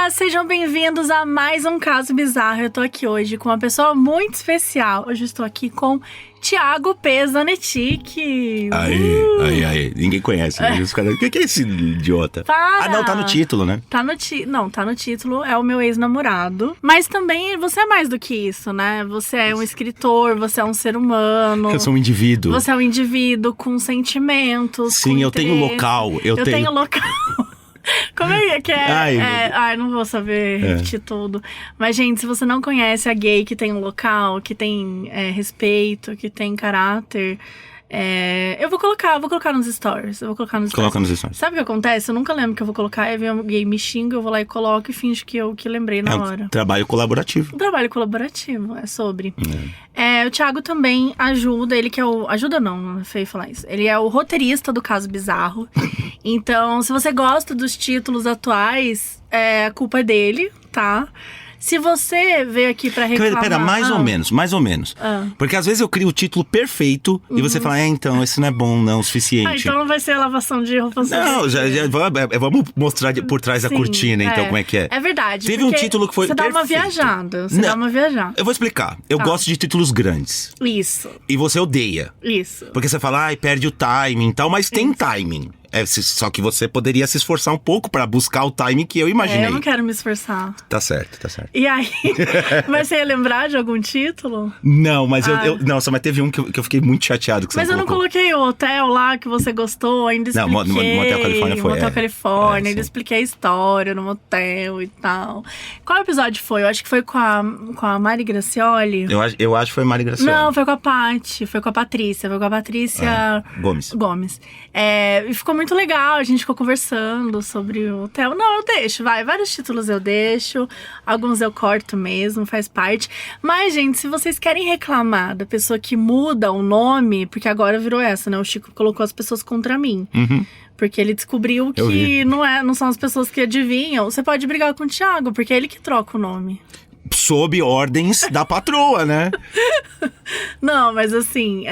Sejam bem-vindos a mais um Caso Bizarro. Eu tô aqui hoje com uma pessoa muito especial. Hoje eu estou aqui com Thiago P. Zanetic. Aí. Ninguém conhece, né? Os caras, o que é esse idiota? Para. Ah, não, tá no título, né? Não, tá no título, é o meu ex-namorado. Mas também você é mais do que isso, né? Você é um escritor, você é um ser humano. Eu sou um indivíduo. Você é um indivíduo com sentimentos. Sim, com eu tenho local. Eu tenho local. Como é que é? Ai, não vou saber repetir tudo. Mas, gente, se você não conhece a gay que tem um local, que tem respeito, que tem caráter... Eu vou colocar nos stories. Coloca nos stories. Sabe o que acontece? Eu nunca lembro que eu vou colocar. Aí vem alguém me xinga, eu vou lá e coloco e finjo que eu lembrei na hora. Um trabalho colaborativo. Um trabalho colaborativo, é sobre. O Thiago também ajuda, ele que é o... Ajuda não é feio falar isso. Ele é o roteirista do Caso Bizarro. Então, se você gosta dos títulos atuais, a culpa é dele, tá? Se você veio aqui pra reclamar... Pera, mais ou menos. Porque às vezes eu crio o título perfeito e você fala, então, esse não é bom, não, o suficiente. Então não vai ser a lavação de roupa suja. Não, vamos mostrar por trás da cortina, então, como é que é. É verdade. Teve um título que foi perfeito. Você dá uma viajada. Eu vou explicar. Eu gosto de títulos grandes. Isso. E você odeia. Isso. Porque você fala, perde o timing e tal, mas tem timing. Só que você poderia se esforçar um pouco pra buscar o timing que eu imaginei. Eu não quero me esforçar. Tá certo. E aí, mas você ia lembrar de algum título? Não, mas Nossa, mas teve um que eu fiquei muito chateado que você Mas eu não coloquei o hotel lá que você gostou, ainda expliquei. Não, Motel Califórnia foi. Motel Califórnia, ainda expliquei a história no motel e tal. Qual episódio foi? Eu acho que foi com a Mari Gracioli. Eu acho que foi Mari Gracioli. Não, foi com a Paty, foi com a Patrícia Gomes. E ficou muito legal, a gente ficou conversando sobre o hotel. Não, eu deixo, vários títulos eu deixo, alguns eu corto mesmo, faz parte. Mas, gente, se vocês querem reclamar da pessoa que muda o nome, porque agora virou essa, né? O Chico colocou as pessoas contra mim. Porque ele descobriu que não são as pessoas que adivinham. Você pode brigar com o Thiago, porque é ele que troca o nome. Sob ordens da patroa, né? Não, mas assim,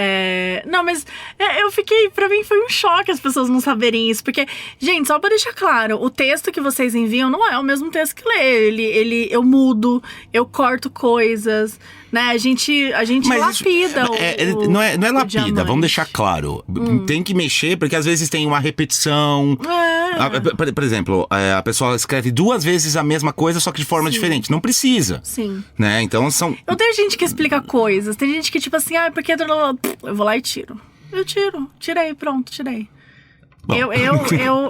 eu fiquei... Pra mim foi um choque as pessoas não saberem isso. Porque, gente, só pra deixar claro, o texto que vocês enviam não é o mesmo texto que lê. Eu mudo, eu corto coisas, né? A gente mas lapida não é lapida, diamante. vamos deixar claro. Tem que mexer, porque às vezes tem uma repetição. Por exemplo, a pessoa escreve 2 vezes a mesma coisa, só que de forma diferente. Não precisa. Sim. Né? Então são... Eu tenho gente que explica coisas. Tem gente que tipo assim, porque... Eu vou lá e tiro. Eu tiro. Tirei, pronto, tirei.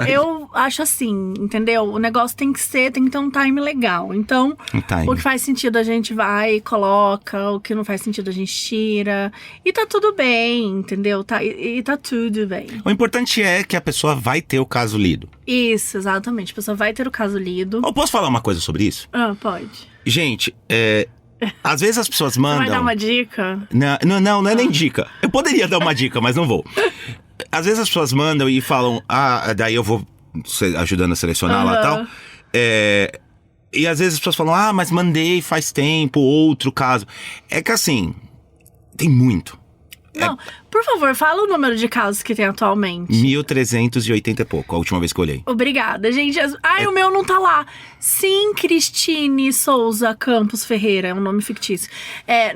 Eu acho assim, entendeu? O negócio tem que ter um time legal. Então, o que faz sentido a gente vai e coloca, o que não faz sentido a gente tira. E tá tudo bem, entendeu? E tá tudo bem. O importante é que a pessoa vai ter o caso lido. Isso, exatamente. A pessoa vai ter o caso lido. Eu posso falar uma coisa sobre isso? Pode. Gente, às vezes as pessoas mandam... Você vai dar uma dica? Não é nem dica. Eu poderia dar uma dica, mas não vou. Às vezes as pessoas mandam e falam, daí eu vou ajudando a selecionar lá e tal. E às vezes as pessoas falam, mas mandei faz tempo, outro caso. É que assim, tem muito. Não, por favor, fala o número de casos que tem atualmente. 1.380 e pouco, a última vez que eu olhei. Obrigada, gente. O meu não tá lá. Sim, Cristine Souza Campos Ferreira, é um nome fictício.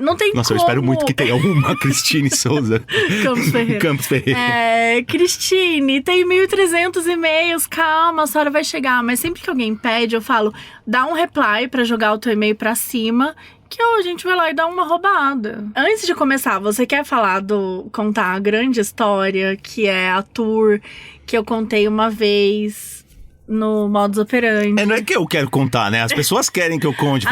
Não tem Nossa, eu espero muito que tenha uma Cristine Souza Campos Ferreira. Cristine, tem 1.300 e-mails, calma, a senhora vai chegar. Mas sempre que alguém pede, eu falo, dá um reply pra jogar o teu e-mail pra cima, que a gente vai lá e dá uma roubada. Antes de começar, você quer contar a grande história, que é a tour que eu contei uma vez no Modus Operandi? Não é que eu quero contar, né? As pessoas querem que eu conte.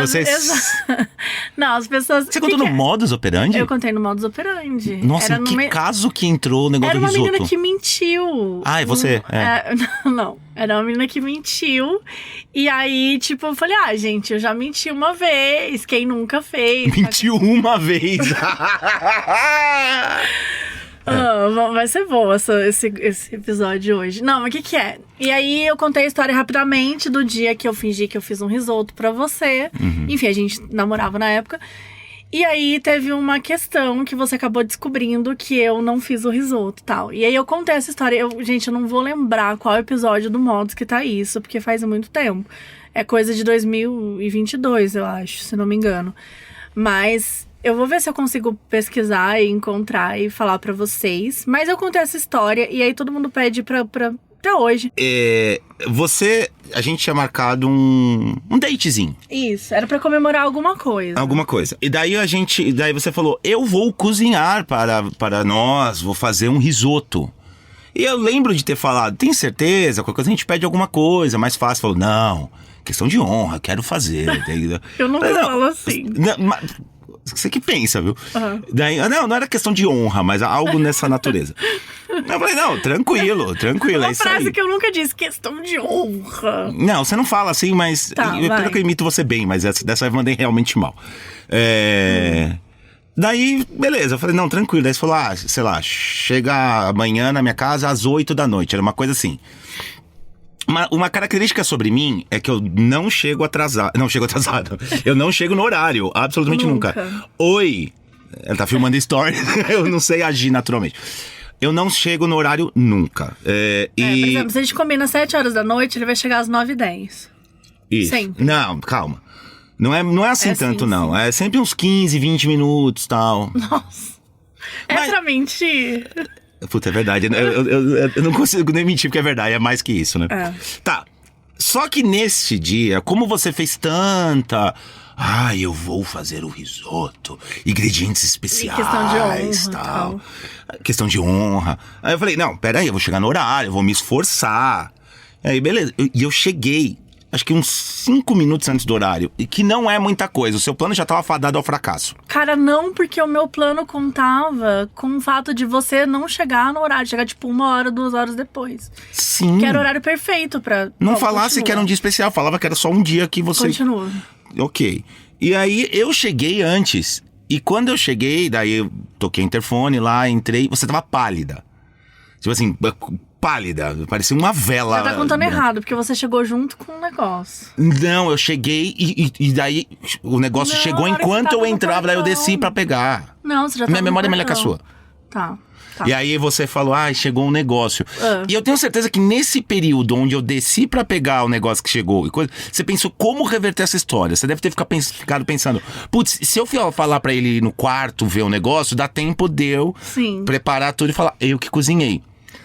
Não, as pessoas... Você contou no Modus Operandi? Eu contei no Modus Operandi. Nossa, caso que entrou o negócio do risoto? Era uma menina que mentiu. É você? Não, era uma menina que mentiu. E aí, eu falei, gente, eu já menti uma vez. Quem nunca fez? Mentiu uma vez. Vai ser bom esse episódio hoje. Não, mas o que é? E aí eu contei a história rapidamente do dia que eu fingi que eu fiz um risoto pra você. Enfim, a gente namorava na época. E aí teve uma questão que você acabou descobrindo que eu não fiz o risoto e tal. E aí eu contei essa história. Gente, eu não vou lembrar qual episódio do Modos que tá isso, porque faz muito tempo. É coisa de 2022, eu acho, se não me engano. Mas eu vou ver se eu consigo pesquisar e encontrar e falar pra vocês. Mas eu contei essa história e aí todo mundo pede pra até hoje. A gente tinha marcado um datezinho. Isso, era pra comemorar alguma coisa. Alguma coisa. E daí daí você falou, eu vou cozinhar para nós, vou fazer um risoto. E eu lembro de ter falado, tem certeza? Qualquer coisa a gente pede alguma coisa, mais fácil. Falou, não, questão de honra, quero fazer. Eu não falo assim. Você que pensa, viu? Uhum. Daí, não era questão de honra, mas algo nessa natureza. Eu falei, não, tranquilo, Uma é isso frase aí. que eu nunca disse, questão de honra. Não, você não fala assim, mas... Pelo que eu imito você bem, mas dessa vez eu mandei realmente mal. Daí, beleza, eu falei, não, tranquilo. Daí você falou, sei lá, chega amanhã na minha casa às 8 da noite. Era uma coisa assim. Uma característica sobre mim é que eu não chego atrasado. Não chego atrasado. Eu não chego no horário, absolutamente nunca. Oi. Ela tá filmando story. Eu não sei agir naturalmente. Eu não chego no horário nunca. Por exemplo, se a gente combina às 7 horas da noite, ele vai chegar às 9h10. Isso. Sempre. Não, calma. Não é assim tanto, sim, não. Sim. É sempre uns 15, 20 minutos e tal. Nossa. Mas... pra mentir. Puta, é verdade. Eu não consigo nem mentir porque é verdade. É mais que isso, né? Tá. Só que neste dia, como você fez tanta... eu vou fazer o risoto, ingredientes especiais, questão de honra, tal. Questão de honra. Aí eu falei, não, peraí, eu vou chegar no horário, eu vou me esforçar. Aí, beleza. E eu cheguei, acho que uns 5 minutos antes do horário. E que não é muita coisa, o seu plano já estava fadado ao fracasso. Cara, não, porque o meu plano contava com o fato de você não chegar no horário. Chegar tipo 1 hora, 2 horas depois. Sim. Que era o horário perfeito pra... Não falasse que era um dia especial, falava que era só um dia que você... Continua. Ok. E aí eu cheguei antes. E quando eu cheguei, daí eu toquei o interfone lá, entrei. Você tava pálida. Tipo assim, pálida. Parecia uma vela. Você tá contando errado, porque você chegou junto com o negócio. Não, eu cheguei e daí o negócio chegou enquanto eu entrava. Daí eu desci pra pegar. Não, você já tava Minha memória é melhor que a sua. Tá. E aí você falou, chegou um negócio. E eu tenho certeza que nesse período onde eu desci pra pegar o negócio que chegou e coisa, você pensou como reverter essa história. Você deve ter ficado pensando, putz, se eu falar pra ele ir no quarto ver o negócio, dá tempo de eu preparar tudo e falar, eu que cozinhei.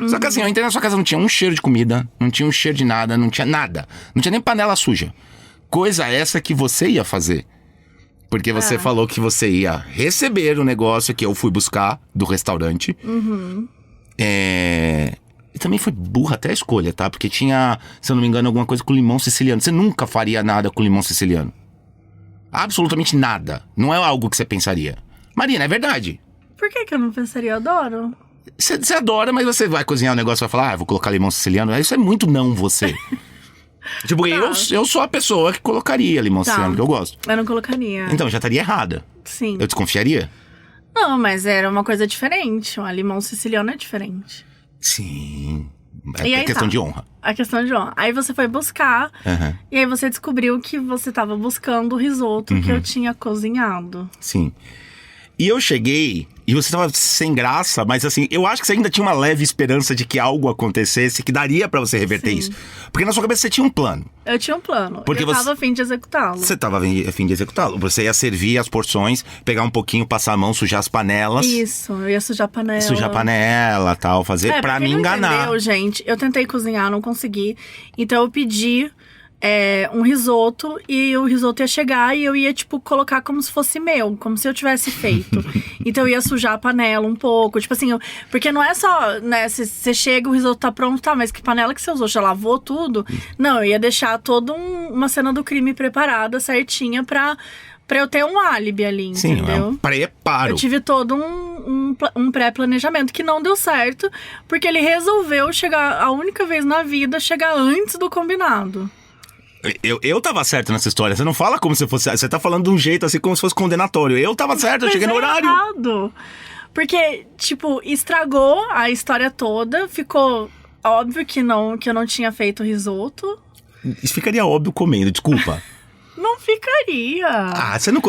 Só que assim, eu entrei na sua casa, não tinha um cheiro de comida, não tinha um cheiro de nada, não tinha nada. Não tinha nem panela suja. Coisa essa que você ia fazer. Porque você falou que você ia receber o negócio que eu fui buscar do restaurante. E também foi burra até a escolha, tá? Porque tinha, se eu não me engano, alguma coisa com limão siciliano. Você nunca faria nada com limão siciliano. Absolutamente nada. Não é algo que você pensaria. Marina, é verdade. Por que eu não pensaria? Eu adoro. Você adora, mas você vai cozinhar o negócio e vai falar, vou colocar limão siciliano. Isso é muito não você. Tipo, eu sou a pessoa que colocaria limão siciliano, que eu gosto. Eu não colocaria. Então, já estaria errada. Sim. Eu desconfiaria? Não, mas era uma coisa diferente. O limão siciliano é diferente. Sim. É questão de honra. A questão de honra. Aí você foi buscar, e aí você descobriu que você estava buscando o risoto que eu tinha cozinhado. Sim. E eu cheguei, e você tava sem graça, mas assim, eu acho que você ainda tinha uma leve esperança de que algo acontecesse, que daria pra você reverter isso. Porque na sua cabeça você tinha um plano. Eu tinha um plano. Porque eu tava a fim de executá-lo. Você tava a fim de executá-lo. Você ia servir as porções, pegar um pouquinho, passar a mão, sujar as panelas. Isso, eu ia sujar a panela. Sujar a panela, tal, fazer pra me enganar. Entendeu, gente? Eu tentei cozinhar, não consegui. Então eu pedi um risoto, e o risoto ia chegar e eu ia, tipo, colocar como se fosse meu, como se eu tivesse feito. Então eu ia sujar a panela um pouco, tipo assim, porque não é só, né, você chega, o risoto tá pronto, tá, mas que panela que você usou? Já lavou tudo? Não, eu ia deixar toda uma cena do crime preparada, certinha, pra eu ter um álibi ali, entendeu? Sim, é um preparo. Eu tive todo um pré-planejamento que não deu certo, porque ele resolveu chegar, a única vez na vida, chegar antes do combinado. Eu tava certo nessa história. Você não fala como se fosse... Você tá falando de um jeito assim, como se fosse condenatório. Eu tava certo, eu cheguei no horário. Errado. Porque, tipo, estragou a história toda. Ficou óbvio que eu não tinha feito risoto. Isso ficaria óbvio comendo, desculpa. Não ficaria. Você não...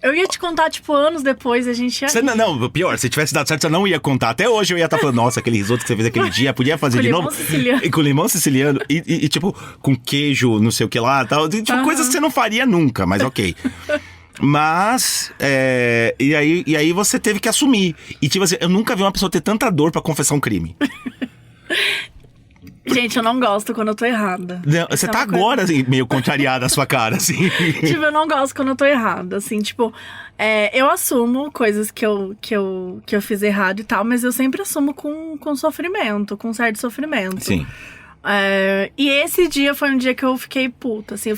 Eu ia te contar, tipo, anos depois, a gente ia... Não, pior, se tivesse dado certo, você não ia contar. Até hoje eu ia estar falando, nossa, aquele risoto que você fez aquele dia, podia fazer de novo. Siciliano. E com limão siciliano. E, tipo, com queijo, não sei o que lá, tal. Tipo, coisas que você não faria nunca, mas ok. Mas, e aí você teve que assumir. E tipo assim, eu nunca vi uma pessoa ter tanta dor pra confessar um crime. Gente, eu não gosto quando eu tô errada. Não, você tá agora, assim, meio contrariada a sua cara, assim. Tipo, eu não gosto quando eu tô errada, assim, tipo... eu assumo coisas que eu fiz errado e tal, mas eu sempre assumo com sofrimento, com certo sofrimento. Sim. E esse dia foi um dia que eu fiquei puta, assim.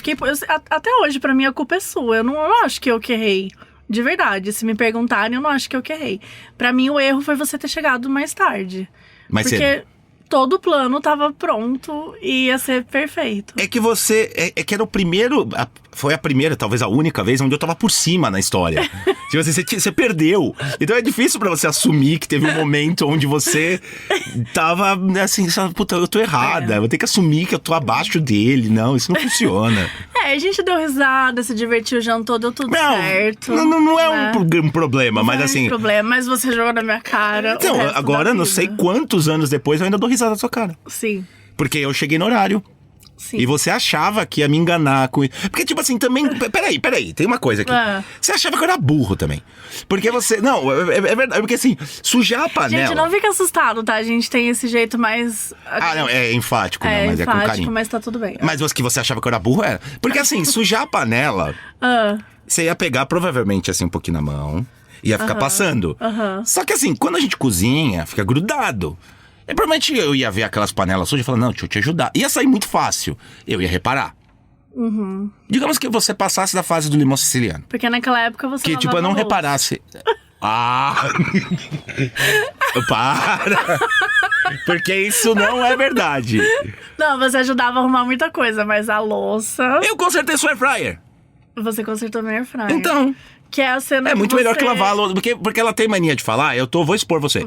Até hoje, pra mim, a culpa é sua. Eu não acho que eu que errei. De verdade, se me perguntarem, eu não acho que eu que errei. Pra mim, o erro foi você ter chegado mais tarde. Mas porque todo o plano tava pronto e ia ser perfeito. É que você... É que era o primeiro... Foi a primeira, talvez a única vez, onde eu tava por cima na história. Tipo assim, você perdeu. Então é difícil pra você assumir que teve um momento onde você tava assim, puta, eu tô errada. Eu vou ter que assumir que eu tô abaixo dele. Não, isso não funciona. A gente deu risada, se divertiu, jantou, deu tudo certo. Não é um problema, mas assim... Não é um problema, mas você jogou na minha cara. Então, agora, não sei quantos anos depois, eu ainda dou risada na sua cara. Sim. Porque eu cheguei no horário. Sim. E você achava que ia me enganar com isso. Porque, tipo assim, também... Peraí, tem uma coisa aqui. Você achava que eu era burro também. Porque você... Não, é verdade. Porque, assim, sujar a panela... Gente, não fica assustado, tá? A gente tem esse jeito mais... não, é enfático, né? Mas enfático, é com carinho. mas tá tudo bem. Mas que você achava que eu era burro, era. Porque, assim, sujar a panela... Você ia pegar, provavelmente, assim, um pouquinho na mão. Ia ficar passando. Só que, assim, quando a gente cozinha, fica grudado. E provavelmente eu ia ver aquelas panelas sujas e falar, não, deixa eu te ajudar. Ia sair muito fácil. Eu ia reparar. Digamos que você passasse da fase do limão siciliano. Porque naquela época você que, tipo, eu não reparasse. Para! Porque isso não é verdade. Não, você ajudava a arrumar muita coisa, mas a louça... Eu consertei sua air fryer. Você consertou minha air fryer. Então... Que é a cena muito melhor que lavar a louça. Porque ela tem mania de falar, vou expor você.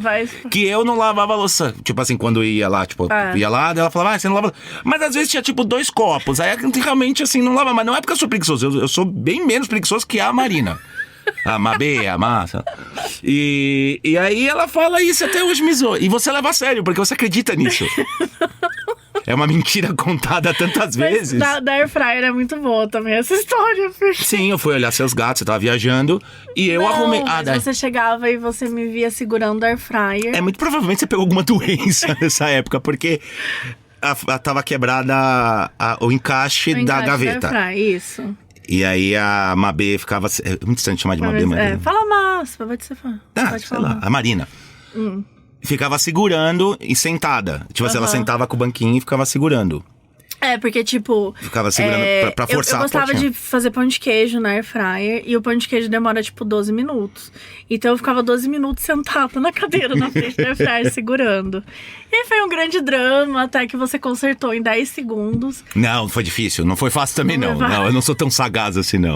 Que eu não lavava a louça. Tipo assim, quando ia lá, tipo, ia lá, ela falava, você não lava. Mas às vezes tinha, tipo, 2 copos. Aí realmente, assim, não lava. Mas não é porque eu sou preguiçoso. Eu sou bem menos preguiçoso que a Marina. A Mabê, a Massa. E aí ela fala isso, até hoje me zoa. E você leva a sério, porque você acredita nisso. É uma mentira contada tantas vezes. Da Air Fryer é muito boa também essa história. Porque... Sim, eu fui olhar seus gatos, você tava viajando e eu arrumei... Mas você chegava e você me via segurando a Air Fryer. Muito provavelmente você pegou alguma doença nessa época, porque tava quebrada o encaixe da gaveta. Da Air Fryer, isso. E aí a Mabê ficava... É muito estranho chamar de Mabê, mas... Fala Massa, pode ser fã. Pode sei lá, a Marina. Ficava segurando e sentada. Tipo assim, ela sentava com o banquinho e ficava segurando. Porque tipo... Ficava segurando pra forçar a Eu gostava de fazer pão de queijo na air fryer. E o pão de queijo demora tipo 12 minutos. Então eu ficava 12 minutos sentada na cadeira na frente da air fryer segurando. E aí foi um grande drama até que você consertou em 10 segundos. Não, foi difícil. Não foi fácil também não. Não, eu não sou tão sagaz assim não.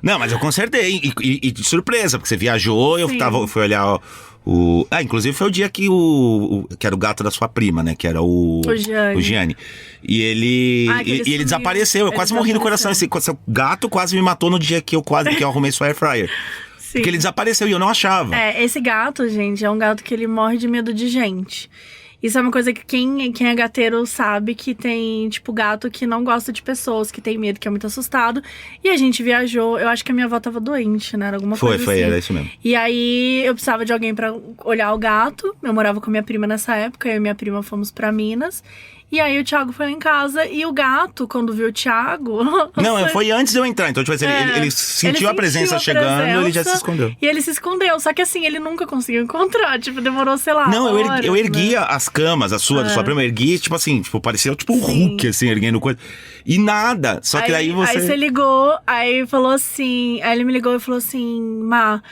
Não, mas eu consertei. E de surpresa, porque você viajou e eu fui olhar... inclusive foi o dia que que era o gato da sua prima, né? Que era o Gianni. E ele desapareceu. Eu quase morri no coração. Esse gato quase me matou no dia que eu arrumei sua air fryer. Sim. Porque ele desapareceu e eu não achava. Esse gato, gente, é um gato que ele morre de medo de gente. Isso é uma coisa que quem é gateiro sabe, que tem, tipo, gato que não gosta de pessoas, que tem medo, que é muito assustado. E a gente viajou, eu acho que a minha avó tava doente, né? Era alguma coisa assim. Era isso mesmo. E aí, eu precisava de alguém pra olhar o gato. Eu morava com minha prima nessa época, eu e minha prima fomos pra Minas. E aí, o Thiago foi lá em casa e o gato, quando viu o Thiago... Não, foi antes de eu entrar. Então, tipo assim, ele sentiu a presença chegando e ele já se escondeu. E ele se escondeu, só que assim, ele nunca conseguiu encontrar. Tipo, demorou, sei lá, Não, horas, eu erguia as camas, da sua prima, eu erguia, tipo assim, parecia tipo um Hulk, assim, erguendo coisa. E nada, só que aí você... Aí você ligou, aí falou assim... Aí ele me ligou e falou assim, Má...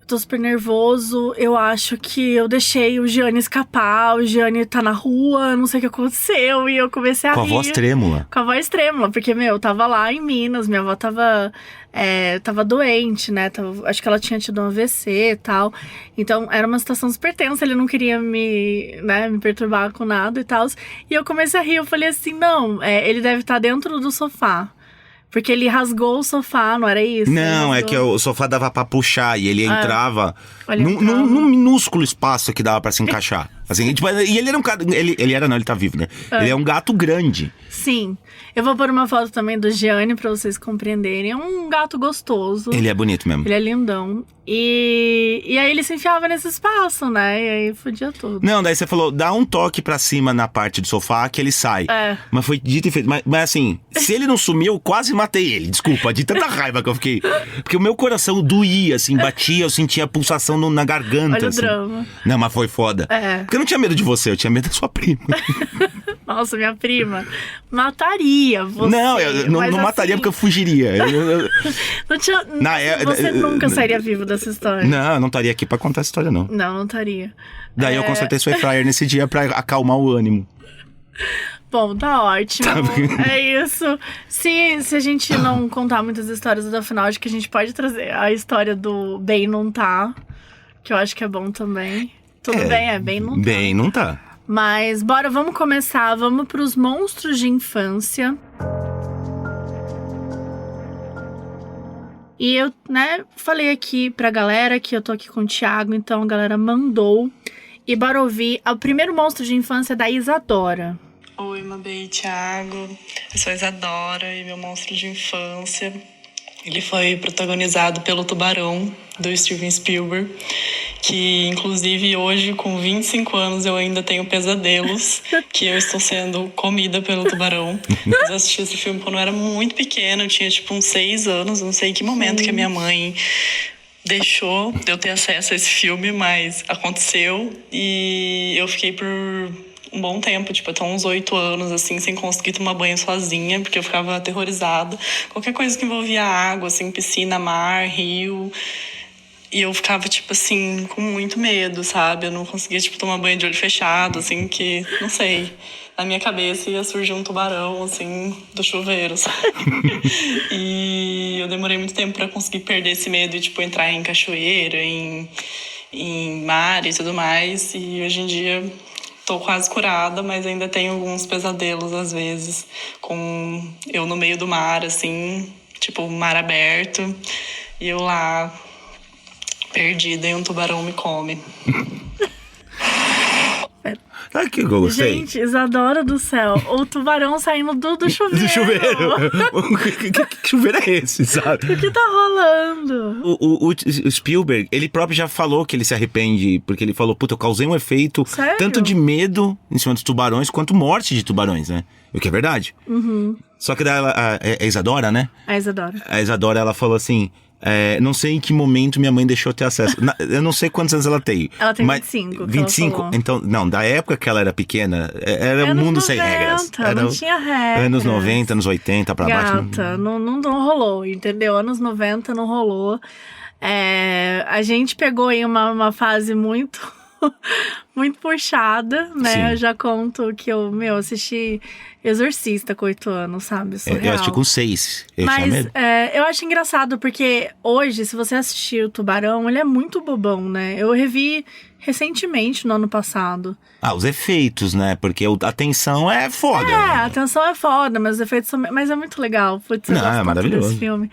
Tô super nervoso, eu acho que eu deixei o Gianni escapar, o Gianni tá na rua, não sei o que aconteceu, e eu comecei a rir. Com a voz trêmula. Com a voz trêmula, porque, eu tava lá em Minas, minha avó tava doente, né, acho que ela tinha tido um AVC e tal, então era uma situação super tensa, ele não queria me perturbar com nada e tal, e eu comecei a rir, eu falei assim, não, ele deve estar dentro do sofá. Porque ele rasgou o sofá, não era isso? Não, é que o sofá dava pra puxar e ele entrava Ele entrava. num minúsculo espaço que dava pra se encaixar. Assim, tipo, e ele era um cara. Ele tá vivo, né? Ele é um gato grande. Sim. Eu vou pôr uma foto também do Gianni pra vocês compreenderem. É um gato gostoso. Ele é bonito mesmo. Ele é lindão. E aí ele se enfiava nesse espaço, né? E aí fodia tudo. Não, daí você falou, dá um toque pra cima na parte do sofá que ele sai. Mas foi dito e feito. Mas assim, se ele não sumiu, eu quase matei ele. Desculpa, de tanta raiva que eu fiquei. Porque o meu coração doía, assim, batia, eu sentia a pulsação na garganta. Olha assim. o drama. Não, mas foi foda. Porque eu não tinha medo de você, eu tinha medo da sua prima. Nossa, minha prima mataria você. Não, eu não mataria porque eu fugiria. Não tinha, você nunca sairia vivo dessa história. Não, eu não estaria aqui pra contar essa história, não. Não estaria. Daí eu consertei seu fryer nesse dia pra acalmar o ânimo. Bom, tá ótimo. É isso. Se a gente não contar muitas histórias do final, acho que a gente pode trazer a história do Bem Não Tá, que eu acho que é bom também. Tudo bem, Bem Não Tá. Bem Não Tá. Mas bora, vamos começar. Vamos pros monstros de infância. E eu, falei aqui pra galera que eu tô aqui com o Thiago, então a galera mandou. E bora ouvir o primeiro monstro de infância da Isadora. Oi, Mabê e Thiago. Eu sou a Isadora e meu monstro de infância, ele foi protagonizado pelo Tubarão, do Steven Spielberg, que inclusive hoje, com 25 anos, eu ainda tenho pesadelos que eu estou sendo comida pelo tubarão. Eu assisti esse filme quando eu era muito pequena, eu tinha tipo uns 6 anos, não sei em que momento que a minha mãe deixou de eu ter acesso a esse filme, mas aconteceu e eu fiquei por um bom tempo, tipo, até uns 8 anos, assim, sem conseguir tomar banho sozinha, porque eu ficava aterrorizada. Qualquer coisa que envolvia água, assim, piscina, mar, rio. E eu ficava, tipo, assim, com muito medo, sabe? Eu não conseguia, tipo, tomar banho de olho fechado, assim, que, não sei. Na minha cabeça ia surgir um tubarão, assim, do chuveiro, sabe? E eu demorei muito tempo pra conseguir perder esse medo e, tipo, entrar em cachoeira, em mar e tudo mais. E hoje em dia tô quase curada, mas ainda tenho alguns pesadelos, às vezes, com eu no meio do mar, assim, tipo, mar aberto, e eu lá, perdida, e um tubarão me come. Sabe o que eu gostei? Gente, Isadora do céu, o tubarão saindo do chuveiro. Do chuveiro? Que chuveiro é esse, sabe? O que tá rolando? O Spielberg, ele próprio já falou que ele se arrepende, porque ele falou, puta, eu causei um efeito tanto de medo em cima dos tubarões, quanto morte de tubarões, né? O que é verdade. Só que daí a Isadora, né? A Isadora. A Isadora, ela falou assim... não sei em que momento minha mãe deixou ter acesso. Eu não sei quantos anos ela tem. Ela tem mas 25. 25? Então, não, da época que ela era pequena, era um mundo sem regras. Não tinha regras. Anos 90, anos 80 pra baixo. Gata, não rolou, entendeu? Anos 90 não rolou. A gente pegou aí uma fase muito... muito puxada, né? Sim. Eu já conto que eu, assisti Exorcista com 8 anos, sabe? Surreal. Eu assisti com 6. Eu tinha medo. Eu acho engraçado porque hoje, se você assistir o Tubarão, ele é muito bobão, né? Eu revi recentemente, no ano passado. Os efeitos, né? Porque a tensão é foda. A tensão é foda, mas os efeitos são... Mas é muito legal. Putz, eu gosto maravilhoso desse filme.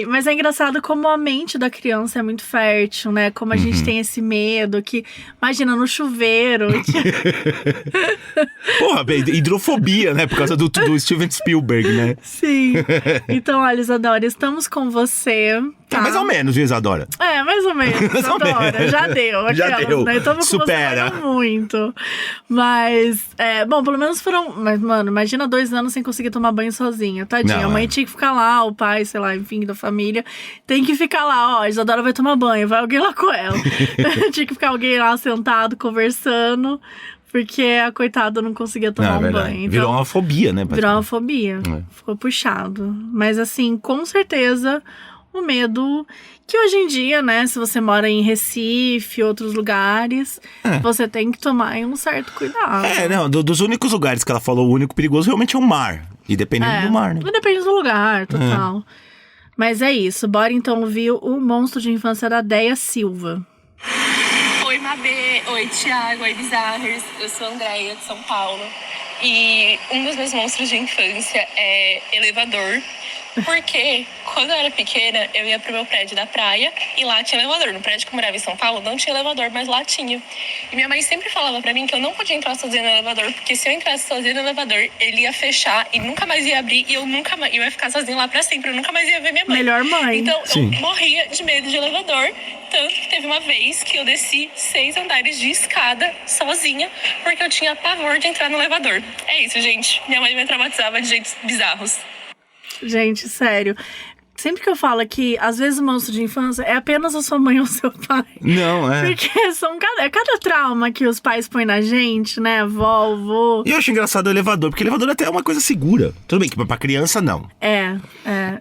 Mas é engraçado como a mente da criança é muito fértil, né? Como a gente tem esse medo que... Imagina, no chuveiro... Porra, hidrofobia, né? Por causa do Steven Spielberg, né? Sim. Então, olha, Isadora, estamos com você, tá? Mais ou menos, viu, Isadora? Mais ou menos, Isadora. Já deu. Já deu. Né? Estamos Supera. Com você muito. Mas, bom, pelo menos foram... Mas, mano, imagina 2 anos sem conseguir tomar banho sozinha, tadinha. A mãe tinha que ficar lá, o pai, sei lá, enfim, da família. Tem que ficar lá, a Isadora vai tomar banho, vai alguém lá com ela. Tinha que ficar alguém lá sentado, conversando, porque a coitada não conseguia tomar um banho. Então, virou uma fobia, né? Virou uma fobia. Ficou puxado. Mas, assim, com certeza, o medo que hoje em dia, né, se você mora em Recife, outros lugares, você tem que tomar um certo cuidado. Dos únicos lugares que ela falou, o único perigoso realmente é o mar. E dependendo do mar, né? Depende do lugar, total. Mas é isso, bora então ouvir o monstro de infância da Deia Silva. Oi, Mabê. Oi, Thiago. Oi, Bizarros. Eu sou a Andréia, de São Paulo. E um dos meus monstros de infância é elevador. Porque quando eu era pequena, eu ia pro meu prédio da praia e lá tinha elevador. No prédio que eu morava em São Paulo não tinha elevador, mas lá tinha. E minha mãe sempre falava pra mim que eu não podia entrar sozinha no elevador, porque se eu entrasse sozinha no elevador, ele ia fechar e nunca mais ia abrir e eu ia ficar sozinha lá pra sempre. Eu nunca mais ia ver minha mãe. Melhor mãe. Então Sim. eu morria de medo de elevador. Tanto que teve uma vez que eu desci 6 andares de escada sozinha, porque eu tinha pavor de entrar no elevador. É isso, gente. Minha mãe me traumatizava de jeitos bizarros. Gente, sério. Sempre que eu falo que, às vezes, o monstro de infância é apenas a sua mãe ou seu pai. Não, é. Porque são cada trauma que os pais põem na gente, né? Vó, vô. E eu acho engraçado o elevador, porque elevador até é uma coisa segura. Tudo bem que pra criança, não. É.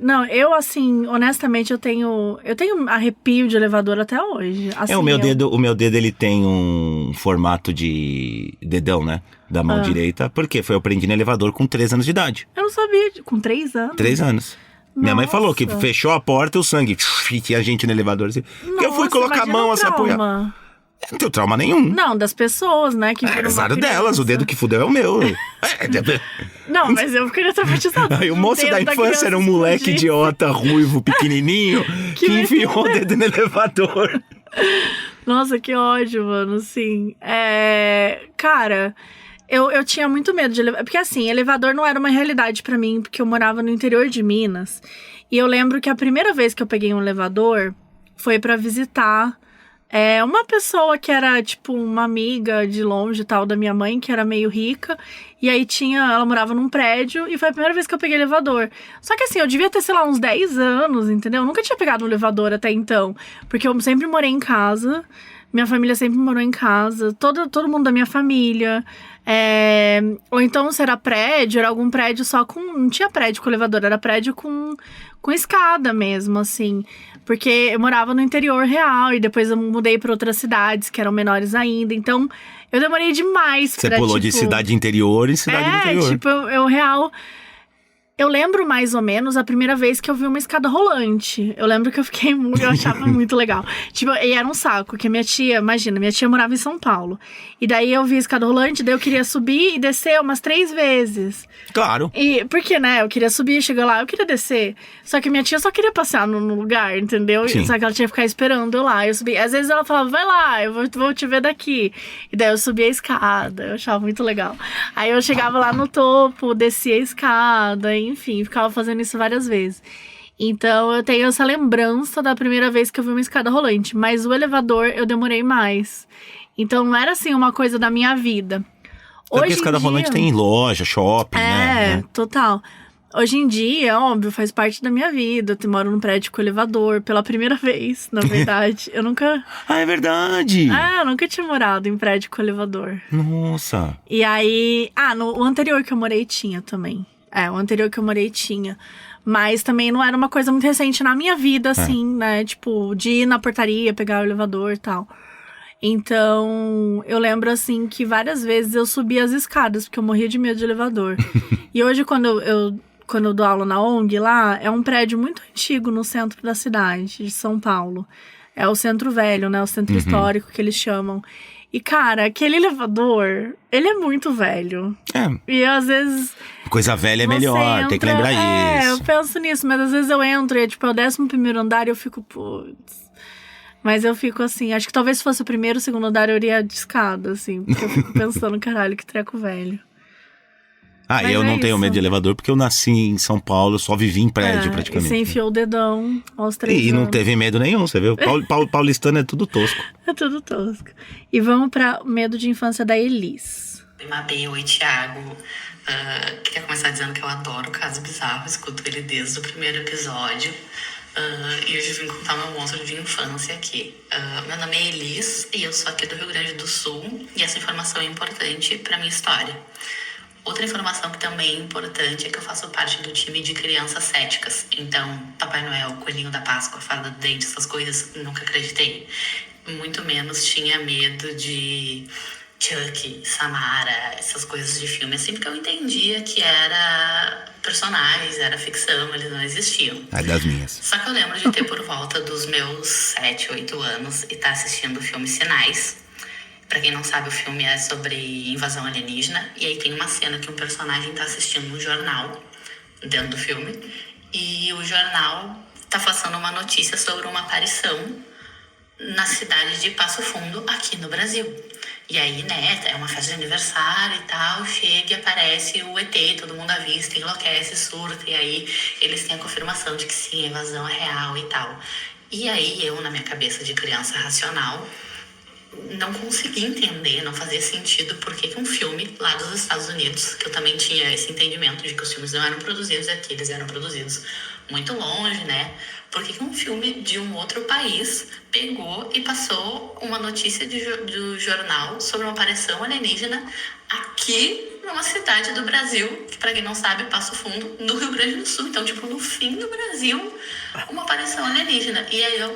Não, eu, assim, honestamente, eu tenho arrepio de elevador até hoje. Assim, O meu dedo, ele tem um formato de dedão, né? Da mão direita. Por quê? Eu aprendi no elevador com 3 anos de idade. Eu não sabia. Com 3 anos? 3 anos. Minha mãe falou que fechou a porta e o sangue. E tinha gente no elevador assim. Porque eu fui colocar a mão assim, apoiar. Não tenho trauma nenhum. Não, das pessoas, né? Que Azar delas, o dedo que fudeu é o meu. Não, mas eu fiquei traumatizada. Aí o moço da infância era um moleque idiota, ruivo, pequenininho, que enfiou o dedo no elevador. Nossa, que ódio, mano, assim. Cara, eu tinha muito medo de elevador. Porque assim, elevador não era uma realidade pra mim, porque eu morava no interior de Minas. E eu lembro que a primeira vez que eu peguei um elevador foi pra visitar uma pessoa que era, tipo, uma amiga de longe e tal, da minha mãe, que era meio rica. E aí ela morava num prédio e foi a primeira vez que eu peguei elevador. Só que assim, eu devia ter, sei lá, uns 10 anos, entendeu? Eu nunca tinha pegado um elevador até então. Porque eu sempre morei em casa. Minha família sempre morou em casa. Todo mundo da minha família. Ou então, se era prédio, era algum prédio só com... Não tinha prédio com elevador, era prédio com escada mesmo, assim. Porque eu morava no interior real e depois eu mudei para outras cidades que eram menores ainda. Então, eu demorei demais Você pulou de cidade interior em cidade interior. Tipo, eu lembro mais ou menos a primeira vez que eu vi uma escada rolante. Eu lembro que eu achava muito legal. Tipo, e era um saco, que minha tia morava em São Paulo. E daí eu vi a escada rolante, daí eu queria subir e descer umas 3 vezes. Claro. E porque, né, eu queria subir, chegar lá, eu queria descer. Só que minha tia só queria passear no lugar, entendeu? Sim. Só que ela tinha que ficar esperando eu lá. Eu subi. Às vezes ela falava, vai lá, eu vou te ver daqui. E daí eu subia a escada, eu achava muito legal. Aí eu chegava lá no topo, descia a escada, enfim, ficava fazendo isso várias vezes. Então eu tenho essa lembrança da primeira vez que eu vi uma escada rolante. Mas o elevador eu demorei mais. Então não era assim uma coisa da minha vida. Porque a escada rolante tem loja, shopping, né? Total. Hoje em dia, óbvio, faz parte da minha vida. Eu moro num prédio com elevador pela primeira vez, na verdade. Eu nunca... Ah, é verdade! Eu nunca tinha morado em prédio com elevador. Nossa! E aí... o anterior que eu morei tinha também. O anterior que eu morei tinha. Mas também não era uma coisa muito recente na minha vida, assim, né? Tipo, de ir na portaria, pegar o elevador e tal. Então, eu lembro, assim, que várias vezes eu subia as escadas, porque eu morria de medo de elevador. E hoje, quando eu dou aula na ONG lá, é um prédio muito antigo no centro da cidade de São Paulo. É o Centro Velho, né? O Centro Histórico, que eles chamam. E, cara, aquele elevador, ele é muito velho. E, às vezes... Coisa velha é melhor, tem que lembrar isso. Eu penso nisso, mas às vezes eu entro e é, tipo, é o 11º andar e eu fico, putz... Mas eu fico assim, acho que talvez se fosse o primeiro, o segundo andar eu iria de escada, assim. Porque eu fico pensando, caralho, que treco velho. Mas eu não tenho medo de elevador porque eu nasci em São Paulo, eu só vivi em prédio praticamente. E você enfiou o dedão aos 3 anos. E não teve medo nenhum, você viu? Paulistano é tudo tosco. É tudo tosco. E vamos pra medo de infância da Elis. Oi, Mabê, oi, Thiago. Queria começar dizendo que eu adoro o Caso Bizarro, escuto ele desde o primeiro episódio. E hoje eu vim contar meu monstro de infância aqui. Meu nome é Elis e eu sou aqui do Rio Grande do Sul. E essa informação é importante pra minha história. Outra informação que também é importante é que eu faço parte do time de crianças céticas. Então, Papai Noel, Coelhinho da Páscoa, Fada do Dente, essas coisas, nunca acreditei. Muito menos tinha medo de Chuck, Samara, essas coisas de filme. Assim, porque eu entendia que era personagens, era ficção, eles não existiam. Das minhas. Só que eu lembro de ter por volta dos meus 7, 8 anos e estar assistindo o filme Sinais. Pra quem não sabe, o filme é sobre invasão alienígena. E aí tem uma cena que um personagem tá assistindo um jornal dentro do filme. E o jornal tá passando uma notícia sobre uma aparição na cidade de Passo Fundo, aqui no Brasil. E aí, né, é uma festa de aniversário e tal, chega e aparece o ET, todo mundo avista, enlouquece, surta, e aí eles têm a confirmação de que sim, a invasão é real e tal. E aí eu, na minha cabeça de criança racional, não consegui entender, não fazia sentido por que um filme lá dos Estados Unidos, que eu também tinha esse entendimento de que os filmes não eram produzidos aqui, eles eram produzidos muito longe, né? Por que um filme de um outro país pegou e passou uma notícia do jornal sobre uma aparição alienígena aqui numa cidade do Brasil, que pra quem não sabe, Passo Fundo, no Rio Grande do Sul. Então, tipo, no fim do Brasil, uma aparição alienígena. E aí a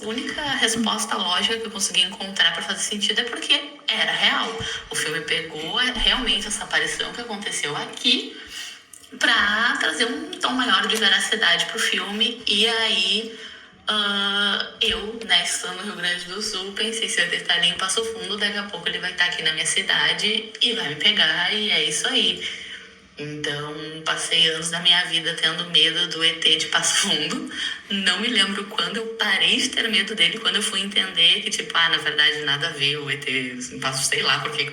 única resposta lógica que eu consegui encontrar pra fazer sentido é porque era real. O filme pegou realmente essa aparição que aconteceu aqui pra trazer um tom maior de veracidade pro filme. E aí eu, né, estando no Rio Grande do Sul, pensei, se eu estar ali em Passo Fundo, daqui a pouco ele vai estar aqui na minha cidade e vai me pegar, e é isso aí. Então, passei anos da minha vida tendo medo do ET de Passo Fundo. Não me lembro quando eu parei de ter medo dele, quando eu fui entender que, tipo, na verdade, nada a ver o ET em Passo, sei lá por que.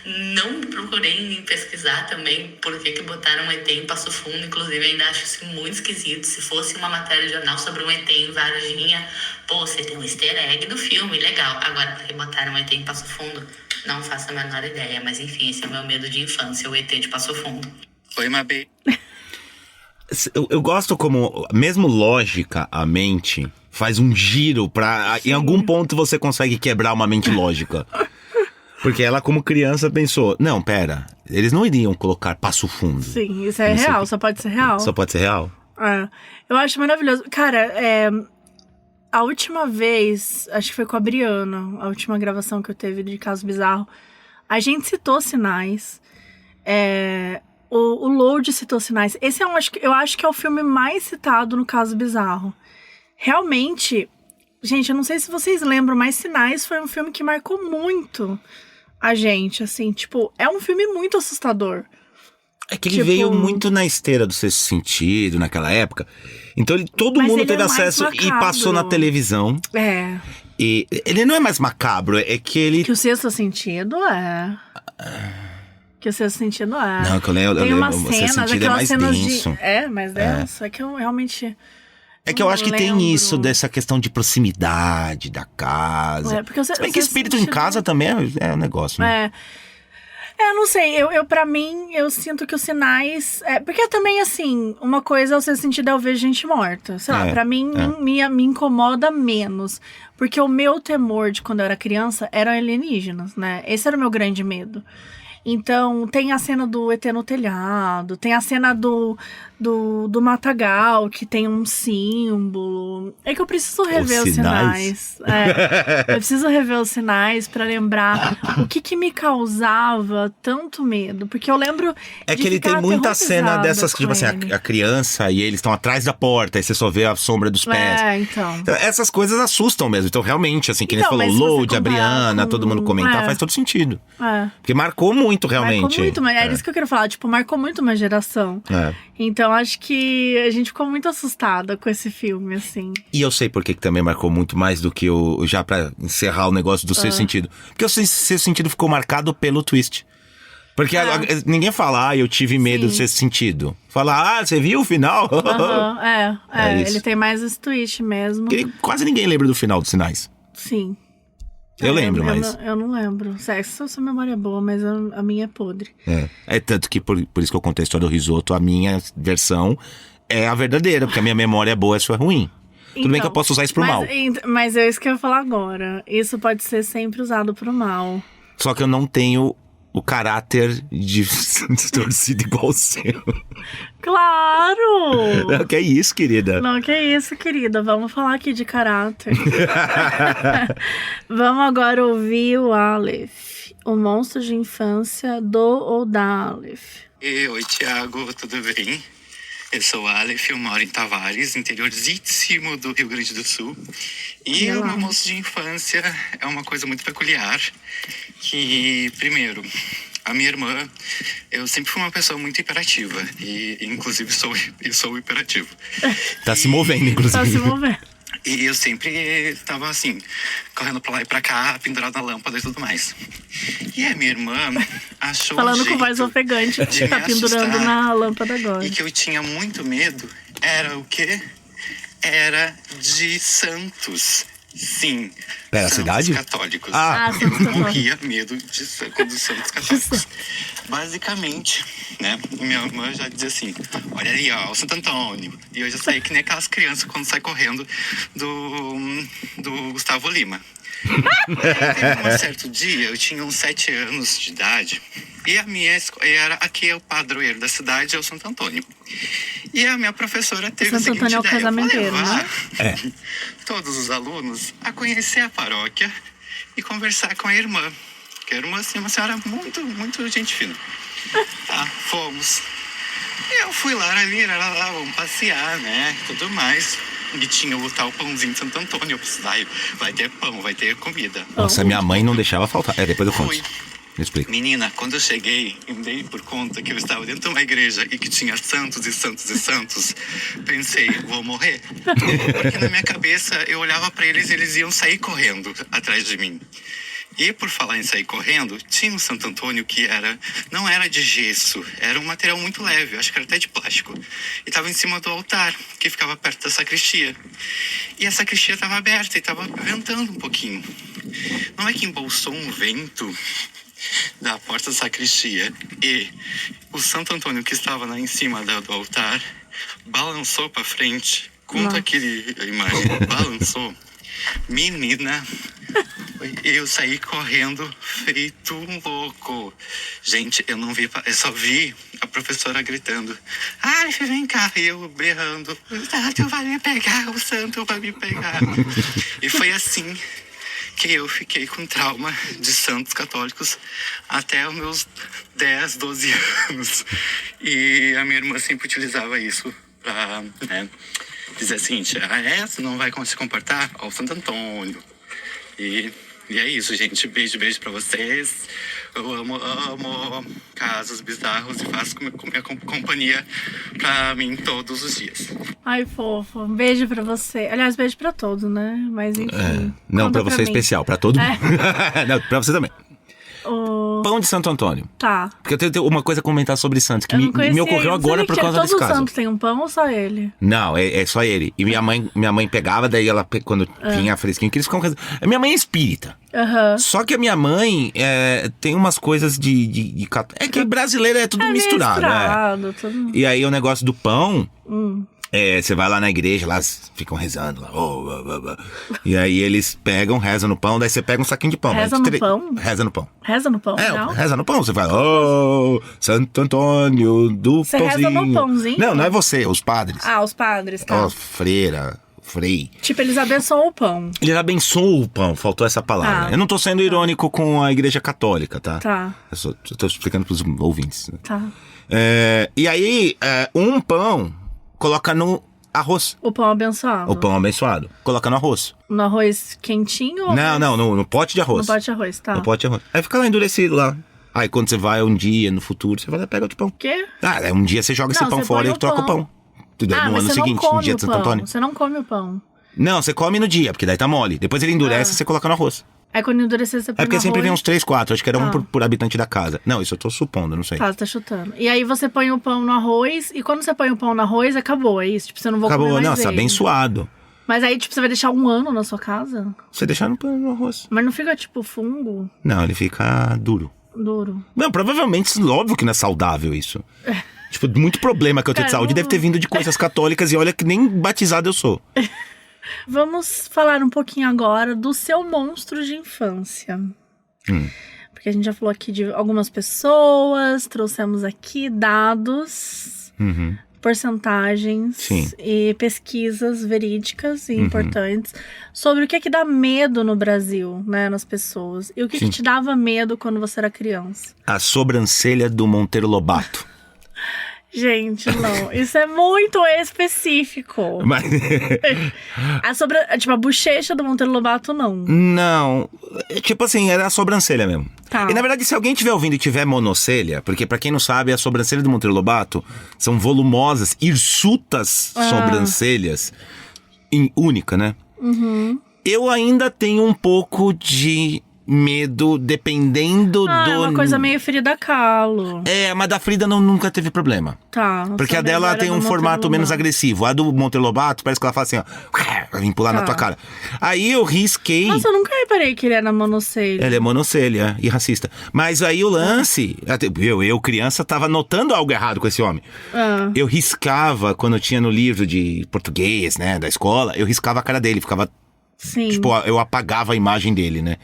Não procurei pesquisar também por que botaram um ET em Passo Fundo. Inclusive, ainda acho isso muito esquisito. Se fosse uma matéria de jornal sobre um ET em Varginha, pô, você tem um easter egg do filme, legal. Agora, por que botaram um ET em Passo Fundo? Não faço a menor ideia, mas enfim, esse é o meu medo de infância, o ET de Passo Fundo. Oi, Mabê. Eu gosto como, mesmo lógica, a mente faz um giro pra... Em algum ponto você consegue quebrar uma mente lógica. Porque ela, como criança, pensou... Não, pera, eles não iriam colocar Passo Fundo. Sim, isso é real, só pode ser real. Só pode ser real? É, eu acho maravilhoso. Cara, a última vez, acho que foi com a Briana, a última gravação que eu teve de Caso Bizarro, a gente citou Sinais. O Load citou Sinais. Esse eu acho que é o filme mais citado no Caso Bizarro. Realmente, gente, eu não sei se vocês lembram, mas Sinais foi um filme que marcou muito a gente, assim, tipo, é um filme muito assustador. É que ele veio muito na esteira do Sexto Sentido, naquela época. Então todo mundo teve acesso e passou na televisão. E ele não é mais macabro, é que ele... Que o Sexto Sentido Que o Sexto Sentido Não, que eu lembro. Tem umas cenas, cenas, sentido é mais denso. Mais denso. É que eu realmente... É que eu acho que tem isso, dessa questão de proximidade da casa. Porque se bem que espírito em casa também é um negócio, né? Não sei, pra mim, eu sinto que os Sinais... porque também, assim, uma coisa é o Sexto Sentido, eu vejo gente morta. Sei lá, pra mim, me incomoda menos. Porque o meu temor de quando eu era criança eram alienígenas, né? Esse era o meu grande medo. Então, tem a cena do ET no telhado, tem a cena do Matagal, que tem um símbolo. É que eu preciso rever os sinais. Eu preciso rever os sinais pra lembrar o que me causava tanto medo. Porque eu lembro É que ele tem muita cena dessas, tipo assim, a criança e eles estão atrás da porta, e você só vê a sombra dos pés. Então, essas coisas assustam mesmo. Então, realmente, assim, que nem falou, Load, a Briana, todo mundo comentar, faz todo sentido. Porque marcou muito, realmente. Marcou muito, mas era isso que eu quero falar. Tipo, marcou muito uma geração. Então, acho que a gente ficou muito assustada com esse filme, assim. E eu sei por que também marcou muito mais do que já pra encerrar o negócio do Sexto Sentido. Porque o Sexto Sentido ficou marcado pelo twist. Porque ninguém fala, eu tive medo do Sexto Sentido. Fala, você viu o final? Ele tem mais esse twist mesmo. Porque quase ninguém lembra do final dos Sinais. Sim. Eu lembro, mas... Eu não lembro. Sua memória é boa, mas a minha é podre. É tanto que, por isso que eu contei a história do risoto, a minha versão é a verdadeira, porque a minha memória é boa, a sua é ruim. Tudo bem que eu posso usar isso pro mal. Mas é isso que eu ia falar agora. Isso pode ser sempre usado pro mal. Só que eu não tenho o caráter distorcido igual o seu. Claro! Não, que é isso, querida. Não, que é isso, querida. Vamos falar aqui de caráter. Vamos agora ouvir o Aleph, o monstro de infância do ou da Aleph. Oi, Thiago, tudo bem? Eu sou a Aleph, eu moro em Tavares, interiorzíssimo do Rio Grande do Sul. E Olha o lá. meu moço de infância é uma coisa muito peculiar. Que, primeiro, a minha irmã, eu sempre fui uma pessoa muito hiperativa. E, inclusive, sou hiperativo. Tá se movendo, inclusive. Tá se movendo. E eu sempre tava assim, correndo pra lá e pra cá, pendurado na lâmpada e tudo mais. E a minha irmã achou Falando um com jeito voz ofegante, de que tá me pendurando assustar. na lâmpada agora. E que eu tinha muito medo era o quê? Era de santos. Sim. Pera, santos cidade? católicos. Ah. Ah, santos Eu católicos. morria medo dos santos católicos. Basicamente, né? Minha irmã já dizia assim: olha ali, ó, o Santo Antônio. E eu já saí que nem aquelas crianças quando sai correndo do Gustavo Lima. Teve um certo dia, eu tinha uns 7 anos de idade, e a minha era aqui é o padroeiro da cidade, é o Santo Antônio. E a minha professora teve Santo a seguinte Antônio é o ideia: eu vou casamenteiro, levar né? todos os alunos a conhecer a paróquia e conversar com a irmã. Que a irmã, assim, uma senhora muito, muito gente fina. Tá, fomos. E eu fui lá, vamos passear, né, tudo mais. E tinha o tal pãozinho de Santo Antônio. Eu pensei, vai ter pão, vai ter comida. Nossa, minha mãe não deixava faltar. Depois eu conto. Fui. Me explica. Menina, quando eu cheguei, eu me dei por conta que eu estava dentro de uma igreja e que tinha santos e santos e santos. Pensei, vou morrer. Porque na minha cabeça, eu olhava para eles e eles iam sair correndo atrás de mim. E por falar em sair correndo, tinha um Santo Antônio que não era de gesso, era um material muito leve, acho que era até de plástico. E estava em cima do altar, que ficava perto da sacristia. E a sacristia estava aberta e estava ventando um pouquinho. Não é que embolsou um vento da porta da sacristia e o Santo Antônio que estava lá em cima do altar balançou para frente, conta aquele imagem, balançou. Menina, eu saí correndo feito um louco. Gente, eu não vi, eu só vi a professora gritando: ai, vem cá, e eu berrando: o santo vai me pegar, o santo vai me pegar. E foi assim que eu fiquei com trauma de santos católicos até os meus 10, 12 anos. E a minha irmã sempre utilizava isso pra, né, dizer o seguinte: você não vai se comportar? Ó, o Santo Antônio. E é isso, gente. Beijo pra vocês. Eu amo casos bizarros e faço minha companhia pra mim todos os dias. Ai, fofo. Um beijo pra você. Aliás, beijo pra todos, né? Mas enfim. Não, conta pra você mim. especial, pra todo mundo. Não, pra você também. O... Pão de Santo Antônio. Tá. Porque eu tenho uma coisa a comentar sobre Santos, que Eu me não conhecia ocorreu ele. agora Sabia por que causa desse todos os caso. santos têm um pão ou só ele? Não, é só ele. E minha mãe pegava, daí ela, quando vinha fresquinho, que eles ficam... A minha mãe é espírita. Aham. Só que a minha mãe tem umas coisas de... É que brasileiro é tudo misturado, né? misturado, tudo... E aí o negócio do pão... você vai lá na igreja, lá ficam rezando lá, e aí eles rezam no pão, daí você pega um saquinho de pão. Reza né? no pão? Reza no pão. Reza no pão, real? Reza no pão, você fala, Santo Antônio do Você pãozinho. reza no pãozinho? Não é você, os padres. Ah, os padres, tá. Ó, frei. Tipo, eles abençoam o pão. Eles abençoam o pão, faltou essa palavra. Tá. Eu não tô sendo irônico com a igreja católica, tá? Tá. Eu tô explicando pros ouvintes. Tá. E aí, um pão coloca no arroz. O pão abençoado. O pão abençoado. Coloca no arroz. No arroz quentinho ou... Não, no pote de arroz. No pote de arroz, tá. No pote de arroz. Aí fica lá endurecido lá. Aí quando você vai um dia, no futuro, você vai lá e pega outro pão. Quê? Um dia você joga esse Não, pão você fora põe e o troca o pão. pão. No mas ano você seguinte, não come no dia o de Santo pão. Antônio. Você não come o pão. Não, você come no dia, porque daí tá mole. Depois ele endurece e você coloca no arroz. Aí quando endurecer, você põe É porque no sempre vem arroz. uns 3, 4. Acho que era um Tá. por habitante da casa. Não, isso eu tô supondo, não sei. Tá, você tá chutando. E aí você põe o pão no arroz, e quando você põe o pão no arroz, acabou, é isso? Tipo, você não vai comer Acabou, mais não, você tá ele. abençoado. Mas aí, tipo, você vai deixar 1 ano na sua casa? Você deixar no arroz. Mas não fica, tipo, fungo Não, ele fica duro. duro? Não, provavelmente, óbvio que não é saudável isso. Tipo, muito problema que eu tenho de Cara, saúde não- deve ter vindo de coisas católicas e olha que nem batizado eu sou. Vamos falar um pouquinho agora do seu monstro de infância. Porque a gente já falou aqui de algumas pessoas, trouxemos aqui dados, porcentagens Sim. e pesquisas verídicas e importantes sobre o que é que dá medo no Brasil, né, nas pessoas. E o que, que te dava medo quando você era criança. A sobrancelha do Monteiro Lobato. Gente, não. Isso é muito específico. Mas... Tipo, a bochecha do Monteiro Lobato, não. Não, tipo assim, era a sobrancelha mesmo. Tá. E na verdade, se alguém estiver ouvindo e tiver monocelha, porque pra quem não sabe, a sobrancelha do Monteiro Lobato são volumosas, hirsutas sobrancelhas, única, né? Eu ainda tenho um pouco de medo, dependendo do... É uma coisa meio Frida Kahlo. Mas da Frida nunca teve problema. Tá. Porque a dela tem um formato menos agressivo. A do Monteiro Lobato parece que ela fala assim, ó, vai vir pular na tua cara. Aí eu risquei. Nossa, eu nunca reparei que ele era monocelha. Ela é monocelha e racista. Mas aí o lance... Eu, criança, tava notando algo errado com esse homem. Eu riscava, quando eu tinha no livro de português, né, da escola, eu riscava a cara dele, ficava... Sim. Tipo, eu apagava a imagem dele, né?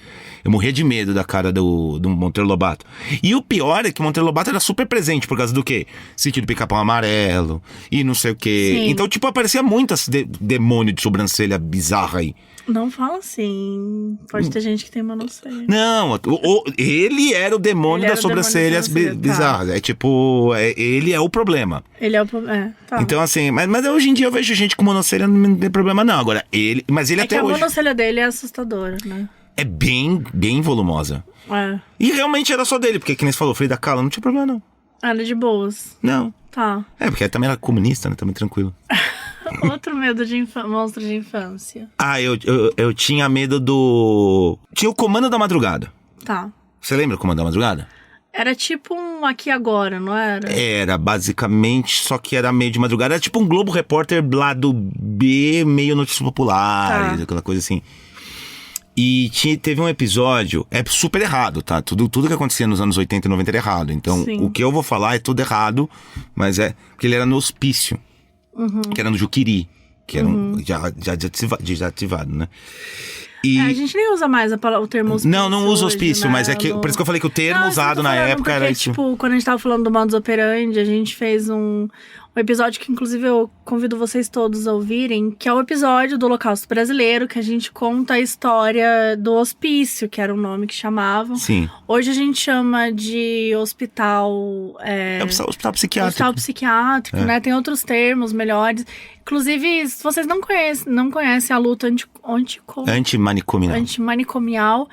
Eu morria de medo da cara do Monteiro Lobato. E o pior é que o Monteiro Lobato era super presente por causa do quê? Sítio do Pica-Pau Amarelo e não sei o quê. Sim. Então, tipo, aparecia muito esse demônio de sobrancelha bizarra aí. Não fala assim. Pode ter gente que tem monocelha. Não, ele era o demônio das sobrancelhas bizarras. É tipo, ele é o problema. Ele é o problema. Tá. Então, assim, mas hoje em dia eu vejo gente com monocelha, não tem problema não. Agora, mas ele até que hoje... a monocelha dele é assustadora, né? É bem, bem volumosa. E realmente era só dele, porque que nem você falou, Frida Kahlo, não tinha problema não. Era de boas. Não. Tá. Porque ela também era comunista, né? Também tranquilo. Outro medo de monstro de infância. Eu tinha medo do... Tinha o Comando da Madrugada. Tá. Você lembra o Comando da Madrugada? Era tipo um Aqui Agora, não era? Era, basicamente, só que era meio de madrugada. Era tipo um Globo Repórter lado B, meio notícias populares, aquela coisa assim. E teve um episódio, é super errado, tá? Tudo que acontecia nos anos 80 e 90 era errado. Então, o que eu vou falar é tudo errado, mas porque ele era no hospício, que era no Juquiri, que era já desativado, né? E... a gente nem usa mais o termo hospício. Não usa hospício, hoje, mas né? é que por isso que eu falei que o termo usado na época porque, era isso. Tipo, quando a gente tava falando do modus operandi, a gente fez um episódio que, inclusive, eu convido vocês todos a ouvirem, que é o episódio do Holocausto Brasileiro, que a gente conta a história do hospício, que era o nome que chamavam. Sim. Hoje a gente chama de hospital... hospital psiquiátrico. Hospital psiquiátrico, né? Tem outros termos melhores. Inclusive, se vocês não conhecem a luta antimanicomial,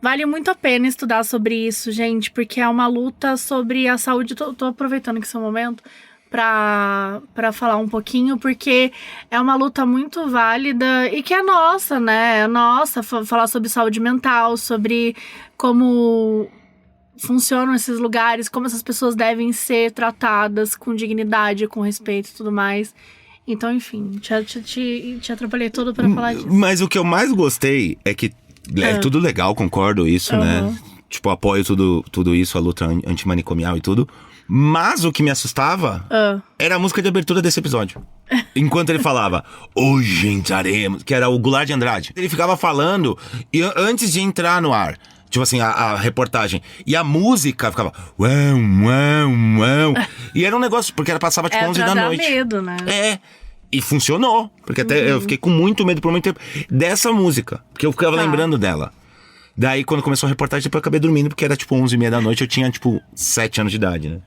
vale muito a pena estudar sobre isso, gente, porque é uma luta sobre a saúde. Tô aproveitando que esse é o momento pra falar um pouquinho, porque é uma luta muito válida e que é nossa, né? É nossa, falar sobre saúde mental, sobre como funcionam esses lugares, como essas pessoas devem ser tratadas com dignidade, com respeito e tudo mais. Então, enfim, te atrapalhei todo pra falar disso. Mas o que eu mais gostei é que é tudo legal, concordo isso, né? Tipo, apoio tudo isso, a luta antimanicomial e tudo. Mas o que me assustava era a música de abertura desse episódio. Enquanto ele falava, hoje entraremos, que era o Goulart de Andrade. Ele ficava falando antes de entrar no ar. Tipo assim, a reportagem. E a música ficava... Uau, uau, uau. E era um negócio... Porque ela passava tipo 11 da noite. Medo, né? E funcionou. Porque até eu fiquei com muito medo por muito tempo dessa música. Porque eu ficava lembrando dela. Daí, quando começou a reportagem, depois eu acabei dormindo. Porque era tipo 11h30 da noite. Eu tinha tipo 7 anos de idade, né?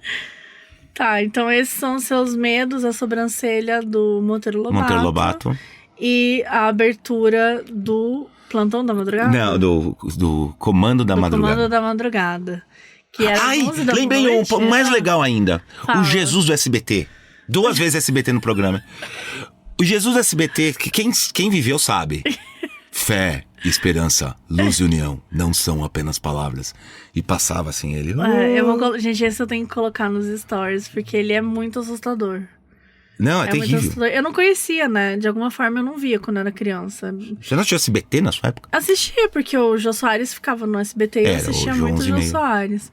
Tá, então esses são os seus medos. A sobrancelha do Monteiro Lobato. E a abertura do... Plantão da Madrugada? Não, do Comando da Madrugada. Comando da Madrugada. Que era 11 da lembrei noite, um mais legal ainda. Fala. O Jesus do SBT. 2 vezes SBT no programa. O Jesus do SBT, que quem viveu sabe. Fé, esperança, luz e união não são apenas palavras. E passava assim ele. Gente, esse eu tenho que colocar nos stories, porque ele é muito assustador. Não, é terrível. Eu não conhecia, né? De alguma forma eu não via quando eu era criança. Você não assistiu SBT na sua época? Assistia, porque o Jô Soares ficava no SBT e eu assistia muito o Jô Soares.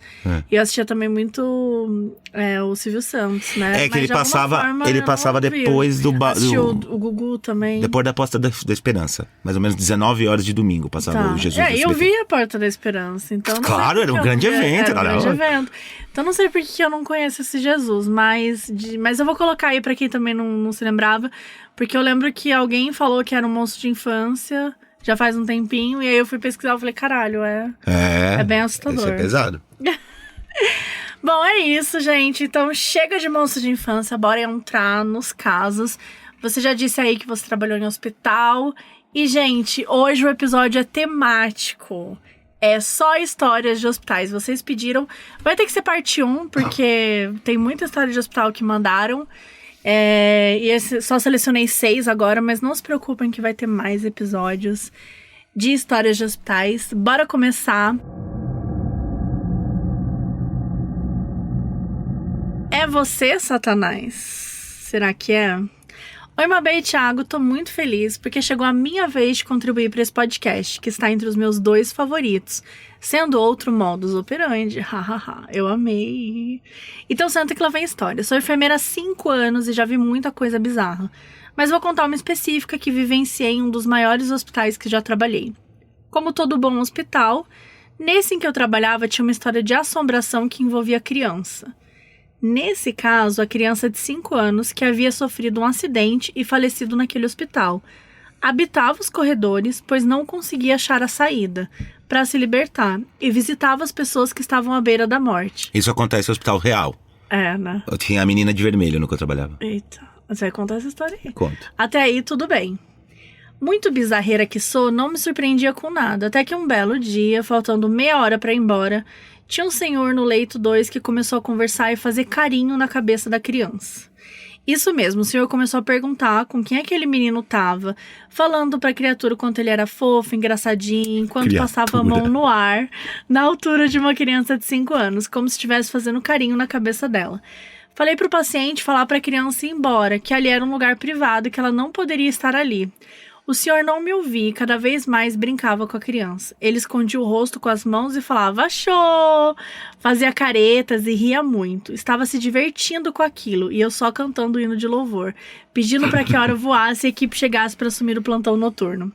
E eu assistia também muito o Silvio Santos, né? Que ele passava depois do... Assistiu o Gugu também. Depois da Porta da Esperança. Mais ou menos 19 horas de domingo passava o Jesus do SBT. Eu vi a Porta da Esperança, então... Claro, era um grande evento. Era um grande evento. Então não sei por que eu não conheço esse Jesus, mas eu vou colocar aí pra quem também não se lembrava, porque eu lembro que alguém falou que era um monstro de infância, já faz um tempinho, e aí eu fui pesquisar e falei, caralho, é bem assustador. Isso é pesado. Bom, é isso, gente. Então, chega de monstro de infância. Bora entrar nos casos. Você já disse aí que você trabalhou em hospital. E, gente, hoje o episódio é temático. É só histórias de hospitais. Vocês pediram. Vai ter que ser parte 1, porque tem muita história de hospital que mandaram. Só selecionei 6 agora, mas não se preocupem que vai ter mais episódios de histórias de hospitais. Bora começar. É você, Satanás? Será que é? Oi, Mabê e Thiago, tô muito feliz porque chegou a minha vez de contribuir para esse podcast, que está entre os meus 2 favoritos, sendo outro modus operandi. Hahaha, eu amei. Então senta que lá vem a história. Sou enfermeira há 5 anos e já vi muita coisa bizarra, mas vou contar uma específica que vivenciei em um dos maiores hospitais que já trabalhei. Como todo bom hospital, nesse em que eu trabalhava tinha uma história de assombração que envolvia criança. Nesse caso, a criança de 5 anos que havia sofrido um acidente e falecido naquele hospital habitava os corredores, pois não conseguia achar a saída para se libertar e visitava as pessoas que estavam à beira da morte. Isso acontece no hospital real. Né? Eu tinha a menina de vermelho no que eu trabalhava. Eita, você vai contar essa história aí? Conta. Até aí, tudo bem. Muito bizarreira que sou, não me surpreendia com nada, até que um belo dia, faltando meia hora para ir embora, tinha um senhor no leito 2 que começou a conversar e fazer carinho na cabeça da criança. Isso mesmo, o senhor começou a perguntar com quem aquele menino tava, falando pra criatura o quanto ele era fofo, engraçadinho, enquanto passava a mão no ar, na altura de uma criança de 5 anos, como se estivesse fazendo carinho na cabeça dela. Falei pro paciente falar pra criança ir embora, que ali era um lugar privado e que ela não poderia estar ali. O senhor não me ouvia e cada vez mais brincava com a criança. Ele escondia o rosto com as mãos e falava achou! Fazia caretas e ria muito. Estava se divertindo com aquilo e eu só cantando o hino de louvor, pedindo para que a hora voasse e a equipe chegasse para assumir o plantão noturno.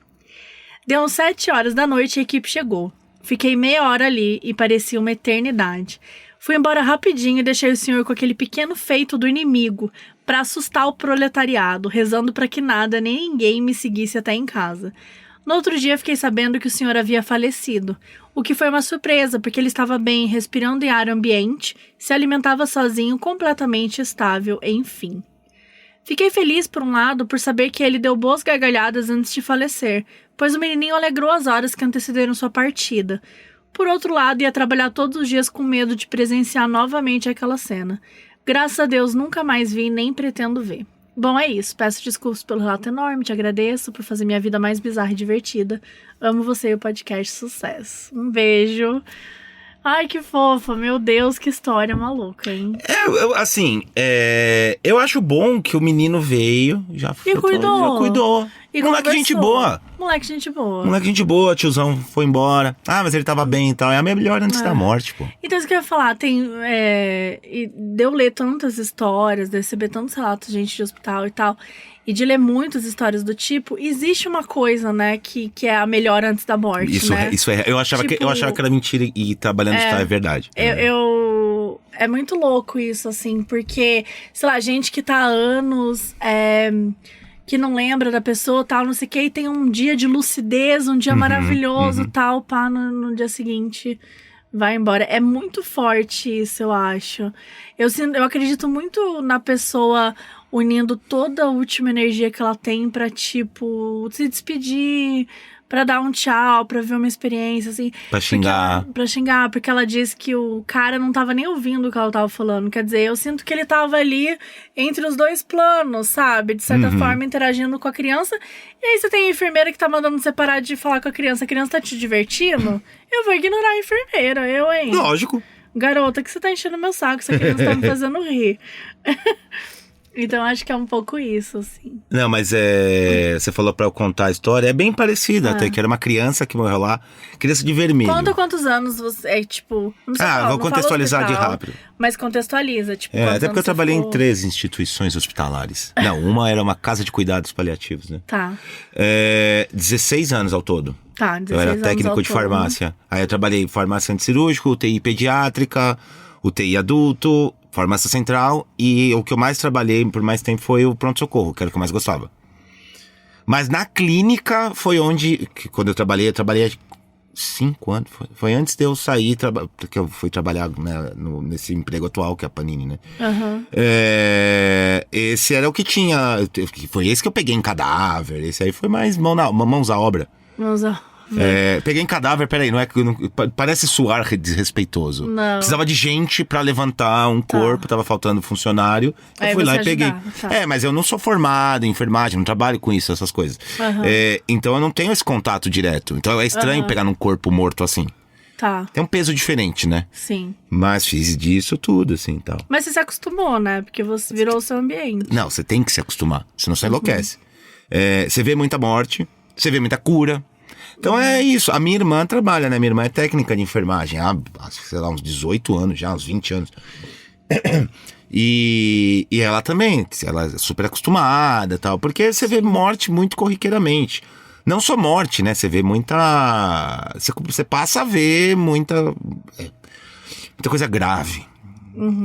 Deu 7 horas da noite e a equipe chegou. Fiquei meia hora ali e parecia uma eternidade. Fui embora rapidinho e deixei o senhor com aquele pequeno feito do inimigo para assustar o proletariado, rezando para que nada nem ninguém me seguisse até em casa. No outro dia fiquei sabendo que o senhor havia falecido, o que foi uma surpresa porque ele estava bem, respirando em ar ambiente, se alimentava sozinho, completamente estável, enfim. Fiquei feliz por um lado por saber que ele deu boas gargalhadas antes de falecer, pois o menininho alegrou as horas que antecederam sua partida. Por outro lado, ia trabalhar todos os dias com medo de presenciar novamente aquela cena. Graças a Deus, nunca mais vi nem pretendo ver. Bom, é isso. Peço desculpas pelo relato enorme, te agradeço por fazer minha vida mais bizarra e divertida. Amo você e o podcast. Sucesso. Um beijo. Ai, que fofa. Meu Deus, que história maluca, hein? Eu acho bom que o menino veio, já cuidou. E moleque gente boa. Moleque gente boa. Moleque gente boa, tiozão foi embora. Ah, mas ele tava bem e tal. É a melhor antes da morte, pô. Então, isso que eu ia falar, e de eu ler tantas histórias, de receber tantos relatos de gente de hospital e tal, e de ler muitas histórias do tipo, existe uma coisa, né, que é a melhor antes da morte, né? Isso é. Eu achava que era mentira e trabalhando é verdade. É muito louco isso, assim, porque, sei lá, gente que tá há anos, que não lembra da pessoa, tal, não sei o que, e tem um dia de lucidez, um dia maravilhoso, tal, pá, no dia seguinte vai embora. É muito forte isso, eu acho. Eu acredito muito na pessoa unindo toda a última energia que ela tem pra, tipo, se despedir, pra dar um tchau, pra ver uma experiência, assim. Pra xingar. Porque ela disse que o cara não tava nem ouvindo o que ela tava falando. Quer dizer, eu sinto que ele tava ali entre os 2 planos, sabe? De certa forma, interagindo com a criança. E aí você tem a enfermeira que tá mandando você parar de falar com a criança tá te divertindo? Eu vou ignorar a enfermeira, hein? Lógico. Garota, que você tá enchendo meu saco, essa criança tá me fazendo rir. Então, acho que é um pouco isso, assim. Não, mas você falou pra eu contar a história, é bem parecida até, que era uma criança que morreu lá, criança de vermelho. Conta quantos anos você, tipo... Não sei vou contextualizar hospital, de rápido. Mas contextualiza, tipo... Até porque eu trabalhei em 3 instituições hospitalares. Não, uma era uma casa de cuidados paliativos, né? Tá. 16 anos ao todo. Tá, 16 anos. Eu era técnico de farmácia. Aí eu trabalhei em farmácia anticirúrgico, UTI pediátrica, UTI adulto, farmácia central, e o que eu mais trabalhei por mais tempo foi o pronto-socorro, que era o que eu mais gostava. Mas na clínica foi onde, quando eu trabalhei 5 anos. Foi antes de eu sair, porque eu fui trabalhar, né, nesse emprego atual, que é a Panini, né? Esse era o que tinha. Foi esse que eu peguei em cadáver. Esse aí foi mais mãos à obra. Peguei em cadáver, peraí, não é que parece suar desrespeitoso. Não. Precisava de gente pra levantar um corpo, tava faltando funcionário. Eu fui lá e peguei. Mas eu não sou formado em enfermagem, não trabalho com isso, essas coisas. Então eu não tenho esse contato direto. Então é estranho pegar num corpo morto assim. Tá. Tem um peso diferente, né? Sim. Mas fiz disso tudo, assim, tal. Mas você se acostumou, né? Porque você virou o seu ambiente. Não, você tem que se acostumar, senão você enlouquece. Você vê muita morte, você vê muita cura. Então é isso, a minha irmã trabalha, né? Minha irmã é técnica de enfermagem há, sei lá, uns 18 anos já, uns 20 anos. E ela também, ela é super acostumada e tal, porque você vê morte muito corriqueiramente. Não só morte, né? Você vê muita... Você passa a ver muita coisa grave.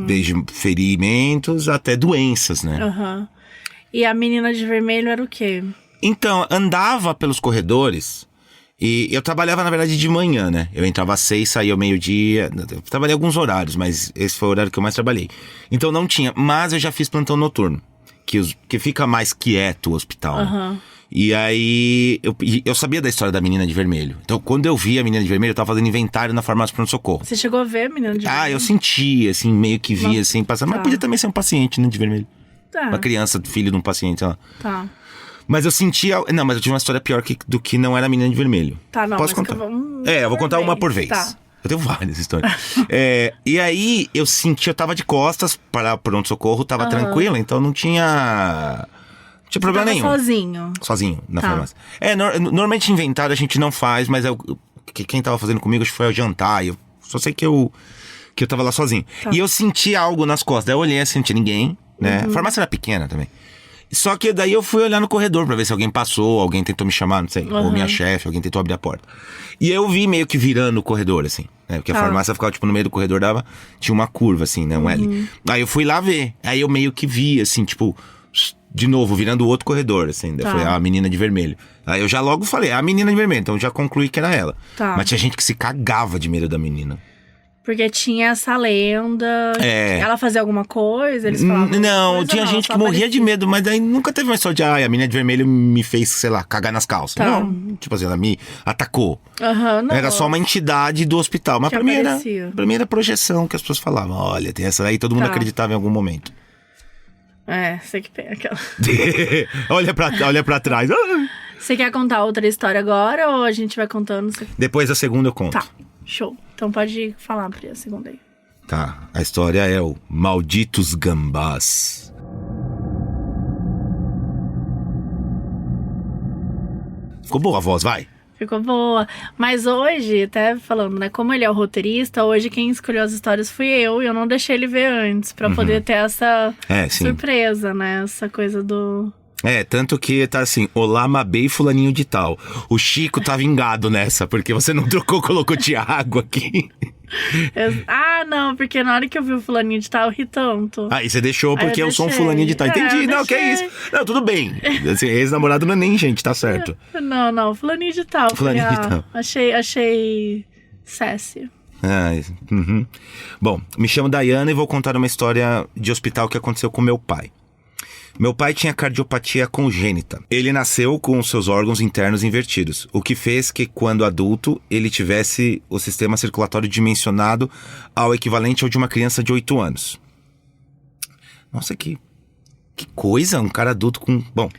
Desde ferimentos até doenças, né? E a menina de vermelho era o quê? Então, andava pelos corredores... E eu trabalhava, na verdade, de manhã, né? Eu entrava às 6, saía ao meio-dia. Eu trabalhei alguns horários, mas esse foi o horário que eu mais trabalhei. Então não tinha, mas eu já fiz plantão noturno. Que fica mais quieto o hospital. Né? E aí, eu sabia da história da menina de vermelho. Então, quando eu vi a menina de vermelho, eu tava fazendo inventário na farmácia pronto-socorro. Você chegou a ver a menina de vermelho? Eu sentia, assim, meio que via, assim, passando. Mas podia também ser um paciente, né, de vermelho. Uma criança, filho de um paciente, sei lá. Tá. Mas eu sentia... Não, mas eu tive uma história pior do que não era a menina de vermelho. Tá, não. Posso contar? Eu vou contar uma por vez. Tá. Eu tenho várias histórias. E aí, eu tava de costas para pronto-socorro, tava tranquila, então não tinha problema nenhum. Sozinho, na farmácia. Normalmente inventário a gente não faz, mas quem tava fazendo comigo, acho que foi ao jantar. Eu só sei que eu tava lá sozinho. Tá. E eu senti algo nas costas. Daí eu olhei assim, não tinha ninguém, né? A farmácia era pequena também. Só que daí eu fui olhar no corredor pra ver se alguém passou, alguém tentou me chamar, não sei, ou minha chefe, alguém tentou abrir a porta. E eu vi meio que virando o corredor, assim, né? Porque a farmácia ficava, tipo, no meio do corredor, tinha uma curva, assim, né? Um L. Aí eu fui lá ver. Aí eu meio que vi, assim, tipo, de novo, virando o outro corredor, assim. Daí foi a menina de vermelho. Aí eu já logo falei, a menina de vermelho, então já concluí que era ela. Mas tinha gente que se cagava de medo da menina. Porque tinha essa lenda. Ela fazia alguma coisa? Eles falavam. Não, tinha gente que morria de medo, mas daí nunca teve uma história de a menina de vermelho me fez, sei lá, cagar nas calças. Não, tipo assim, ela me atacou. Não. Era só uma entidade do hospital. Mas pra mim era projeção que as pessoas falavam. Olha, tem essa aí, todo mundo acreditava em algum momento. Sei que tem aquela. olha pra trás. Você quer contar outra história agora ou a gente vai contando? Depois da segunda eu conto. Tá, show. Então pode falar pra segunda aí. Tá, a história é o Malditos Gambás. Ficou boa a voz, vai? Ficou boa. Mas hoje, até falando, né? Como ele é o roteirista, hoje quem escolheu as histórias fui eu. E eu não deixei ele ver antes, pra poder ter essa surpresa, né? Essa coisa do... Tanto que tá assim, olá, Mabê e fulaninho de tal. O Chico tá vingado nessa, porque você não colocou Thiago aqui. Não, porque na hora que eu vi o fulaninho de tal, eu ri tanto. E você deixou porque eu sou um fulaninho de tal. Entendi, não, que é isso. Não, tudo bem. Assim, ex-namorado não é nem gente, tá certo. Não, fulaninho de tal. Fulaninho de tal. Achei sassy. Bom, me chamo Dayana e vou contar uma história de hospital que aconteceu com meu pai. Meu pai tinha cardiopatia congênita. Ele nasceu com os seus órgãos internos invertidos, o que fez que, quando adulto, ele tivesse o sistema circulatório dimensionado ao equivalente ao de uma criança de 8 anos. Nossa, que coisa, um cara adulto com... Bom...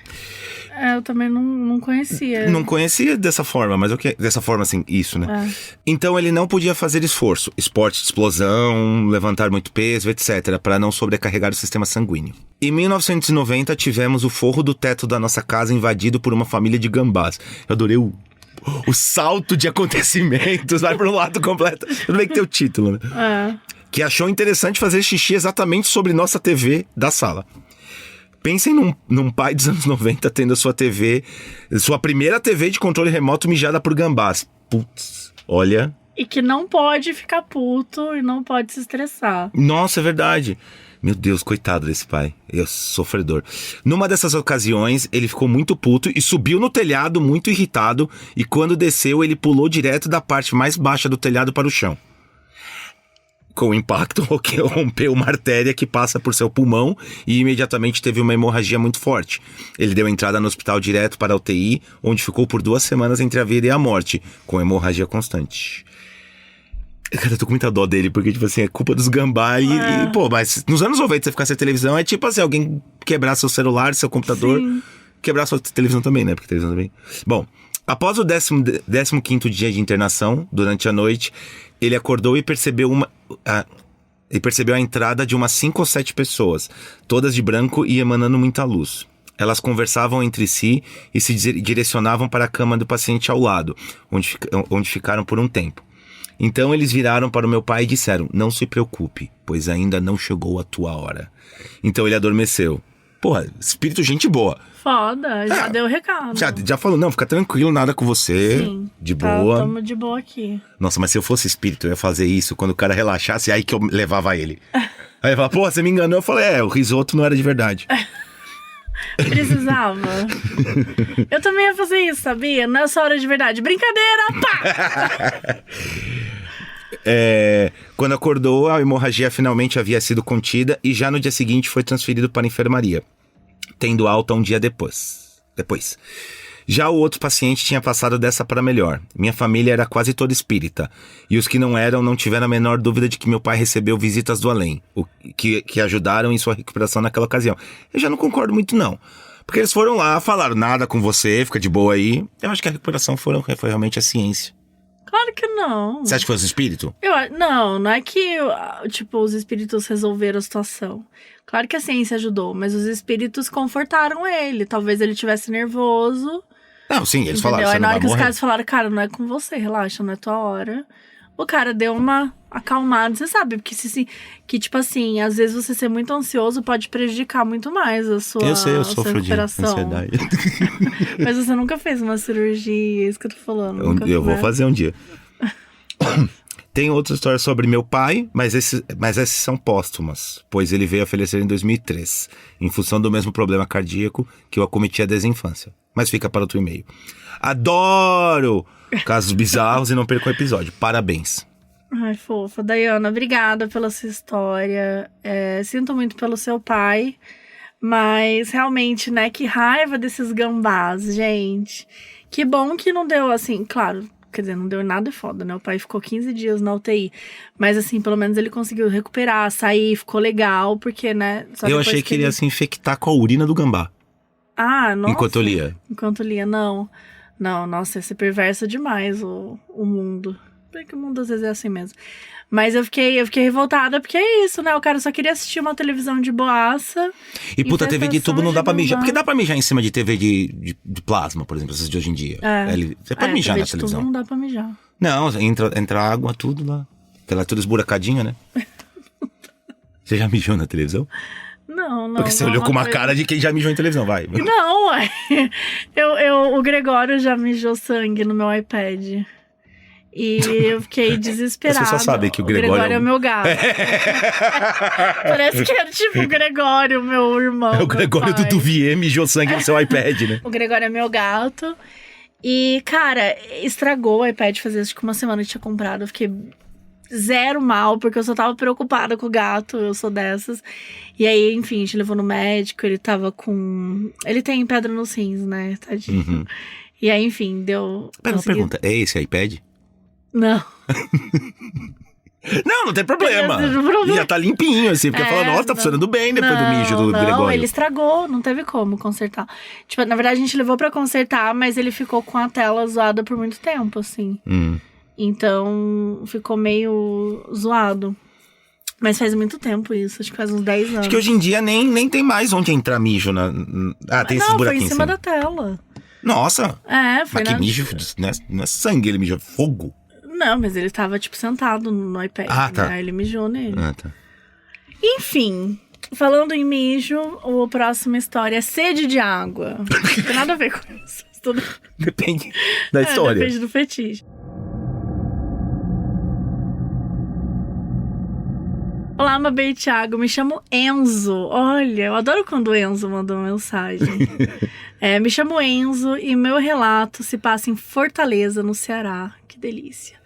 Eu também não conhecia. Não conhecia dessa forma, mas dessa forma assim, isso, né? Então ele não podia fazer esforço, esporte de explosão, levantar muito peso, etc, para não sobrecarregar o sistema sanguíneo. Em 1990 tivemos o forro do teto da nossa casa invadido por uma família de gambás. Eu adorei o salto de acontecimentos, vai para um lado completo. Eu não que tem o título, né? Que achou interessante fazer xixi exatamente sobre nossa TV da sala. Pensem num pai dos anos 90 tendo a sua TV, sua primeira TV de controle remoto mijada por gambás. Putz, olha... E que não pode ficar puto e não pode se estressar. Nossa, é verdade. Meu Deus, coitado desse pai. Eu sofredor. Numa dessas ocasiões, ele ficou muito puto e subiu no telhado muito irritado. E quando desceu, ele pulou direto da parte mais baixa do telhado para o chão. Com o impacto, rompeu uma artéria que passa por seu pulmão e imediatamente teve uma hemorragia muito forte. Ele deu entrada no hospital direto para a UTI, onde ficou por 2 semanas entre a vida e a morte, com hemorragia constante. Cara, eu tô com muita dó dele, porque, tipo assim, é culpa dos gambá e pô, mas nos anos 90 você ficar sem televisão é tipo assim, alguém quebrar seu celular, seu computador, quebrar sua televisão também, né? Porque televisão também. Bom, após o 15º dia de internação, durante a noite, ele acordou e percebeu a entrada de umas 5 ou 7 pessoas, todas de branco e emanando muita luz. Elas conversavam entre si e se direcionavam para a cama do paciente ao lado, onde ficaram por um tempo. Então eles viraram para o meu pai e disseram: não se preocupe, pois ainda não chegou a tua hora. Então ele adormeceu. Porra, espírito gente boa. Foda, já deu o recado. Já falou, não, fica tranquilo, nada com você. Sim, de boa. Tamo de boa aqui. Nossa, mas se eu fosse espírito, eu ia fazer isso quando o cara relaxasse, aí que eu levava ele. Aí ele fala, pô, você me enganou. Eu falei, o risoto não era de verdade. Precisava. Eu também ia fazer isso, sabia? Não é só hora de verdade. Brincadeira, pá! Quando acordou, a hemorragia finalmente havia sido contida e já no dia seguinte foi transferido para a enfermaria, tendo alta um dia depois. Já o outro paciente tinha passado dessa para melhor. Minha família era quase toda espírita, e os que não eram não tiveram a menor dúvida de que meu pai recebeu visitas do além, que ajudaram em sua recuperação naquela ocasião. Eu já não concordo muito não, porque eles foram lá, falaram nada com você, fica de boa aí. Eu acho que a recuperação foi realmente a ciência. Claro que não. Você acha que foi os espíritos? Não é que, tipo, os espíritos resolveram a situação. Claro que a ciência ajudou, mas os espíritos confortaram ele. Talvez ele estivesse nervoso. Não, sim, eles entendeu? falaram, Aí você na não hora vai que os morrer. caras falaram, cara, não é com você, relaxa, não é tua hora. O cara deu uma acalmada, você sabe, porque que tipo assim, às vezes você ser muito ansioso pode prejudicar muito mais a sua Eu sei, eu a sua sofro de recuperação. ansiedade. Mas você nunca fez uma cirurgia, é isso que eu tô falando. Eu vou fazer um dia. Tem outra história sobre meu pai, mas essas são póstumas, pois ele veio a falecer em 2003, em função do mesmo problema cardíaco que o acometia desde a infância. Mas fica para outro e-mail. Adoro casos bizarros e não perco o episódio. Parabéns. Ai, fofa. Dayana, obrigada pela sua história. Sinto muito pelo seu pai, mas realmente, né, que raiva desses gambás, gente. Que bom que não deu, assim, claro, quer dizer, não deu nada foda, né? O pai ficou 15 dias na UTI, mas assim, pelo menos ele conseguiu recuperar, sair, ficou legal, porque, né... Só Eu depois achei que ele ia se infectar com a urina do gambá. Ah, nossa. Enquanto eu lia. Não. Não, nossa, ia ser perverso demais o mundo. Porque o mundo às vezes é assim mesmo. Mas eu fiquei revoltada, porque é isso, né? O cara só queria assistir uma televisão de boaça. E puta, TV de tubo não dá pra mijar. gambá. Porque dá pra mijar em cima de TV de plasma, por exemplo, essas de hoje em dia. Você pode mijar TV na de televisão. tubo não dá pra mijar. Não, entra água, tudo lá. Ela é toda esburacadinha, né? Você já mijou na televisão? Não. Porque você não, olhou com uma coisa- cara de quem já mijou em televisão, vai. Não, ué. O Gregório já mijou sangue no meu iPad. E eu fiquei desesperada. Você só sabe que o Gregório é o meu gato. Parece que era tipo o Gregório, meu irmão. É o Gregório meu do pai. Duvier mijou sangue no seu iPad, né? O Gregório é meu gato. E, cara, estragou o iPad fazia acho que uma semana que eu tinha comprado. Eu fiquei zero mal, porque eu só tava preocupada com o gato. Eu sou dessas. E aí, enfim, a gente levou no médico. Ele tava com... Ele tem pedra nos rins, né? Tadinho. Uhum. E aí, enfim, deu... Pera, uma consegui- pergunta. É esse iPad? Não. Não tem problema. Não tem problema. Já tá limpinho, assim. Porque fala, nossa, tá não. funcionando bem depois do mijo do Não, Gregório. ele estragou, não teve como consertar. Tipo, na verdade a gente levou pra consertar, mas ele ficou com a tela zoada por muito tempo, assim. Então, ficou meio zoado. Mas faz muito tempo isso, acho que faz uns 10 anos. Acho que hoje em dia nem tem mais onde entrar mijo na... Ah, tem esses Não, foi buraquinhos. em cima assim. da tela. Nossa! Foi Mas que mijo, não é sangue, ele mijou fogo. Não, mas ele tava, tipo, sentado no iPad. Ah, tá. Né? Ele mijou nele. Ah, tá. Enfim, falando em mijo, a próxima história é sede de água. Não tem nada a ver com isso. Tudo... Depende da história. Depende do fetiche. Olá, Mabê e Thiago, me chamo Enzo. Olha, eu adoro quando o Enzo manda uma mensagem. Me chamo Enzo e meu relato se passa em Fortaleza, no Ceará. Que delícia.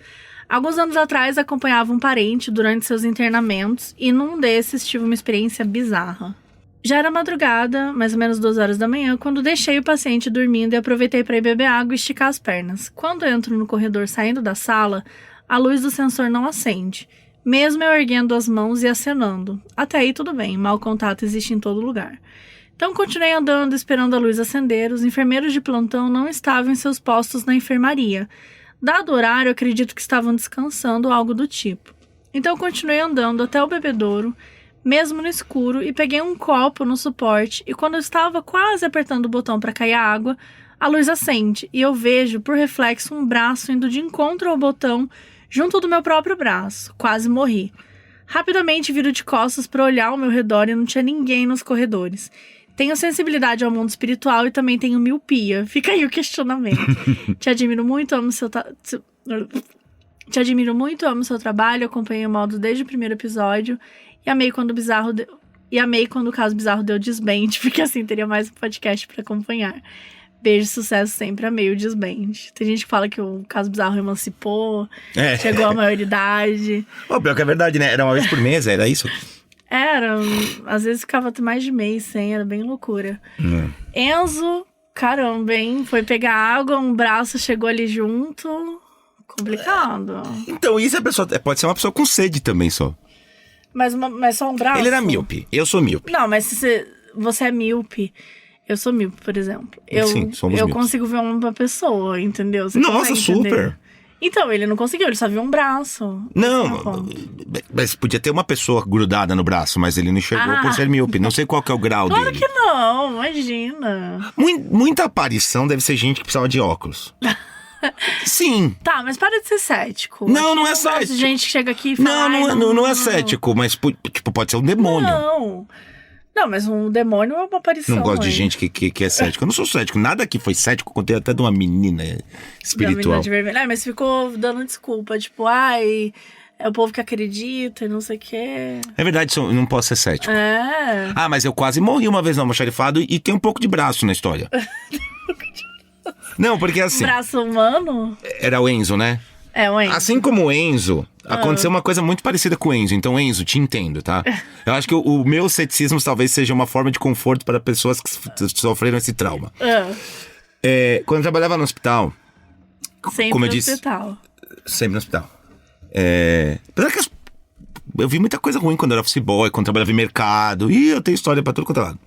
Alguns anos atrás, acompanhava um parente durante seus internamentos e num desses tive uma experiência bizarra. Já era madrugada, mais ou menos 2 horas da manhã, quando deixei o paciente dormindo e aproveitei para ir beber água e esticar as pernas. Quando entro no corredor saindo da sala, a luz do sensor não acende, mesmo eu erguendo as mãos e acenando. Até aí tudo bem, mau contato existe em todo lugar. Então continuei andando, esperando a luz acender. Os enfermeiros de plantão não estavam em seus postos na enfermaria. Dado o horário, acredito que estavam descansando ou algo do tipo. Então continuei andando até o bebedouro, mesmo no escuro, e peguei um copo no suporte, e quando eu estava quase apertando o botão para cair a água, a luz acende, e eu vejo, por reflexo, um braço indo de encontro ao botão, junto do meu próprio braço. Quase morri. Rapidamente viro de costas para olhar ao meu redor e não tinha ninguém nos corredores. Tenho sensibilidade ao mundo espiritual e também tenho miopia. Fica aí o questionamento. Te admiro muito, amo seu trabalho, acompanhei o modo desde o primeiro episódio e amei quando o caso bizarro deu desbende, porque assim teria mais um podcast para acompanhar. Beijo, sucesso sempre, amei o desbende. Tem gente que fala que o caso bizarro emancipou, chegou à maioridade. Pior que é verdade, né? Era uma vez por mês, era isso? Era, às vezes ficava até mais de mês sem, era bem loucura. Enzo, caramba, hein? Foi pegar água, um braço chegou ali junto. Complicado. Então, isso pode ser uma pessoa com sede também só. Mas só um braço? Ele era míope, eu sou míope. Não, mas se você é míope, eu sou míope, por exemplo. Sim, somos eu míopes. consigo ver uma pessoa, entendeu? Você Nossa, consegue entender? super! Então, ele não conseguiu, ele só viu um braço. Não, mas podia ter uma pessoa grudada no braço, mas ele não enxergou por ser míope. Não sei qual que é o grau Claro dele. que não, imagina. Muita aparição deve ser gente que precisava de óculos. Sim. Tá, mas para de ser cético. Não, não é Eu gosto de cético. gente que chega aqui e fala... Não é cético, mas tipo, pode ser um demônio. Não, mas um demônio é uma aparição. Não gosto de hein? gente que é cético. Eu não sou cético. Nada aqui foi cético. Contei até de uma menina espiritual. Da menina de vermelho. Mas ficou dando desculpa. Tipo, é o povo que acredita e não sei o quê. É verdade, eu não posso ser cético. É. Ah, mas eu quase morri uma vez no almoxarifado e tem um pouco de braço na história. Não, porque assim... Braço humano? Era o Enzo, né? É, o Enzo. Assim como o Enzo, aconteceu uma coisa muito parecida com o Enzo. Então, Enzo, te entendo, tá? Eu acho que o meu ceticismo talvez seja uma forma de conforto para pessoas que sofreram esse trauma. Quando eu trabalhava no hospital... Sempre como eu no disse, hospital. Sempre no hospital. Apesar que eu vi muita coisa ruim quando eu era office boy, quando eu trabalhava em mercado. E eu tenho história pra tudo quanto é lado.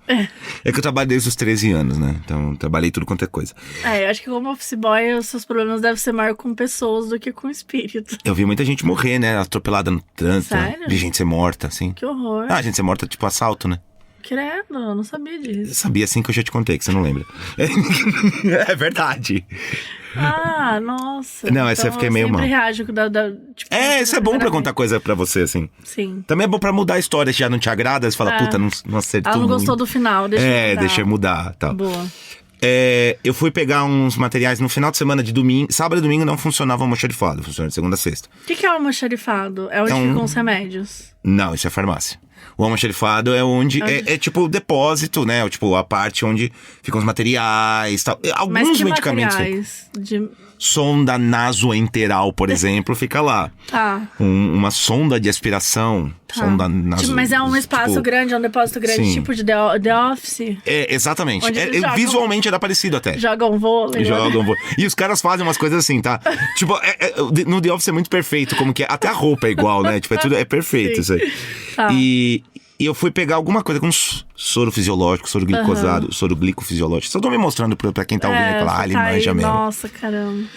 É que eu trabalho desde os 13 anos, né? Então, trabalhei tudo quanto é coisa. Eu acho que como office boy, os seus problemas devem ser maior com pessoas do que com espírito. Eu vi muita gente morrer, né? Atropelada no trânsito. Sério? Vi gente ser morta, assim. Que horror. Gente ser morta tipo assalto, né? Credo, eu não sabia Eu disso. sabia assim que eu já te contei, que você não lembra. É verdade. Nossa. Não, essa eu fiquei meio mal. Eu sempre reajo tipo, Isso é bom pra contar coisa pra você, assim. Sim. Também é bom pra mudar a história, se já não te agrada, você fala, puta, não acertou. Ela não gostou do final, deixa eu mudar. Deixa eu mudar, tal. Boa. Eu fui pegar uns materiais no final de semana de domingo. Sábado e domingo não funcionava o almoxarifado, funciona de segunda a sexta. O que é o almoxarifado? É onde ficam os remédios? Não, isso é farmácia. O almoxarifado é onde... É tipo o depósito, né? Tipo, a parte onde ficam os materiais, tal. Alguns Mas que medicamentos... materiais? Sonda nasoenteral, por exemplo, fica lá. Tá. Uma sonda de aspiração. Sonda mas é um espaço grande, é um depósito grande, sim. tipo de The Office? Exatamente. Onde eles jogam- Visualmente era parecido até. Jogam vôlei. Jogam. E os caras fazem umas coisas assim, tá? Tipo, no The Office é muito perfeito, como que é. Até a roupa é igual, né? Tipo, é perfeito isso aí. Tá. E eu fui pegar alguma coisa com soro fisiológico, soro glicosado, soro glicofisiológico. Só tô me mostrando pra quem tá ouvindo e falar, ele manja mesmo. Nossa, caramba.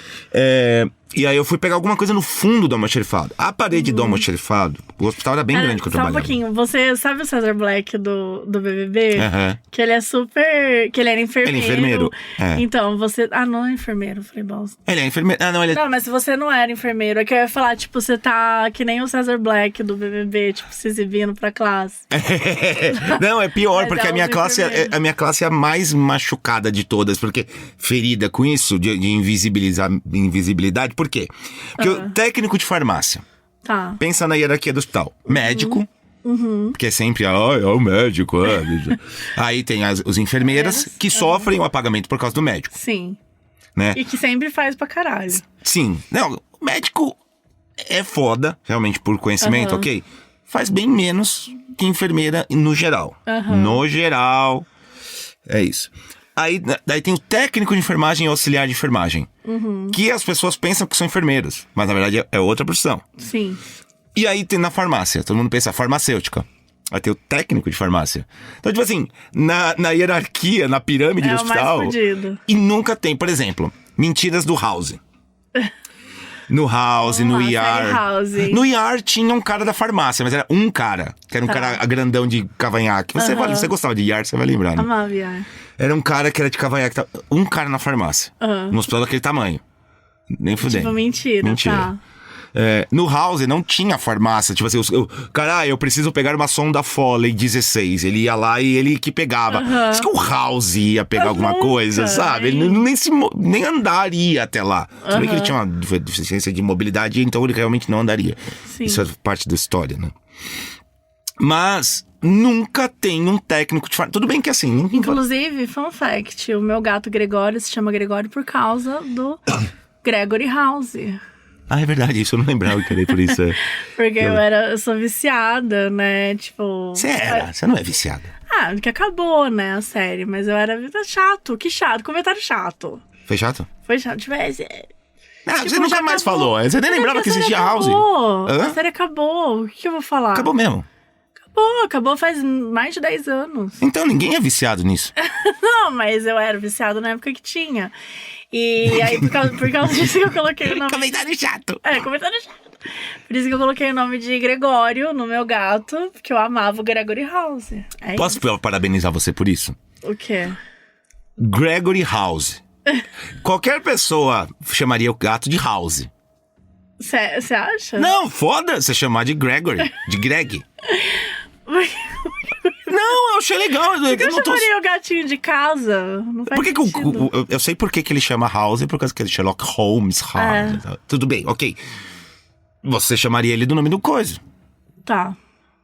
E aí eu fui pegar alguma coisa no fundo do almoxarifado. A parede do almoxarifado, o hospital era bem grande que eu Só um trabalhava. pouquinho, você sabe o Cesar Black do BBB? Aham. Que ele é super... Que ele era enfermeiro. Ele é enfermeiro, Então, você... não é enfermeiro, falei bosta. Ele é enfermeiro. Ele é... Não, mas se você não era enfermeiro, é que eu ia falar, tipo, você tá que nem o Cesar Black do BBB, tipo, se exibindo pra classe. Não, é pior, Mas porque é a minha um classe enfermeiro. a minha classe é a mais machucada de todas, porque ferida com isso, de invisibilidade. Por quê? Porque o técnico de farmácia, Tá. pensa na hierarquia do hospital. Médico, Porque é sempre, é o médico. Aí tem os enfermeiras que sofrem o apagamento por causa do médico, Sim. né? E que sempre faz pra caralho. Sim. Não, o médico é foda, realmente, por conhecimento, ok? Faz bem menos que enfermeira no geral. No geral, é isso. Aí, daí tem o técnico de enfermagem e o auxiliar de enfermagem. Que as pessoas pensam que são enfermeiros, mas na verdade é outra profissão. Sim. E aí tem na farmácia, todo mundo pensa farmacêutica. Aí tem o técnico de farmácia. Então, tipo assim, na hierarquia, na pirâmide do É o mais hospital. fudido. E nunca tem, por exemplo, mentiras do House. No House, no série ER. House. No ER tinha um cara da farmácia, mas era um cara. Que era um cara grandão de cavanhaque. Você gostava de ER, você vai lembrar, né? Amava, Iar. Era um cara que era de cavanhaque. Um cara na farmácia. No hospital daquele tamanho. Nem fudendo. Tipo, mentira. Tá. No House não tinha farmácia. Tipo assim, cara, eu preciso pegar uma sonda Foley 16. Ele ia lá e ele que pegava. Diz que o House ia pegar alguma coisa, sabe? Ele nem andaria até lá. Tudo bem que ele tinha uma deficiência de mobilidade, então ele realmente não andaria. Sim. Isso é parte da história, né? Mas nunca tem um técnico de farmácia. Tudo bem que assim... Inclusive, fun fact, o meu gato Gregório se chama Gregório por causa do Gregory House. Ah, é verdade, isso eu não lembrava que era por isso. Porque eu sou viciada, né? Tipo. Você não é viciada. Porque acabou, né, a série. Mas eu era chato, que chato, comentário chato. Foi chato? Foi chato. Tivesse. Você nunca mais falou. Você nem lembrava que existia House. A série acabou. O que eu vou falar? Acabou mesmo. Acabou faz mais de 10 anos. Então ninguém é viciado nisso. Não, mas eu era viciado na época que tinha. E aí, por causa disso que eu coloquei o nome... Comentário chato. Comentário chato. Por isso que eu coloquei o nome de Gregório no meu gato, porque eu amava o Gregory House. Posso parabenizar você por isso? O quê? Gregory House. Qualquer pessoa chamaria o gato de House. Você acha? Não, foda você chamar de Gregory, de Greg. Não, eu achei legal. Eu chamaria o gatinho de casa. Não faz sentido. Eu sei por que ele chama House, por causa que ele é Sherlock Holmes House. Tudo bem, ok. Você chamaria ele do nome do coisa. Tá.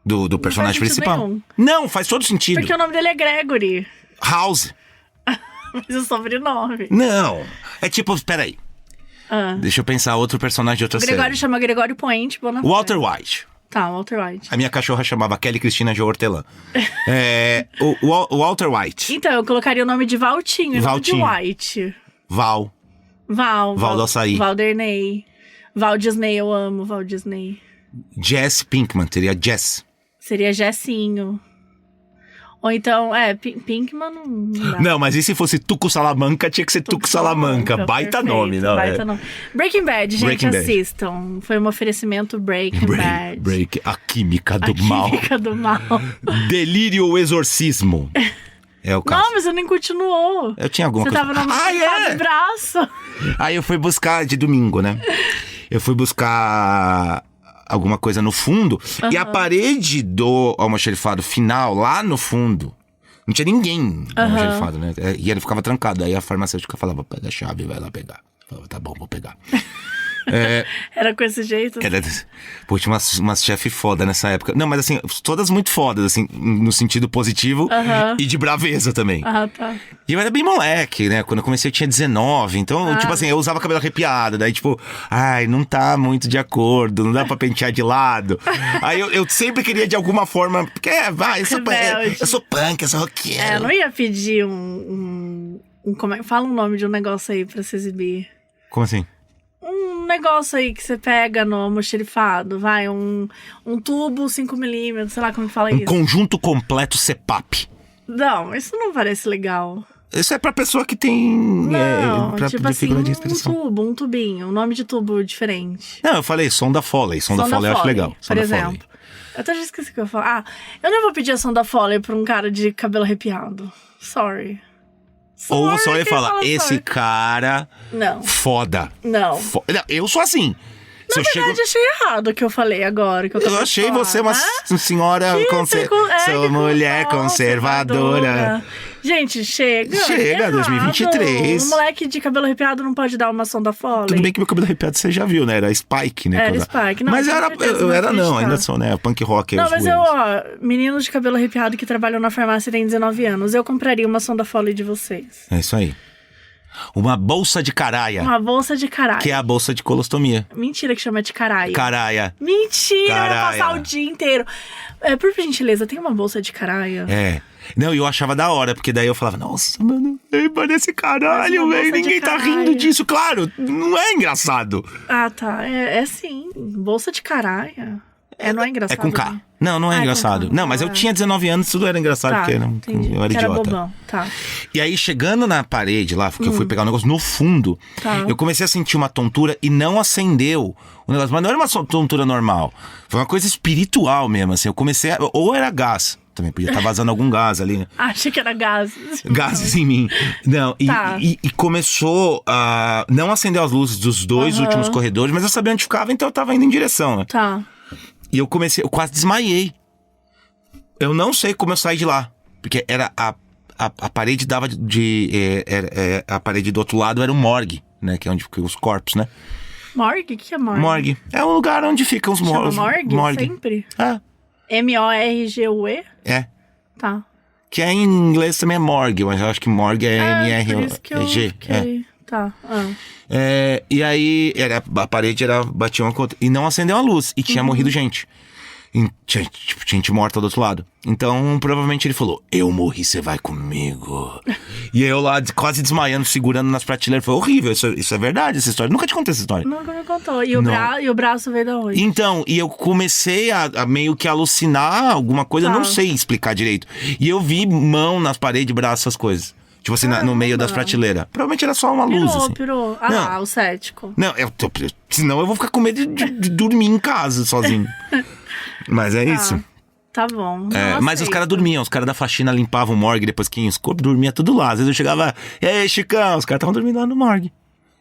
Do personagem principal. Nenhum. Não, faz todo sentido. Porque o nome dele é Gregory. House. Mas o sobrenome. Não. É tipo, peraí. Deixa eu pensar outro personagem de outra série. O Gregório chama Gregório Point. Walter White. Tá, Walter White. A minha cachorra chamava Kelly Cristina de Hortelã. O Walter White. Então, eu colocaria o nome de Valtinho, Valtinho. Não de White. Val do Açaí. Valderney. Val Disney, eu amo Val Disney. Jess Pinkman, teria Jess. Seria Jessinho. Ou então, Pinkman não dá. Não, mas e se fosse Tuco Salamanca, tinha que ser Tuco Salamanca. Baita perfeito, nome, não baita nome. Breaking Bad, gente, Breaking Bad. Assistam. Foi um oferecimento Breaking Bad. A química do mal. A química do mal. Delírio ou exorcismo. É o caso. Não, mas você nem continuou. Eu tinha alguma coisa. Você tava no braço. Aí eu fui buscar de domingo, né? Eu fui buscar alguma coisa no fundo. E a parede do almoxarifado final, lá no fundo, não tinha ninguém no almoxarifado, né? E ele ficava trancado. Aí a farmacêutica falava, pega a chave e vai lá pegar. Eu falava, tá bom, vou pegar. Era com esse jeito? Pô, tinha umas chefe foda nessa época. Não, mas assim, todas muito fodas, assim, no sentido positivo e de braveza também. Tá. E eu era bem moleque, né? Quando eu comecei eu tinha 19. Então, tipo assim, eu usava cabelo arrepiado. Daí, tipo, não tá muito de acordo, não dá pra pentear de lado. Aí eu sempre queria de alguma forma. Porque, eu sou punk, eu sou roqueiro. Eu não ia pedir fala um nome de um negócio aí pra se exibir. Como assim? Um negócio aí que você pega no almoxarifado, um tubo 5mm, sei lá como que fala isso. Um conjunto completo CPAP. Não, isso não parece legal. Isso é pra pessoa que tem... Não, pra tipo assim, de respiração. um tubinho, um nome de tubo diferente. Não, eu falei sonda Foley. Sonda Foley eu acho legal. Por exemplo. Eu até já esqueci o que eu ia falar. Eu não vou pedir a sonda Foley pra um cara de cabelo arrepiado. Sorry. Ou só ia falar, esse cara... Não. Foda. Não. Não, eu sou assim. Na verdade, achei errado o que eu falei agora. Eu achei você uma senhora... Sou mulher conservadora. Gente, chega. Chega, Errado. 2023. Um moleque de cabelo arrepiado não pode dar uma sonda Foley. Tudo bem que meu cabelo arrepiado você já viu, né? Era Spike, né? Era Spike. Não, mas com era, certeza, eu não era não, acreditar. ainda sou, né? Punk rock. Não, os mas goeiros. meninos de cabelo arrepiado que trabalham na farmácia têm 19 anos. Eu compraria uma sonda Foley de vocês. É isso aí. Uma bolsa de caraia, Uma bolsa de caralho. que é a bolsa de colostomia. Mentira que chama de caralho. Caraia. Mentira, vai Caralho. passar o dia inteiro. Por gentileza, tem uma bolsa de caralho? É. Não, eu achava da hora, porque daí eu falava, nossa, mano, parece Mas caralho, uma velho. bolsa de Ninguém tá caralho. rindo disso. Claro, não é engraçado. Ah, tá. É sim. Bolsa de caralho. Não é engraçado. É com K. né? Não é Ah, é com engraçado. K. Não, mas eu tinha 19 anos, tudo era engraçado, Tá, porque entendi. eu era Que idiota. era bobão. Tá. E aí, chegando na parede lá, que eu fui pegar o negócio no fundo, Tá. eu comecei a sentir uma tontura e não acendeu o negócio. Mas não era uma tontura normal. Foi uma coisa espiritual mesmo, assim. Eu comecei a... Ou era gás. Também podia estar vazando algum gás ali, né? Achei que era gases. Gases em mim. Não, Tá. e começou a... Não acendeu as luzes dos dois últimos corredores, mas eu sabia onde ficava, então eu tava indo em direção, né? Tá. E eu quase desmaiei. Eu não sei como eu saí de lá. Porque era a parede dava a parede do outro lado era o morgue, né? Que é onde ficam os corpos, né? Morgue? O que é morgue? Morgue. É um lugar onde ficam os Chama morgues. morgue? Sempre? É, M-O-R-G-U-E? é. Tá. Que em inglês também é morgue, mas eu acho que morgue é Por isso que eu M-R-G. fiquei... Tá. E aí a parede batia uma contra. E não acendeu a luz. E tinha morrido gente. E tinha gente morta do outro lado. Então, provavelmente ele falou: eu morri, você vai comigo. E eu lá, quase desmaiando, segurando nas prateleiras. Foi horrível. Isso é verdade, essa história. Nunca te contei essa história. Nunca me contou. E o Não. braço veio da onde? Então, e eu comecei a meio que alucinar alguma coisa, Tá. não sei explicar direito. E eu vi mão nas paredes, braço, essas coisas. Tipo assim, no meio das prateleiras. Provavelmente era só uma luz, assim. Pirou. Ah, Não. o cético. Não, senão eu vou ficar com medo de dormir em casa sozinho. Mas é isso. Tá bom. Mas os caras dormiam, os caras da faxina limpavam o morgue depois que os corpos dormia tudo lá. Às vezes eu chegava, e aí, Chicão, os caras estavam dormindo lá no morgue.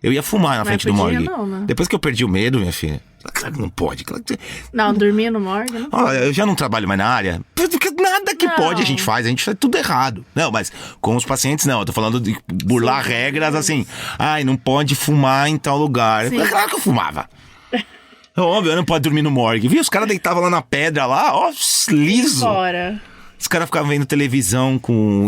Eu ia fumar na frente do podia morgue. não, né? Depois que eu perdi o medo, minha filha. Claro que não pode. Claro que... Não, dormir no morgue, não. Olha, eu já não trabalho mais na área. Porque nada que Não. pode a gente faz tudo errado. Não, mas com os pacientes não. Eu tô falando de burlar regras assim. Ai, não pode fumar em tal lugar. Sim. É claro que eu fumava. Óbvio, eu não pode dormir no morgue. Viu? Os caras deitavam lá na pedra, lá, ó, liso. Fora. Os caras ficavam vendo televisão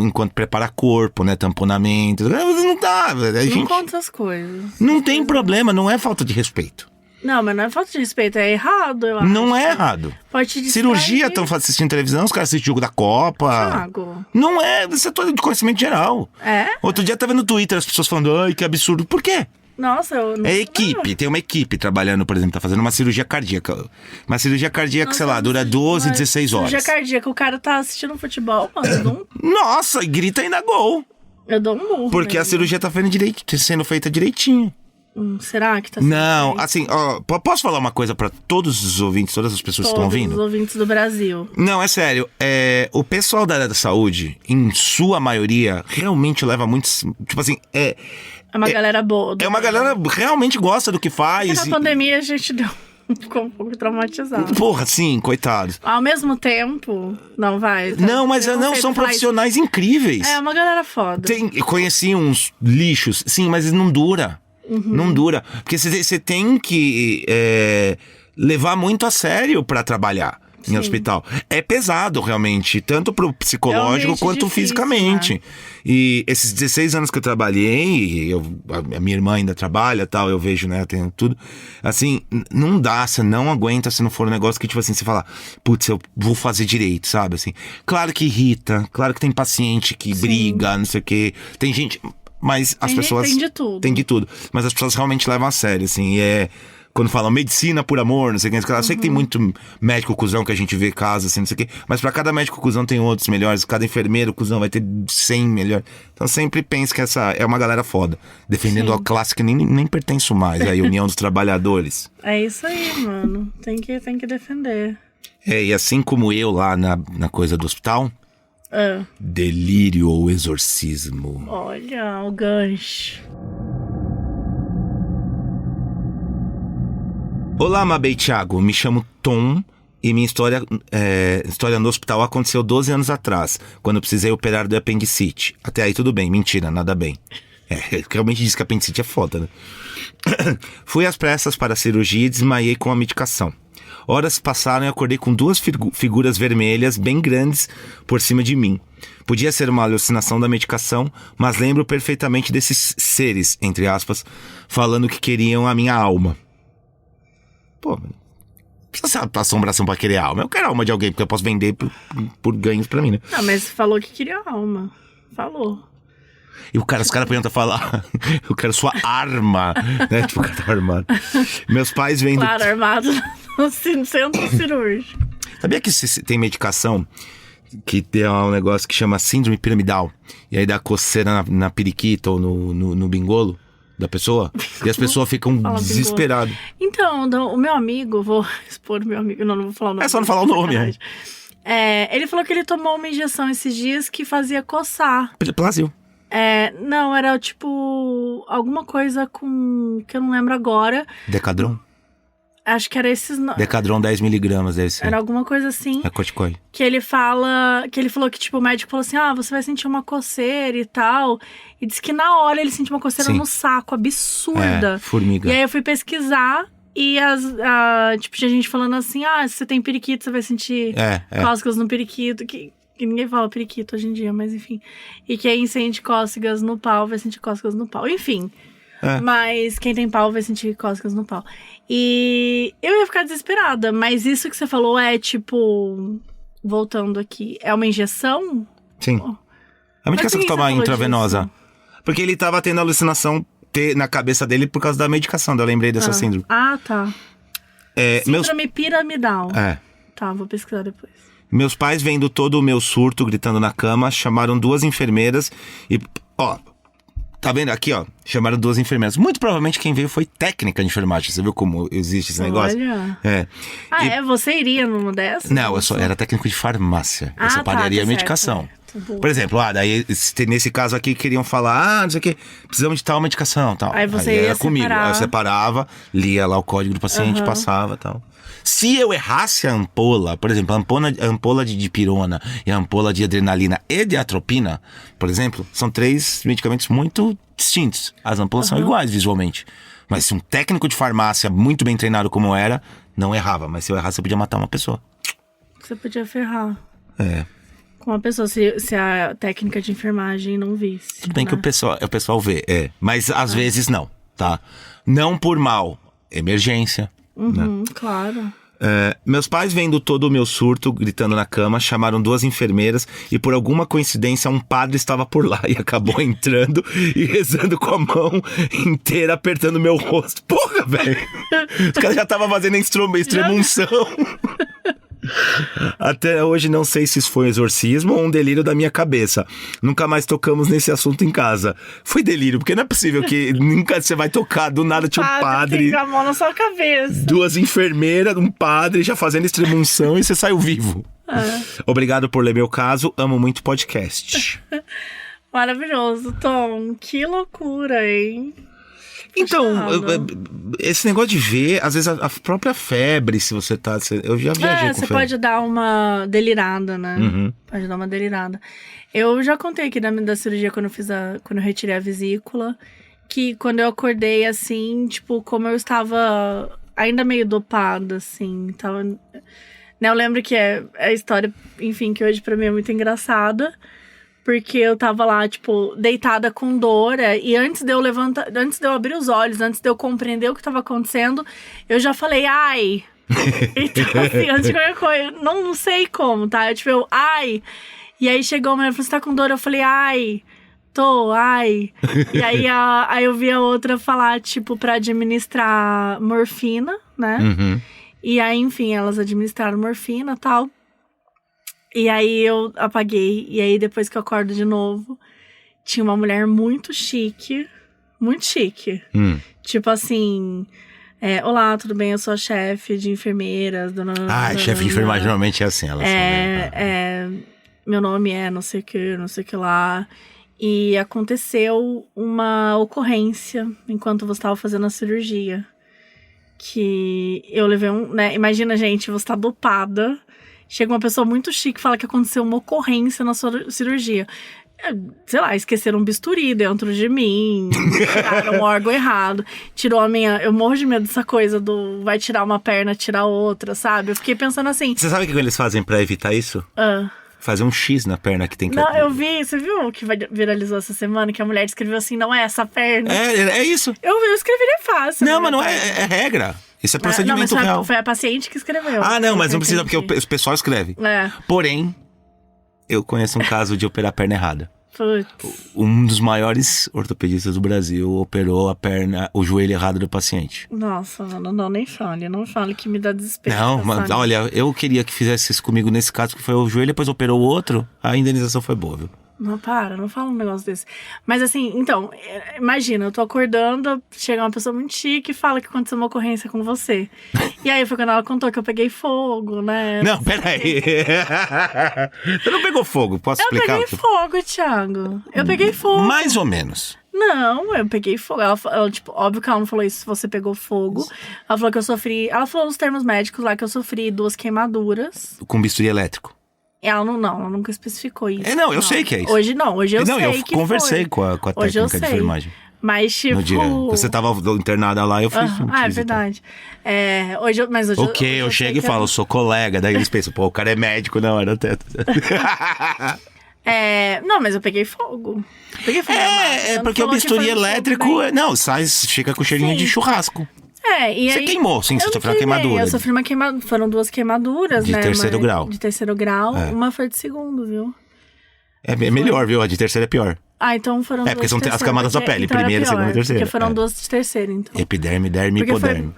enquanto prepara corpo, né? Tamponamento. Não dá, velho. A Não gente conta essas coisas. não tem problema, não é falta de respeito. Não, mas não é falta de respeito, é errado, eu acho. Não é errado. Pode te distrair. Cirurgia, estão assistindo televisão, os caras assistem jogo da Copa. Thiago. Não é, isso é todo de conhecimento geral. É? Outro dia eu tava no Twitter, as pessoas falando, ai, que absurdo. Por quê? Nossa, eu não... É equipe, tem uma equipe trabalhando, por exemplo, tá fazendo uma cirurgia cardíaca. Uma cirurgia cardíaca, sei lá, dura 12, 16 horas. Cirurgia cardíaca, o cara tá assistindo futebol, mano, Nossa, e grita ainda gol. eu dou um murro. Porque a nele. cirurgia tá sendo feita direitinho. Será que tá sendo Não, feito? assim, ó, posso falar uma coisa pra todos os ouvintes, todas as pessoas que estão Todos ouvindo? os ouvintes do Brasil. Não, é sério. O pessoal da área da saúde, em sua maioria, realmente leva muitos. Tipo assim, É uma galera boa. é uma galera que realmente gosta do que faz. Na pandemia a gente ficou um pouco traumatizado. Porra, sim, coitados. Ao mesmo tempo, não vai. tá? Não, mas Eu não, sei são falar profissionais incríveis. isso. É uma galera foda. Eu conheci uns lixos, sim, mas não dura. Não dura. Porque você tem que levar muito a sério pra trabalhar em hospital. É pesado, realmente, tanto pro psicológico Realmente quanto difícil, fisicamente. né? E esses 16 anos que eu trabalhei, a minha irmã ainda trabalha, tal, eu vejo, né, tem tudo. Assim, não dá, você não aguenta se não for um negócio que, tipo assim, você fala, putz, eu vou fazer direito, sabe, assim. Claro que irrita, claro que tem paciente que briga, não sei o quê. Tem gente... Mas as pessoas... Tem de tudo. Tem de tudo. Mas as pessoas realmente levam a sério, assim. Quando falam medicina por amor, não sei o que. Eu sei que tem muito médico cuzão que a gente vê casos, assim, não sei o que. Mas pra cada médico cuzão tem outros melhores. Cada enfermeiro cuzão vai ter 100 melhores. Então sempre penso que essa é uma galera foda. Defendendo a classe que nem pertenço mais. A União dos Trabalhadores. É isso aí, mano. Tem que defender. E assim como eu lá na coisa do hospital... Delírio ou exorcismo. Olha, o gancho. Olá, Mabê e Thiago. Me chamo Tom E minha história no hospital aconteceu 12 anos atrás, quando eu precisei operar do apendicite. Até aí tudo bem, mentira, nada bem. Realmente diz que apendicite é foda, né? Fui às pressas para a cirurgia e desmaiei com a medicação. Horas passaram e acordei com duas figuras vermelhas bem grandes por cima de mim. Podia ser uma alucinação da medicação, mas lembro perfeitamente desses seres, entre aspas, falando que queriam a minha alma. Pô, não precisa ser assombração pra querer alma. Eu quero a alma de alguém, porque eu posso vender por ganhos pra mim, né? Não, mas falou que queria alma. Falou. E os caras podiam estar falando, eu quero sua arma, né? Tipo, o cara tá armado. Meus pais vêm Claro, armado no centro cirúrgico. Sabia que tem medicação que tem um negócio que chama síndrome piramidal? E aí dá coceira na periquita ou no bingolo da pessoa? E as pessoas ficam desesperadas. Então, o meu amigo, vou expor o meu amigo, não vou falar o nome. É só não falar o nome, ele falou que ele tomou uma injeção esses dias que fazia coçar. Plasio. Não, era tipo alguma coisa com que eu não lembro agora. Decadron? Acho que era esses. Decadron 10mg, deve ser. Era alguma coisa assim. É corticoide. Que ele falou que, tipo, o médico falou assim: você vai sentir uma coceira e tal. E disse que na hora ele sentiu uma coceira no saco, absurda. Formiga. E aí eu fui pesquisar e tipo, tinha gente falando assim: se você tem periquito, você vai sentir cócegas no periquito. Que ninguém fala periquito hoje em dia, mas enfim. E quem sente cócegas no pau vai sentir cócegas no pau. Enfim. Mas quem tem pau vai sentir cócegas no pau. E eu ia ficar desesperada. Mas isso que você falou é tipo... Voltando aqui. É uma injeção? Sim. É uma medicação que toma intravenosa. Disso? Porque ele tava tendo alucinação na cabeça dele por causa da medicação. Eu lembrei dessa síndrome. Tá. Síndrome piramidal. Tá, vou pesquisar depois. Meus pais, vendo todo o meu surto, gritando na cama, chamaram duas enfermeiras e... Tá vendo aqui, chamaram duas enfermeiras. Muito provavelmente quem veio foi técnica de enfermagem. Você viu como existe esse negócio? Olha. Você iria numa dessas? Não, eu era técnico de farmácia. Eu separaria a medicação. Por exemplo, daí nesse caso aqui queriam falar, não sei o que, precisamos de tal medicação, tal. Aí você ia era comigo. separar. Aí eu separava, lia lá o código do paciente, passava, tal. Se eu errasse a ampola, por exemplo, a ampola de dipirona e a ampola de adrenalina e de atropina, por exemplo, são 3 medicamentos muito distintos. As ampolas são iguais visualmente. Mas se um técnico de farmácia muito bem treinado como eu era, não errava. Mas se eu errasse, eu podia matar uma pessoa. Você podia ferrar. Com uma pessoa, se a técnica de enfermagem não visse. Tudo bem que o pessoal vê, mas às vezes não, tá? Não por mal, emergência. Né? Claro. Meus pais, vendo todo o meu surto, gritando na cama, chamaram duas enfermeiras e por alguma coincidência um padre estava por lá e acabou entrando e rezando com a mão inteira, apertando meu rosto. Porra, velho! Os caras já estavam fazendo extremunção. Até hoje não sei se isso foi um exorcismo ou um delírio da minha cabeça. Nunca mais tocamos nesse assunto em casa. Foi delírio, porque não é possível que nunca você vai tocar, do nada tinha um padre, a mão na sua cabeça. duas enfermeiras, um padre já fazendo extremunção e você saiu vivo. Obrigado por ler meu caso, amo muito podcast. Maravilhoso, Tom. Que loucura, hein? Então, esse negócio de ver, às vezes a própria febre, se você tá... Eu já viajei com você febre. pode dar uma delirada, né? Pode dar uma delirada. Eu já contei aqui da cirurgia quando eu retirei a vesícula, que quando eu acordei, assim, tipo, como eu estava ainda meio dopada, assim, tava... Né, eu lembro que é a história, enfim, que hoje pra mim é muito engraçada. Porque eu tava lá, tipo, deitada com dor. E antes de eu abrir os olhos, antes de eu compreender o que tava acontecendo, eu já falei, ai. Então, assim, antes de qualquer coisa, não sei como, tá? Ai. E aí chegou a mulher e falou, você tá com dor? Eu falei, ai. Ai. E aí eu vi a outra falar, tipo, pra administrar morfina, né? E aí, enfim, elas administraram morfina e tal. E aí eu apaguei. E aí depois que eu acordo de novo, tinha uma mulher muito chique. Muito chique. Tipo assim... olá, tudo bem? Eu sou a chefe de enfermeiras. Chefe de enfermagem normalmente é assim. Elas meu nome é não sei o que lá. E aconteceu uma ocorrência enquanto você estava fazendo a cirurgia. que eu levei né? Imagina, gente, você tá dopada. Chega uma pessoa muito chique e fala que aconteceu uma ocorrência na sua cirurgia. Sei lá, esqueceram um bisturi dentro de mim, tiraram um órgão errado, tirou a minha... Eu morro de medo dessa coisa do vai tirar uma perna, tirar outra, sabe? Eu fiquei pensando assim... Você sabe o que eles fazem pra evitar isso? Fazer um X na perna que tem que... Não, eu vi, você viu o que viralizou essa semana? Que a mulher escreveu assim, não é essa perna. É isso. Eu escreveria fácil. Não, mas não é regra. Isso é procedimento real. Foi a paciente que escreveu. Ah, não, mas não precisa, porque o pessoal escreve. Porém, eu conheço um caso de operar a perna errada. Putz. Um dos maiores ortopedistas do Brasil operou o joelho errado do paciente. Nossa, mano, não, nem fale. Não fale que me dá desespero. Não, mas olha, eu queria que fizesse isso comigo nesse caso, que foi o joelho, depois operou o outro, a indenização foi boa, viu? Não, não fala um negócio desse. Mas assim, então, imagina, eu tô acordando, chega uma pessoa muito chique e fala que aconteceu uma ocorrência com você. E aí foi quando ela contou que eu peguei fogo, né? Não, peraí. Você não pegou fogo, posso explicar? Eu peguei fogo, Thiago. Eu peguei fogo. Mais ou menos. Não, eu peguei fogo. Ela, tipo, óbvio que ela não falou isso se você pegou fogo. Ela falou que eu sofri... Ela falou nos termos médicos lá que eu sofri 2 queimaduras. Com bisturi elétrico. Ela ela nunca especificou isso. Eu sei que é isso. Hoje eu sei que conversei com a técnica de enfermagem. Mas, tipo... No dia, você tava internada lá, eu fui... é verdade. Hoje eu chego e falo, eu sou colega. Daí eles pensam, pô, o cara é médico. Não, era teto. Não, mas eu peguei fogo. Porque o bisturi elétrico... Não, fica com cheirinho de churrasco. E você aí, queimou, sim, você sofreu uma queimadura. Eu sofri uma queimadura. Foram 2 queimaduras, de né? Terceiro grau. De terceiro grau. Uma foi de segundo, viu? É melhor, viu? A de terceiro é pior. Então foram 2 porque são as camadas da pele. Primeira, segunda e terceira. Porque foram 2 de terceiro, então. Epiderme, derme e hipoderme.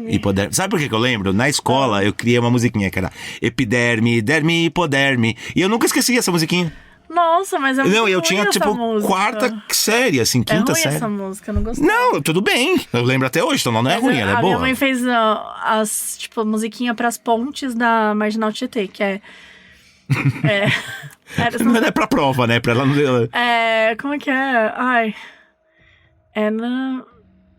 Hipoderme. Sabe por que eu lembro? Na escola, eu criei uma musiquinha que era epiderme, derme, hipoderme. E eu nunca esqueci essa musiquinha. Nossa, mas é muito Não, eu ruim tinha, tipo, música. 4ª série, assim, 5ª série. Essa música, eu não gostei. Não, tudo bem. Eu lembro até hoje, então não é ruim, ela é boa. Minha mãe fez a musiquinha pras pontes da Marginal Tietê, que é... Não é pra prova, né? Pra ela não... Como é que é? É na...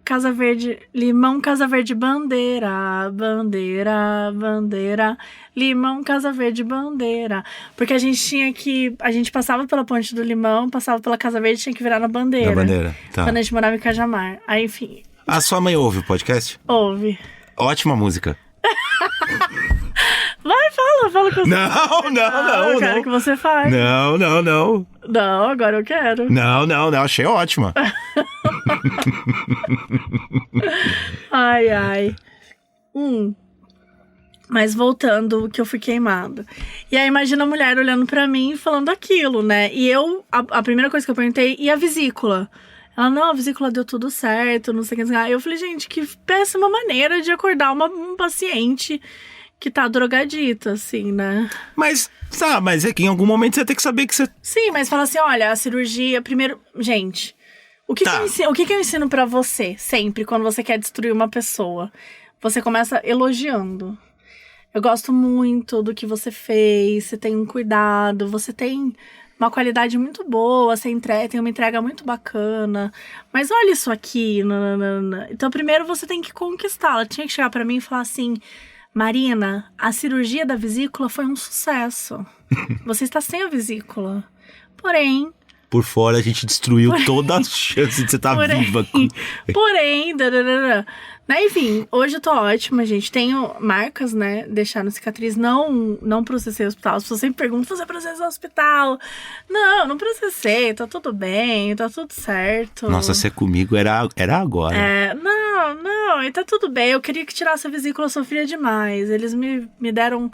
Casa Verde, Limão, Casa Verde, bandeira, bandeira, bandeira, Limão, Casa Verde, bandeira. Porque a gente passava pela Ponte do Limão, passava pela Casa Verde, tinha que virar na bandeira. Na bandeira, tá. Quando a gente morava em Cajamar. Aí, enfim. A sua mãe ouve o podcast? Ouve. Ótima música. Vai, fala com você. Não. Eu quero que você fale. Não. Não, agora eu quero. Não, achei ótima. Ai. Mas voltando, que eu fui queimada. E aí imagina a mulher olhando pra mim e falando aquilo, né? E a primeira coisa que eu perguntei, e a vesícula? Ela, não, a vesícula deu tudo certo, não sei o que. Eu falei, gente, que péssima maneira de acordar um paciente que tá drogadita, assim, né? Mas é que em algum momento você tem que saber que você... Sim, mas fala assim, olha, a cirurgia... Primeiro, gente, o que eu ensino pra você sempre, quando você quer destruir uma pessoa? Você começa elogiando. Eu gosto muito do que você fez, você tem um cuidado, você tem uma qualidade muito boa, você tem uma entrega muito bacana. Mas olha isso aqui. Nananana. Então, primeiro você tem que conquistar. Ela tinha que chegar pra mim e falar assim... Marina, a cirurgia da vesícula foi um sucesso. Você está sem a vesícula. Porém... Por fora a gente destruiu toda a chance de você estar viva. Porém... Enfim, hoje eu tô ótima, gente. Tenho marcas, né? Deixaram cicatriz. Não processei o hospital. As pessoas sempre perguntam, você processou o hospital? Não processei. Tá tudo bem, tá tudo certo. Nossa, ser comigo era agora. Não, e tá tudo bem. Eu queria que tirasse a vesícula, eu sofria demais. Eles me deram...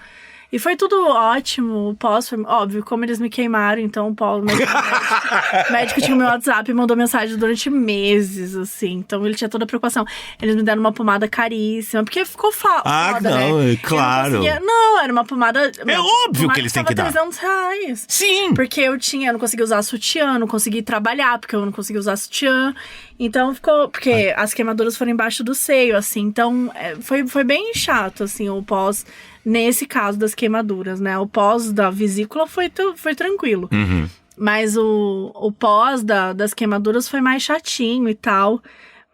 E foi tudo ótimo, o pós foi óbvio, como eles me queimaram, então o médico tinha o meu WhatsApp e mandou mensagem durante meses, assim, então ele tinha toda a preocupação. Eles me deram uma pomada caríssima, porque ficou foda, não, né? claro. Não, era uma pomada... É óbvio que eles têm que dar. R$300. Sim. Porque eu não conseguia usar sutiã, não consegui trabalhar, porque eu não conseguia usar sutiã. Então ficou... Porque as queimaduras foram embaixo do seio, assim, então foi bem chato, assim, o pós... Nesse caso das queimaduras, né? O pós da vesícula foi tranquilo. Uhum. Mas o pós das queimaduras foi mais chatinho e tal.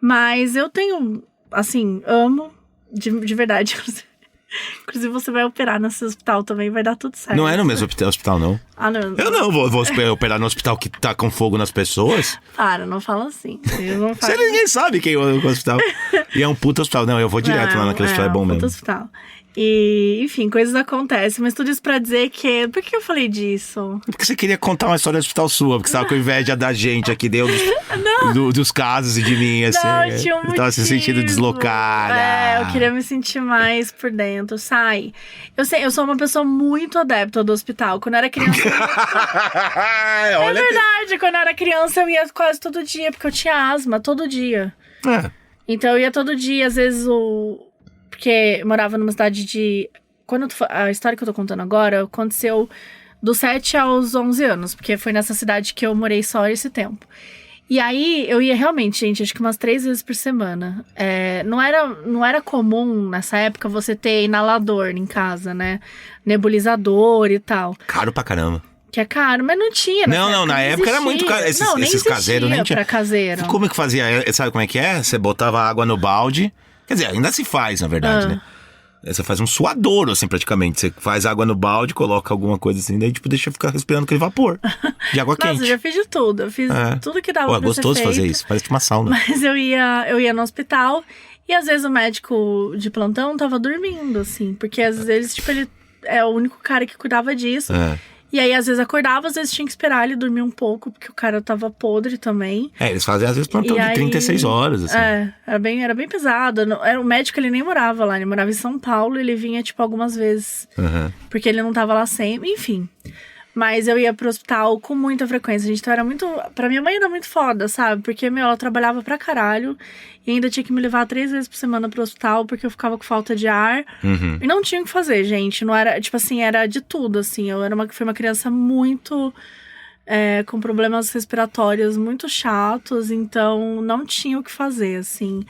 Mas eu tenho assim, amo, de verdade. Inclusive, você vai operar nesse hospital também, vai dar tudo certo. Não é no mesmo hospital, não. Ah, não. Eu não vou operar no hospital que tá com fogo nas pessoas. Para, não fala assim. Não fala... Ninguém sabe quem é o hospital. E é um puto hospital. Não, eu vou direto lá naquele hospital, é bom um mesmo. puto hospital. E, enfim, coisas acontecem. Mas tudo isso pra dizer que... Por que eu falei disso? Porque você queria contar uma história do hospital sua, porque você tava com inveja da gente aqui, dos casos e de mim, assim. Não, tinha um motivo. Eu tava se sentindo deslocada. Eu queria me sentir mais por dentro. Sai. Eu sou uma pessoa muito adepta do hospital. Quando eu era criança... É verdade. Quando eu era criança, eu ia quase todo dia, porque eu tinha asma todo dia. Então eu ia todo dia, às vezes porque eu morava numa cidade de... A história que eu tô contando agora aconteceu dos 7 aos 11 anos, porque foi nessa cidade que eu morei só esse tempo. E aí, eu ia realmente, gente, acho que umas 3 vezes por semana. Não era comum, nessa época, você ter inalador em casa, né? Nebulizador e tal. Caro pra caramba. Que é caro, mas não tinha. Na época era muito caro. Esses caseiros nem tinha. Pra caseiro. Como é que fazia? Sabe como é que é? Você botava água no balde. Quer dizer, ainda se faz, na verdade, né? Você faz um suadouro, assim, praticamente. Você faz água no balde, coloca alguma coisa assim, daí, tipo, deixa ficar respirando aquele vapor de água quente. Nossa, eu já fiz de tudo. Eu fiz tudo que dava pra ser feito. É gostoso fazer isso, parece uma sauna. Mas eu ia no hospital e, às vezes, o médico de plantão tava dormindo, assim. Porque, às vezes, tipo, ele é o único cara que cuidava disso. E aí, às vezes, acordava, às vezes tinha que esperar ele dormir um pouco, porque o cara tava podre também. Eles fazem, às vezes, plantão de 36 horas, assim. Era bem pesado. O médico, ele nem morava lá, ele morava em São Paulo, ele vinha, tipo, algumas vezes. Porque ele não tava lá sempre, enfim. Mas eu ia pro hospital com muita frequência, gente. Então era muito... Pra minha mãe era muito foda, sabe? Porque, ela trabalhava pra caralho. E ainda tinha que me levar 3 vezes por semana pro hospital, porque eu ficava com falta de ar. E não tinha o que fazer, gente. Não era... Tipo assim, era de tudo, assim. Eu fui uma criança muito... com problemas respiratórios muito chatos. Então, não tinha o que fazer, assim.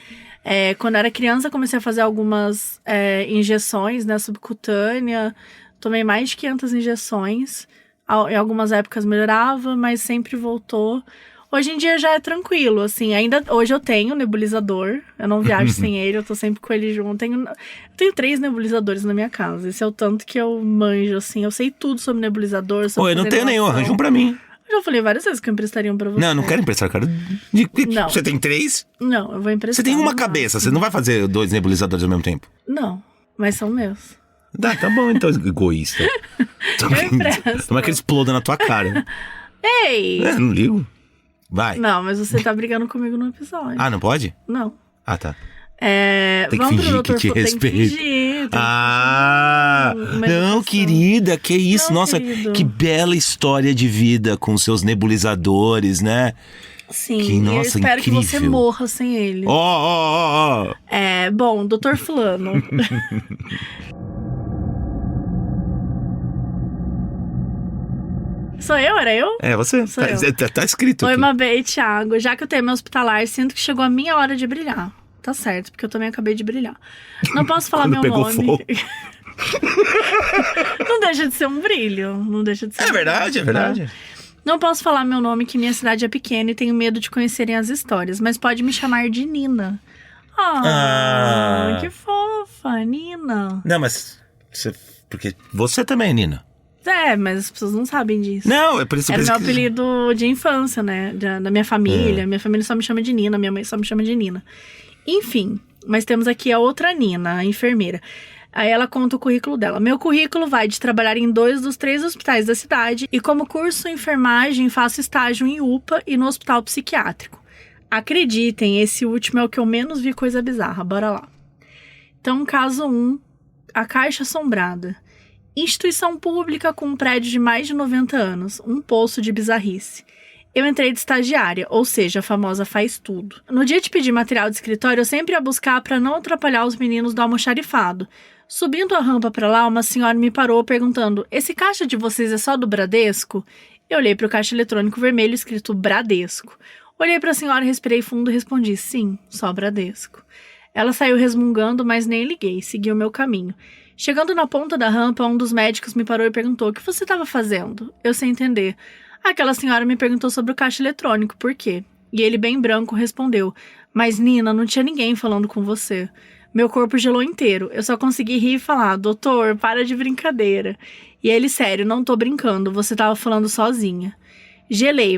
Quando eu era criança, comecei a fazer algumas injeções, né? Subcutânea. Tomei mais de 500 injeções. Em algumas épocas melhorava, mas sempre voltou. Hoje em dia já é tranquilo, assim. Hoje eu tenho nebulizador. Eu não viajo sem ele, eu tô sempre com ele junto. Eu tenho 3 nebulizadores na minha casa. Esse é o tanto que eu manjo, assim. Eu sei tudo sobre nebulizador. Eu não tenho nenhum, arranja um pra mim. Eu já falei várias vezes que eu emprestaria um pra você. Não quero emprestar, cara. Não. Você tem 3? Não, eu vou emprestar. Você tem uma cabeça, você não vai fazer 2 nebulizadores ao mesmo tempo? Não, mas são meus. Tá bom, então, egoísta. Não é que ele exploda na tua cara. Ei! Não ligo. Vai. Não, mas você tá brigando comigo no episódio. Não pode? Não. Tá. Tem que vamos fingir que te respeito. Não, querida, que isso? Não, nossa, querido. Que bela história de vida com seus nebulizadores, né? Sim, que, nossa, eu espero incrível. que você morra sem ele. Bom, Dr. Fulano. Sou eu? Era eu? É, você. Tá escrito Oi, aqui. Mabê e Thiago. Já que eu tenho meu hospitalar, sinto que chegou a minha hora de brilhar. Tá certo, porque eu também acabei de brilhar. Não posso falar meu pegou nome. Fogo. Não deixa de ser um brilho. Não deixa de ser. É verdade, é verdade. Não posso falar meu nome, que minha cidade é pequena e tenho medo de conhecerem as histórias, mas pode me chamar de Nina. Que fofa, Nina. Não, mas... Porque você também é Nina. Mas as pessoas não sabem disso. Não, é por isso que... Era meu apelido de infância, né? Da minha família. Minha família só me chama de Nina, minha mãe só me chama de Nina. Enfim, mas temos aqui a outra Nina, a enfermeira. Aí ela conta o currículo dela. Meu currículo vai de trabalhar em 2 dos 3 hospitais da cidade e como curso em enfermagem faço estágio em UPA e no hospital psiquiátrico. Acreditem, esse último é o que eu menos vi coisa bizarra. Bora lá. Então, caso 1, a Caixa Assombrada. Instituição pública com um prédio de mais de 90 anos. Um poço de bizarrice. Eu entrei de estagiária, ou seja, a famosa faz tudo. No dia de pedir material de escritório, eu sempre ia buscar para não atrapalhar os meninos do almoxarifado. Subindo a rampa para lá, uma senhora me parou perguntando: esse caixa de vocês é só do Bradesco? Eu olhei para o caixa eletrônico vermelho escrito Bradesco. Olhei para a senhora, respirei fundo e respondi: sim, só Bradesco. Ela saiu resmungando, mas nem liguei, segui o meu caminho. Chegando na ponta da rampa, um dos médicos me parou e perguntou: o que você estava fazendo? Eu sem entender. Aquela senhora me perguntou sobre o caixa eletrônico, por quê? E ele, bem branco, respondeu: Mas, Nina, não tinha ninguém falando com você. Meu corpo gelou inteiro. Eu só consegui rir e falar, doutor, para de brincadeira. E ele, sério, não tô brincando, você tava falando sozinha. Gelei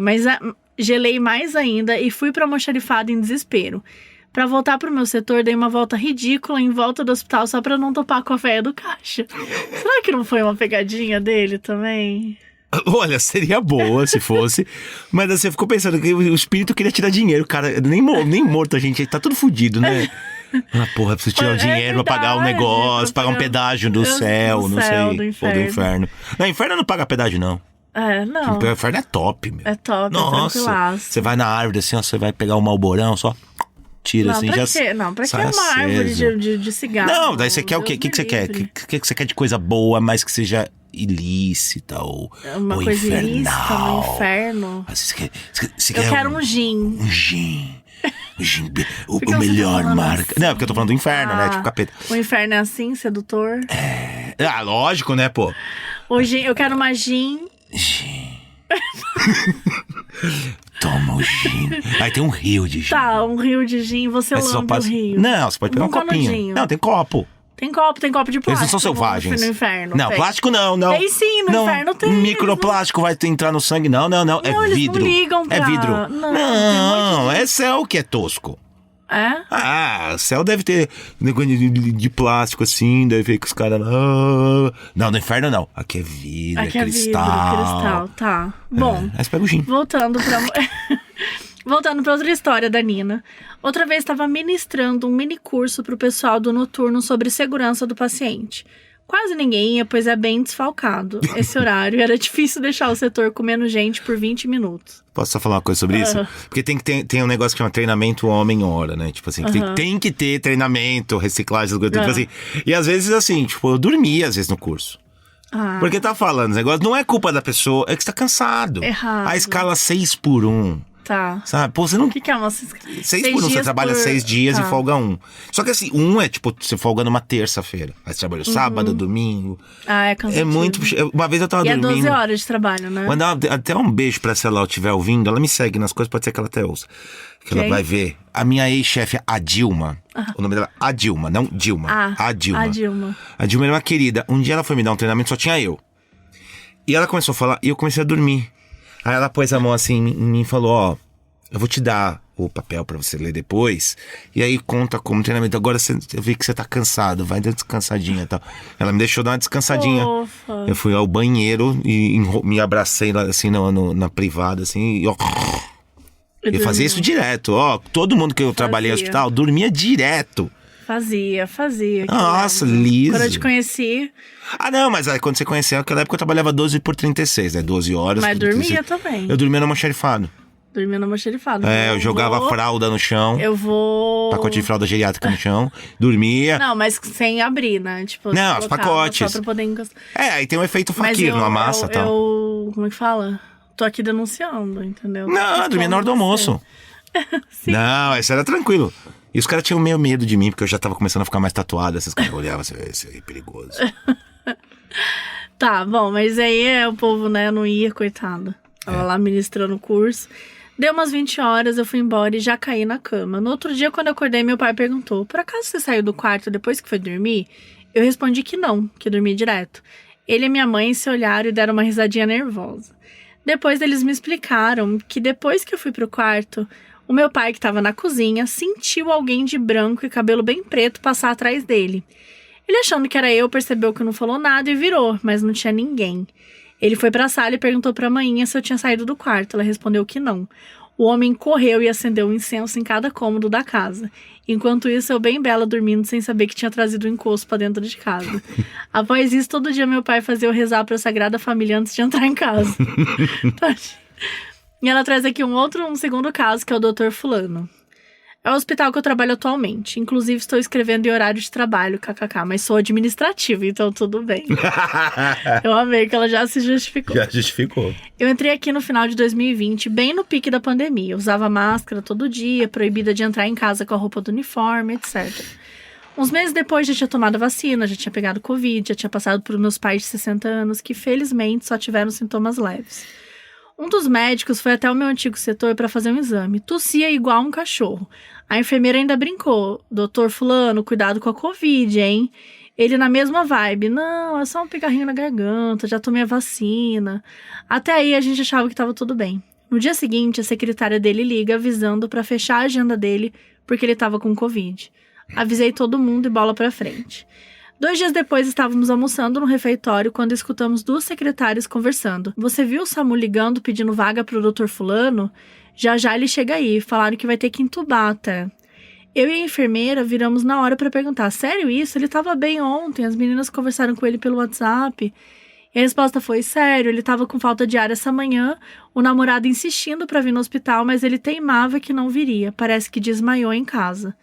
mais ainda e fui pra almoxarifada em desespero. Pra voltar pro meu setor, dei uma volta ridícula em volta do hospital só pra não topar com a véia do caixa. Será que não foi uma pegadinha dele também? Olha, seria boa se fosse. Mas você ficou pensando que o espírito queria tirar dinheiro, cara. Nem morto a gente, tá tudo fudido, né? Ah, porra, preciso tirar o dinheiro pra pagar o negócio, pagar um pedágio do céu, não sei. Ou do inferno. Não, inferno não paga pedágio, não. Não. O inferno é top, meu. É top, nossa, é tranquilaço. você vai na árvore assim, ó, você vai pegar o malborão, só tira assim, já quê? Não, pra que sai uma árvore aceso. de cigarro? Não, daí você quer o quê? O Deus que você me quer? livre. O que você quer de coisa boa, mas que seja ilícita ou Uma ou coisa infernal. ilícita no inferno. Ah, você Eu quer quero um gin. Um gin. Um gin, o Por que você melhor tá falando marca. assim? Não, porque eu tô falando do inferno, né? Tipo capeta. O inferno é assim, sedutor? Ah, lógico, né, pô? O gin, eu quero uma gin. Gin. Toma o gin. Aí tem um rio de gin. Tá, um rio de gin. Você Aí você só lambe passa- o rio. Não, você pode pegar um Um copinho. canudinho. Não, tem copo. Tem copo de plástico. Eles não são selvagens. No inferno. Não, tem. plástico não. Tem sim, no inferno tem. Microplástico vai entrar no sangue. Não. Não, É eles vidro. não ligam pra- É vidro. Não, Não, é céu que é tosco. É? Ah, céu deve ter negócio de plástico assim, deve ver que os caras lá. Não, no inferno não. Aqui é vidro, Aqui é é cristal. vidro, cristal. Tá. Bom, Aí você pega o gin. voltando pra... Voltando pra outra história da Nina. Outra vez estava ministrando um mini curso pro pessoal do noturno sobre segurança do paciente. Quase ninguém ia, pois é bem desfalcado. Esse horário era difícil deixar o setor com menos gente por 20 minutos. Posso só falar uma coisa sobre isso? Porque tem um negócio que chama treinamento homem-hora, né? Tipo assim, tem que ter treinamento, reciclagem, essas coisas, tipo assim. E às vezes, assim, tipo, eu dormia às vezes no curso. Porque tá falando esse negócio, não é culpa da pessoa, é que você tá cansado. Errado. A escala 6x1. Tá. Sabe? Pô, você não. O que é uma... 6x1, você trabalha 6 dias Tá. e folga 1. Só que assim, é tipo, você folga numa terça-feira. Aí você trabalha sábado, domingo. Ah, é cansativo. É muito. Uma vez eu tava E é dormindo. 12 horas de trabalho, né? Mandar até um beijo pra se ela estiver ouvindo. Ela me segue nas coisas, pode ser que ela até ouça. Que ela Quem? vai ver. A minha ex-chefe, a Dilma. O nome dela é a Dilma, não Dilma. A Dilma. A Dilma. A Dilma era uma querida. Um dia ela foi me dar um treinamento, só tinha eu. E ela começou a falar e eu comecei a dormir. Aí ela pôs a mão assim em mim e falou, ó, eu vou te dar o papel pra você ler depois. E aí conta como treinamento. Agora eu vi que você tá cansado, vai dar descansadinha e tal. Ela me deixou dar uma descansadinha. Fofa. Eu fui ao banheiro e me abracei lá assim na privada, assim, e ó. Eu fazia isso direto, ó. Todo mundo que eu trabalhei no hospital dormia direto. Fazia. Nossa, que lembro. liso. Quando eu te conheci, Ah, não, mas aí quando você conheceu, naquela época eu trabalhava 12x36, né? 12 horas. mas por dormia 36. também. Eu dormia no almoxarifado. Dormia no almoxarifado. Eu jogava fralda no chão. Eu vou... Pacote de fralda geriátrica no chão. Dormia. Não, mas sem abrir, né? Tipo, Não, você os colocava pacotes. Só pra poder encostar. Aí tem um efeito Mas faquir, numa massa e tal. Como é que fala? Tô aqui denunciando, entendeu? Não, eu dormia na hora do almoço. Não, esse era tranquilo. E os caras tinham meio medo de mim, porque eu já tava começando a ficar mais tatuado. Esses caras olhavam assim, esse aí é perigoso. Tá, bom, mas aí o povo, né, não ia, coitado. Tava lá ministrando o curso. Deu umas 20 horas, eu fui embora e já caí na cama. No outro dia, quando eu acordei, meu pai perguntou: por acaso você saiu do quarto depois que foi dormir? Eu respondi que não, que dormi direto. Ele e minha mãe se olharam e deram uma risadinha nervosa. Depois eles me explicaram que depois que eu fui pro quarto, o meu pai, que estava na cozinha, sentiu alguém de branco e cabelo bem preto passar atrás dele. Ele, achando que era eu, percebeu que não falou nada e virou, mas não tinha ninguém. Ele foi pra sala e perguntou pra mainha se eu tinha saído do quarto. Ela respondeu que não. O homem correu e acendeu um incenso em cada cômodo da casa. Enquanto isso, eu bem bela dormindo sem saber que tinha trazido o encosto pra dentro de casa. Após isso, todo dia meu pai fazia eu rezar pra Sagrada Família antes de entrar em casa. E ela traz aqui um segundo caso, que é o Dr. Fulano. É o hospital que eu trabalho atualmente. Inclusive, estou escrevendo em horário de trabalho, kkk. Mas sou administrativa, então tudo bem. Eu amei que ela já se justificou. Já justificou. Eu entrei aqui no final de 2020, bem no pique da pandemia. Eu usava máscara todo dia, proibida de entrar em casa com a roupa do uniforme, etc. Uns meses depois já tinha tomado a vacina, já tinha pegado Covid, já tinha passado por meus pais de 60 anos, que felizmente só tiveram sintomas leves. Um dos médicos foi até o meu antigo setor para fazer um exame. Tossia igual um cachorro. A enfermeira ainda brincou. Doutor fulano, cuidado com a Covid, hein? Ele na mesma vibe. Não, é só um pigarrinho na garganta, já tomei a vacina. Até aí a gente achava que tava tudo bem. No dia seguinte, a secretária dele liga avisando para fechar a agenda dele porque ele tava com Covid. Avisei todo mundo e bola pra frente. 2 dias depois, estávamos almoçando no refeitório quando escutamos 2 secretárias conversando. Você viu o SAMU ligando pedindo vaga pro doutor fulano? Já ele chega aí. Falaram que vai ter que entubar até. Eu e a enfermeira viramos na hora pra perguntar. Sério isso? Ele tava bem ontem. As meninas conversaram com ele pelo WhatsApp. E a resposta foi, sério, ele tava com falta de ar essa manhã. O namorado insistindo pra vir no hospital, mas ele teimava que não viria. Parece que desmaiou em casa.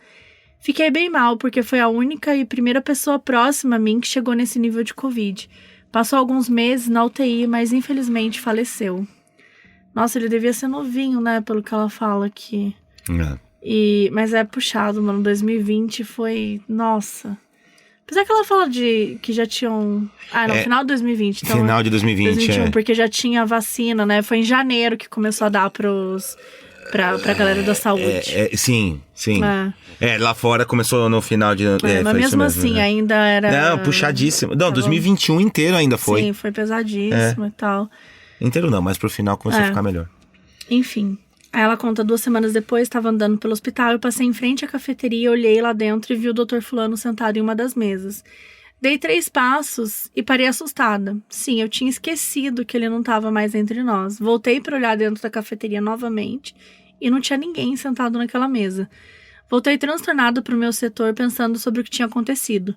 Fiquei bem mal, porque foi a única e primeira pessoa próxima a mim que chegou nesse nível de Covid. Passou alguns meses na UTI, mas infelizmente faleceu. Nossa, ele devia ser novinho, né? Pelo que ela fala aqui. Mas é puxado, mano. 2020 foi... Nossa. Apesar que ela fala que já tinham... final de 2020. Então, final de 2021, porque já tinha vacina, né? Foi em janeiro que começou a dar pra galera da saúde. Sim. Lá fora começou no final de... mas mesmo assim, ainda era... Não, puxadíssimo. Não, 2021 inteiro ainda foi. Sim, foi pesadíssimo e tal. Inteiro não, mas pro final começou a ficar melhor. Enfim. Aí ela conta, 2 semanas depois, estava andando pelo hospital, eu passei em frente à cafeteria, olhei lá dentro e vi o Dr. Fulano sentado em uma das mesas. Dei 3 passos e parei assustada. Sim, eu tinha esquecido que ele não estava mais entre nós. Voltei para olhar dentro da cafeteria novamente e não tinha ninguém sentado naquela mesa. Voltei transtornada para o meu setor pensando sobre o que tinha acontecido.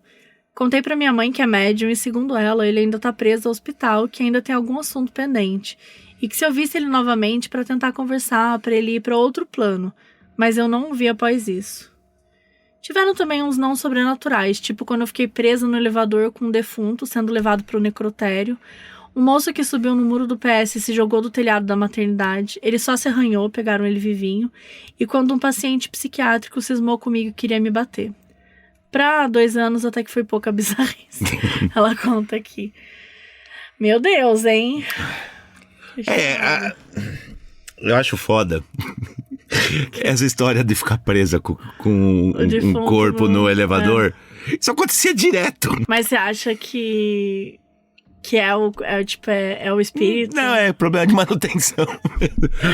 Contei para minha mãe que é médium e, segundo ela, ele ainda está preso ao hospital, que ainda tem algum assunto pendente. E que se eu visse ele novamente para tentar conversar, para ele ir para outro plano. Mas eu não o vi após isso. Tiveram também uns não sobrenaturais, tipo quando eu fiquei presa no elevador com um defunto sendo levado para o necrotério. Um moço que subiu no muro do PS e se jogou do telhado da maternidade. Ele só se arranhou, pegaram ele vivinho. E quando um paciente psiquiátrico cismou comigo e queria me bater. Pra 2 anos até que foi pouca bizarrice. Ela conta aqui. Meu Deus, hein? Eu acho foda essa história de ficar presa com um corpo no elevador. Isso acontecia direto. Mas você acha que é o espírito? Não, é problema de manutenção.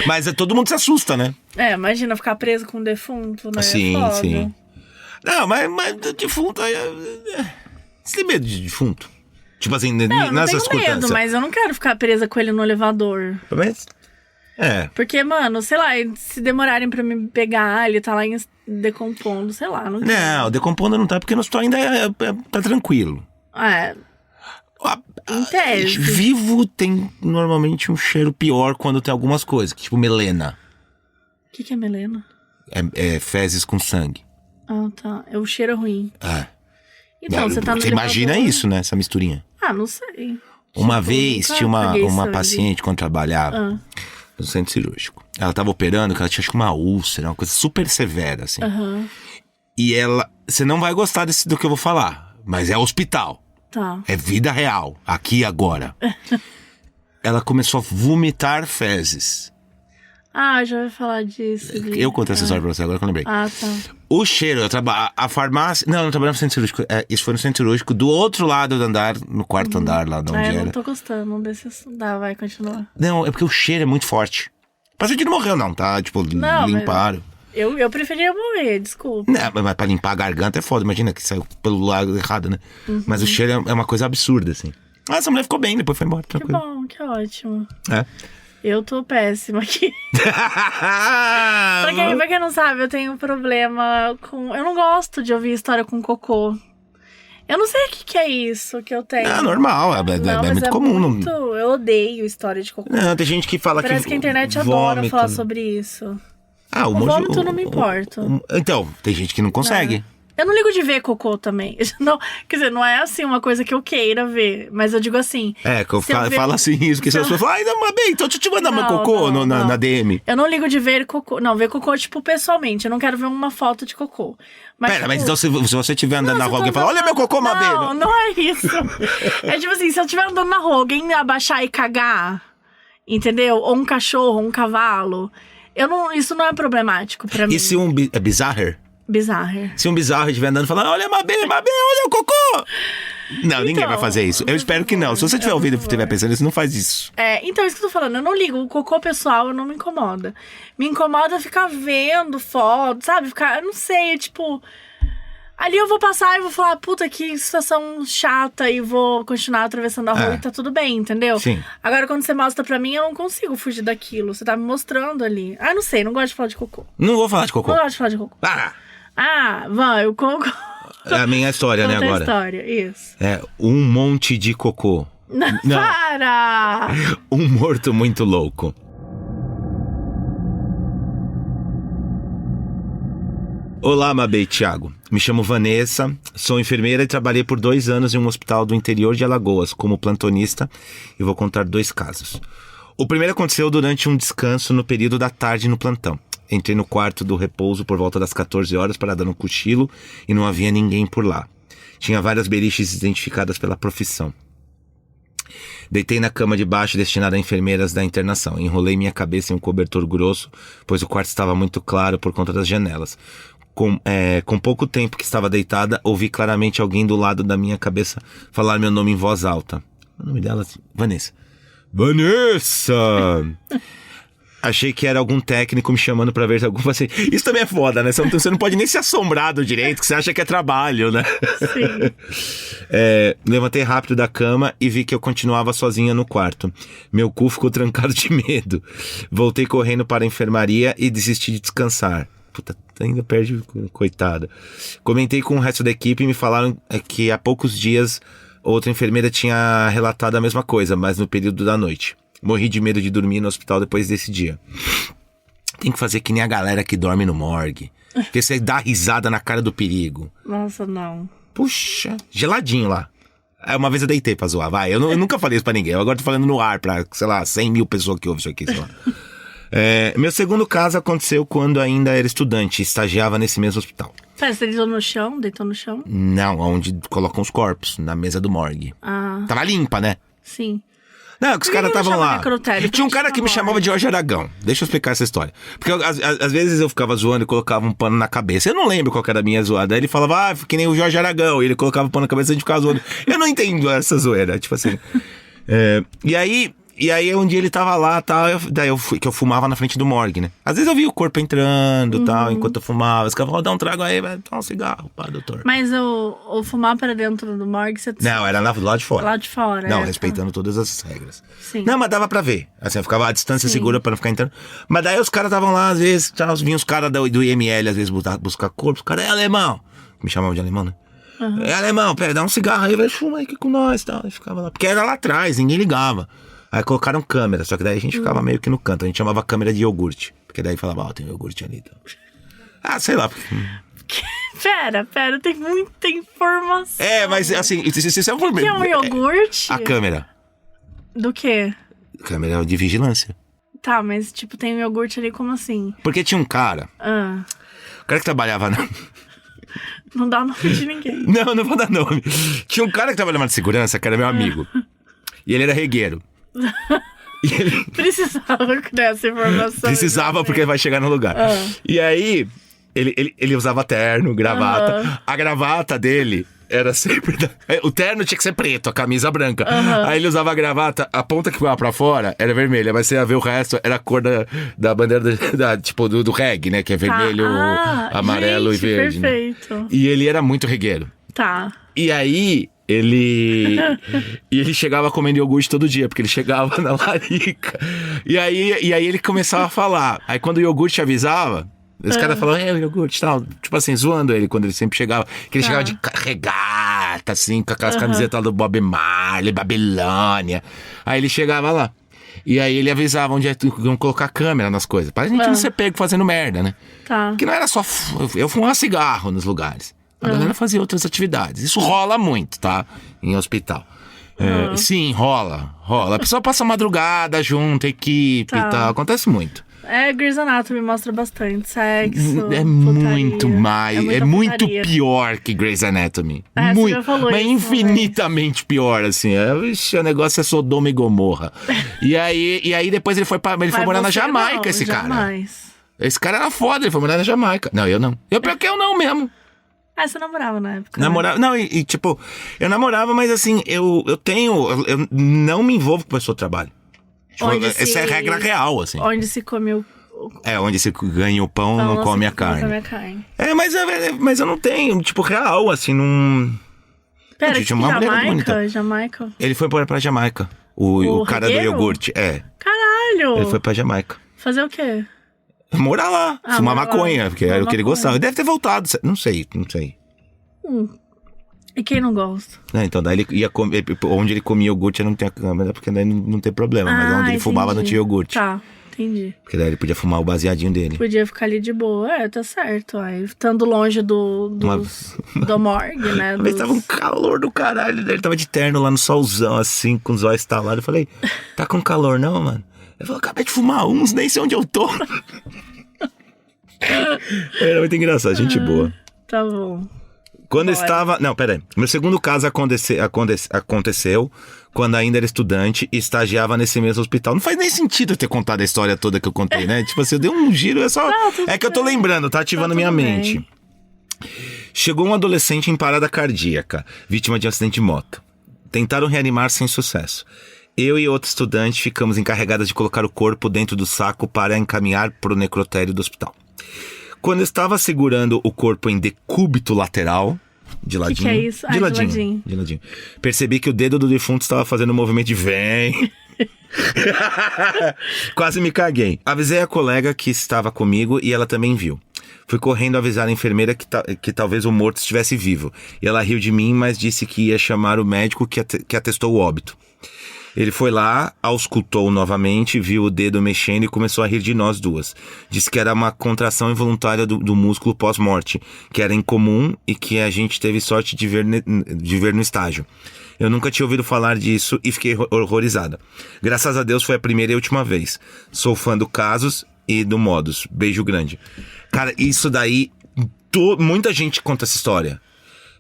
Mas todo mundo se assusta, né? Imagina ficar preso com um defunto, né? Sim. Não, mas defunto... Você tem medo de defunto? Tipo assim, nessas coisas. Eu tenho medo, mas eu não quero ficar presa com ele no elevador. Mas... Porque, mano, sei lá, se demorarem pra me pegar, ele tá lá decompondo, sei lá. Não, decompondo não tá, porque no hospital ainda tá tranquilo. Em tese. Vivo tem normalmente um cheiro pior quando tem algumas coisas, tipo melena. O que é melena? É fezes com sangue. Ah, tá. O cheiro é ruim. Então, você tá no Você imagina isso, né? Essa misturinha. Não sei. Uma vez tinha uma paciente quando trabalhava no centro cirúrgico. Ela tava operando, que ela tinha acho que uma úlcera, uma coisa super severa, assim. E ela... Você não vai gostar do que eu vou falar, mas é hospital. Tá. É vida real, aqui e agora. Ela começou a vomitar fezes. Já vai falar disso. Eu contei essa história pra você, agora que eu lembrei. Tá. O cheiro, a farmácia... Não trabalhava no centro cirúrgico. Isso foi no centro cirúrgico, do outro lado do andar, no 4º andar, lá de onde era. Eu não tô gostando desse... Vai continuar. Não, é porque o cheiro é muito forte. O paciente não morreu, não, tá? Tipo, limparam. Eu preferia morrer, desculpa. Não, mas pra limpar a garganta é foda. Imagina que saiu pelo lado errado, né? Mas o cheiro é uma coisa absurda, assim. Essa mulher ficou bem, depois foi embora, tranquilo. Que bom, que ótimo. É. Eu tô péssima aqui. Pra quem não sabe, eu tenho um problema com... Eu não gosto de ouvir história com cocô. Eu não sei o que é isso que eu tenho. É normal, é muito comum. Eu odeio história de cocô. Não, tem gente que fala Parece que a internet adora falar sobre isso. O vômito eu não me importo. Então, tem gente que não consegue. Eu não ligo de ver cocô também. Não, quer dizer, não é assim uma coisa que eu queira ver. Mas eu digo assim... Que eu falo assim isso, que as pessoas falam... Então deixa eu te mandar meu cocô na DM. Eu não ligo de ver cocô. Não, ver cocô, tipo, pessoalmente. Eu não quero ver uma foto de cocô. Mas, mas então se você estiver andando na rua, alguém fala... Olha meu cocô, Mabê! Não é isso. É tipo assim, se eu estiver andando na rua, alguém abaixar e cagar... Entendeu? Ou um cachorro, um cavalo. Isso não é problemático pra mim. E se é bizarro? Bizarro. Se um bizarro estiver andando falando, olha Mabê, olha o cocô! Não, ninguém vai fazer isso. Eu espero que não. Se você tiver ouvido e estiver pensando isso, não faz isso. Então, isso que eu tô falando. Eu não ligo. O cocô pessoal não me incomoda. Me incomoda ficar vendo foto, sabe? Eu não sei, tipo... Ali eu vou passar e vou falar, puta, que situação chata, e vou continuar atravessando a rua e tá tudo bem, entendeu? Sim. Agora, quando você mostra pra mim, eu não consigo fugir daquilo. Você tá me mostrando ali. Não sei, não gosto de falar de cocô. Não vou falar de cocô. Não gosto de falar de cocô. Vai, o cocô... É a minha história, né, agora? História, isso. Um monte de cocô. Não. Para! Um morto muito louco. Olá, Mabê e Thiago. Me chamo Vanessa, sou enfermeira e trabalhei por 2 anos em um hospital do interior de Alagoas como plantonista e vou contar 2 casos. O primeiro aconteceu durante um descanso no período da tarde no plantão. Entrei no quarto do repouso por volta das 14 horas para dar um cochilo e não havia ninguém por lá. Tinha várias beliches identificadas pela profissão. Deitei na cama de baixo destinada a enfermeiras da internação. Enrolei minha cabeça em um cobertor grosso, pois o quarto estava muito claro por conta das janelas. Com pouco tempo que estava deitada, ouvi claramente alguém do lado da minha cabeça falar meu nome em voz alta. O nome dela é Vanessa. Vanessa! Achei que era algum técnico me chamando pra ver algum paciente. Isso também é foda, né? Você não pode nem se assombrar do direito, que você acha que é trabalho, né? Sim. Levantei rápido da cama e vi que eu continuava sozinha no quarto. Meu cu ficou trancado de medo. Voltei correndo para a enfermaria e desisti de descansar. Puta, ainda perde, coitada. Comentei com o resto da equipe e me falaram que há poucos dias outra enfermeira tinha relatado a mesma coisa, mas no período da noite. Morri de medo de dormir no hospital depois desse dia. Tem que fazer que nem a galera que dorme no morgue. Porque você dá risada na cara do perigo. Nossa, não. Puxa, geladinho lá. Uma vez eu deitei pra zoar, vai. Eu nunca falei isso pra ninguém. Eu agora tô falando no ar pra, sei lá, 100 mil pessoas que ouvem isso aqui, sei lá. Meu segundo caso aconteceu quando ainda era estudante e estagiava nesse mesmo hospital. Você deitou no chão? Deitou no chão? Não, onde colocam os corpos, na mesa do morgue. Tava limpa, né? Sim. Não, que os caras estavam lá. Necrotério? Tinha um cara que me chamava de Jorge Aragão. Deixa eu explicar essa história. Porque às vezes eu ficava zoando e colocava um pano na cabeça. Eu não lembro qual que era a minha zoada. Aí ele falava, que nem o Jorge Aragão. E ele colocava o pano na cabeça e a gente ficava zoando. Eu não entendo essa zoeira, tipo assim. E aí um dia ele tava lá, tal, que eu fumava na frente do morgue, né? Às vezes eu via o corpo entrando, tal, enquanto eu fumava. Os caras falavam, dá um trago aí, vai tomar um cigarro, pá, doutor. Mas o fumar para dentro do morgue, você... Não, era do lado de fora. Lá de fora, não, respeitando todas as regras. Sim. Não, mas dava pra ver. Assim, eu ficava à distância segura pra não ficar entrando. Mas daí os caras estavam lá, às vezes, vinham os caras do IML, às vezes, buscar corpo. Os caras, alemão. Me chamavam de alemão, né? Alemão, pera, dá um cigarro aí, vai, fuma aí aqui com nós, tal. E ficava lá. Porque era lá atrás, ninguém ligava. Aí colocaram câmera, só que daí a gente ficava meio que no canto. A gente chamava câmera de iogurte. Porque daí falava, tem iogurte ali. Então. Sei lá. Pera, tem muita informação. Mas assim, se eu for... O que é um iogurte? A câmera. Do quê? Câmera de vigilância. Tá, mas tipo, tem um iogurte ali, como assim? Porque tinha um cara... O cara que trabalhava na... Não dá nome de ninguém. Não vou dar nome. Tinha um cara que trabalhava de segurança, que era meu amigo. E ele era regueiro. E ele... Precisava dessa informação. Precisava, porque vai chegar no lugar. E aí, ele usava terno, gravata. A gravata dele era sempre... O terno tinha que ser preto, a camisa branca. Aí ele usava a gravata, a ponta que ficava pra fora era vermelha, mas você ia ver o resto, era a cor da bandeira tipo, do reggae, né? Que é vermelho, amarelo e verde. Perfeito. Né? E ele era muito regueiro. Tá. E aí... Ele chegava comendo iogurte todo dia, porque ele chegava na larica. E aí ele começava a falar. Aí quando o iogurte avisava, os caras falavam, o iogurte tal. Tipo assim, zoando ele quando ele sempre chegava. Que ele chegava de regata, assim, com aquelas camisetas do Bob Marley, Babilônia. Aí ele chegava lá. E aí ele avisava onde iam colocar câmera nas coisas. Pra gente não ser pego fazendo merda, né? Tá. Porque não era só... Eu fumava cigarro nos lugares. A galera fazia outras atividades. Isso rola muito, tá? Em hospital. Sim, rola. A pessoa passa madrugada junto, equipe e tal. Acontece muito. Grey's Anatomy mostra bastante sexo, É putaria. muito mais. É muita muito putaria. pior que Grey's Anatomy. Você Muito. já falou Mas isso uma infinitamente pior, assim. Ixi, o negócio é Sodoma e Gomorra. e aí depois ele foi morar na você Jamaica, não, esse cara. jamais. Esse cara era foda, ele foi morar na Jamaica. Não, eu não. Pior que eu não mesmo. Você namorava na época, né? Namorava. Não, tipo, eu namorava, mas assim, eu não me envolvo com pessoa do trabalho. Tipo, essa é a regra real, assim. Onde se come o Onde você ganha o pão, não come a carne. Não come a carne. Mas eu não tenho, tipo, real, assim, não. Pera, Gente, uma mulher muito bonita. Jamaica? Ele foi pra Jamaica. O cara regueiro? do iogurte. Caralho! Ele foi pra Jamaica. Fazer o quê? Morar lá, fumar morar lá. maconha, porque era o que ele Fumar gostava. Ele deve ter voltado, não sei. E quem não gosta? Então, daí ele ia comer, onde ele comia iogurte não tinha câmera, porque daí não tem problema. Mas onde ele fumava não tinha iogurte. Tá, entendi. Porque daí ele podia fumar o baseadinho dele. Podia ficar ali de boa. Tá certo. Aí, estando longe do morgue, né? Uma vez tava um calor do caralho, ele tava de terno lá no solzão, assim, com os olhos estalados. Eu falei, tá com calor não, mano? Ele falou, acabei de fumar uns, nem sei onde eu tô. Era muito engraçado, gente boa. Tá bom. Quando eu estava... Não, pera aí. Meu segundo caso aconteceu quando ainda era estudante e estagiava nesse mesmo hospital. Não faz nem sentido eu ter contado a história toda que eu contei, né? Tipo assim, eu dei um giro, é que eu tô lembrando, tá ativando minha mente. Chegou um adolescente em parada cardíaca, vítima de um acidente de moto. Tentaram reanimar sem sucesso. Eu e outro estudante ficamos encarregadas de colocar o corpo dentro do saco para encaminhar para o necrotério do hospital. Quando eu estava segurando o corpo em decúbito lateral, de ladinho... Que é isso? De ladinho. Percebi que o dedo do defunto estava fazendo um movimento de vem. Quase me caguei. Avisei a colega que estava comigo e ela também viu. Fui correndo avisar a enfermeira que talvez o morto estivesse vivo. E ela riu de mim, mas disse que ia chamar o médico que atestou o óbito. Ele foi lá, auscultou novamente, viu o dedo mexendo e começou a rir de nós duas. Disse que era uma contração involuntária do músculo pós-morte, que era incomum e que a gente teve sorte de ver no estágio. Eu nunca tinha ouvido falar disso e fiquei horrorizada. Graças a Deus foi a primeira e última vez. Sou fã do Casos e do Modus. Beijo grande. Cara, isso daí... Muita gente conta essa história.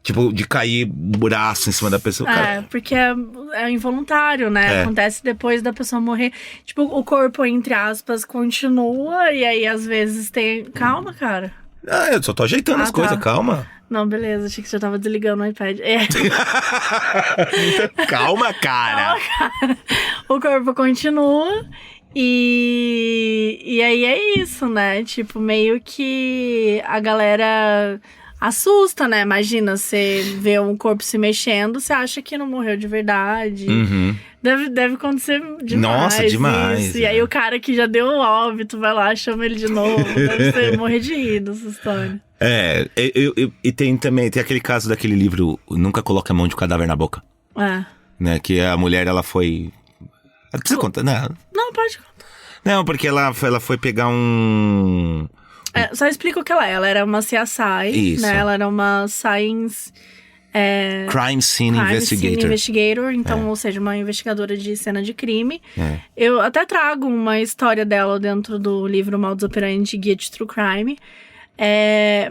Tipo, de cair braço em cima da pessoa. Cara. Porque é involuntário, né? Acontece depois da pessoa morrer. Tipo, o corpo, entre aspas, continua e aí às vezes tem... Calma, cara. Eu só tô ajeitando as coisas, calma. Não, beleza, achei que você já tava desligando o iPad. Calma, cara. O corpo continua e aí é isso, né? Tipo, meio que a galera... assusta, né? Imagina, você vê um corpo se mexendo, você acha que não morreu de verdade. Uhum. Deve acontecer demais. Nossa, demais. Isso. E aí o cara que já deu o óbito vai lá, chama ele de novo. Deve morrer de rir dessa história. E tem também, tem aquele caso daquele livro Nunca Coloque a Mão de um Cadáver na Boca. Né? Que a mulher, ela foi... Você conta, né? Não, pode contar. Não, porque ela foi pegar um... Só explica o que ela é. Ela era uma CSI, Isso. né? Ela era uma Science... Crime Scene Investigator. Então, ou seja, uma investigadora de cena de crime. Eu até trago uma história dela dentro do livro Modus Operandi Guia de True Crime.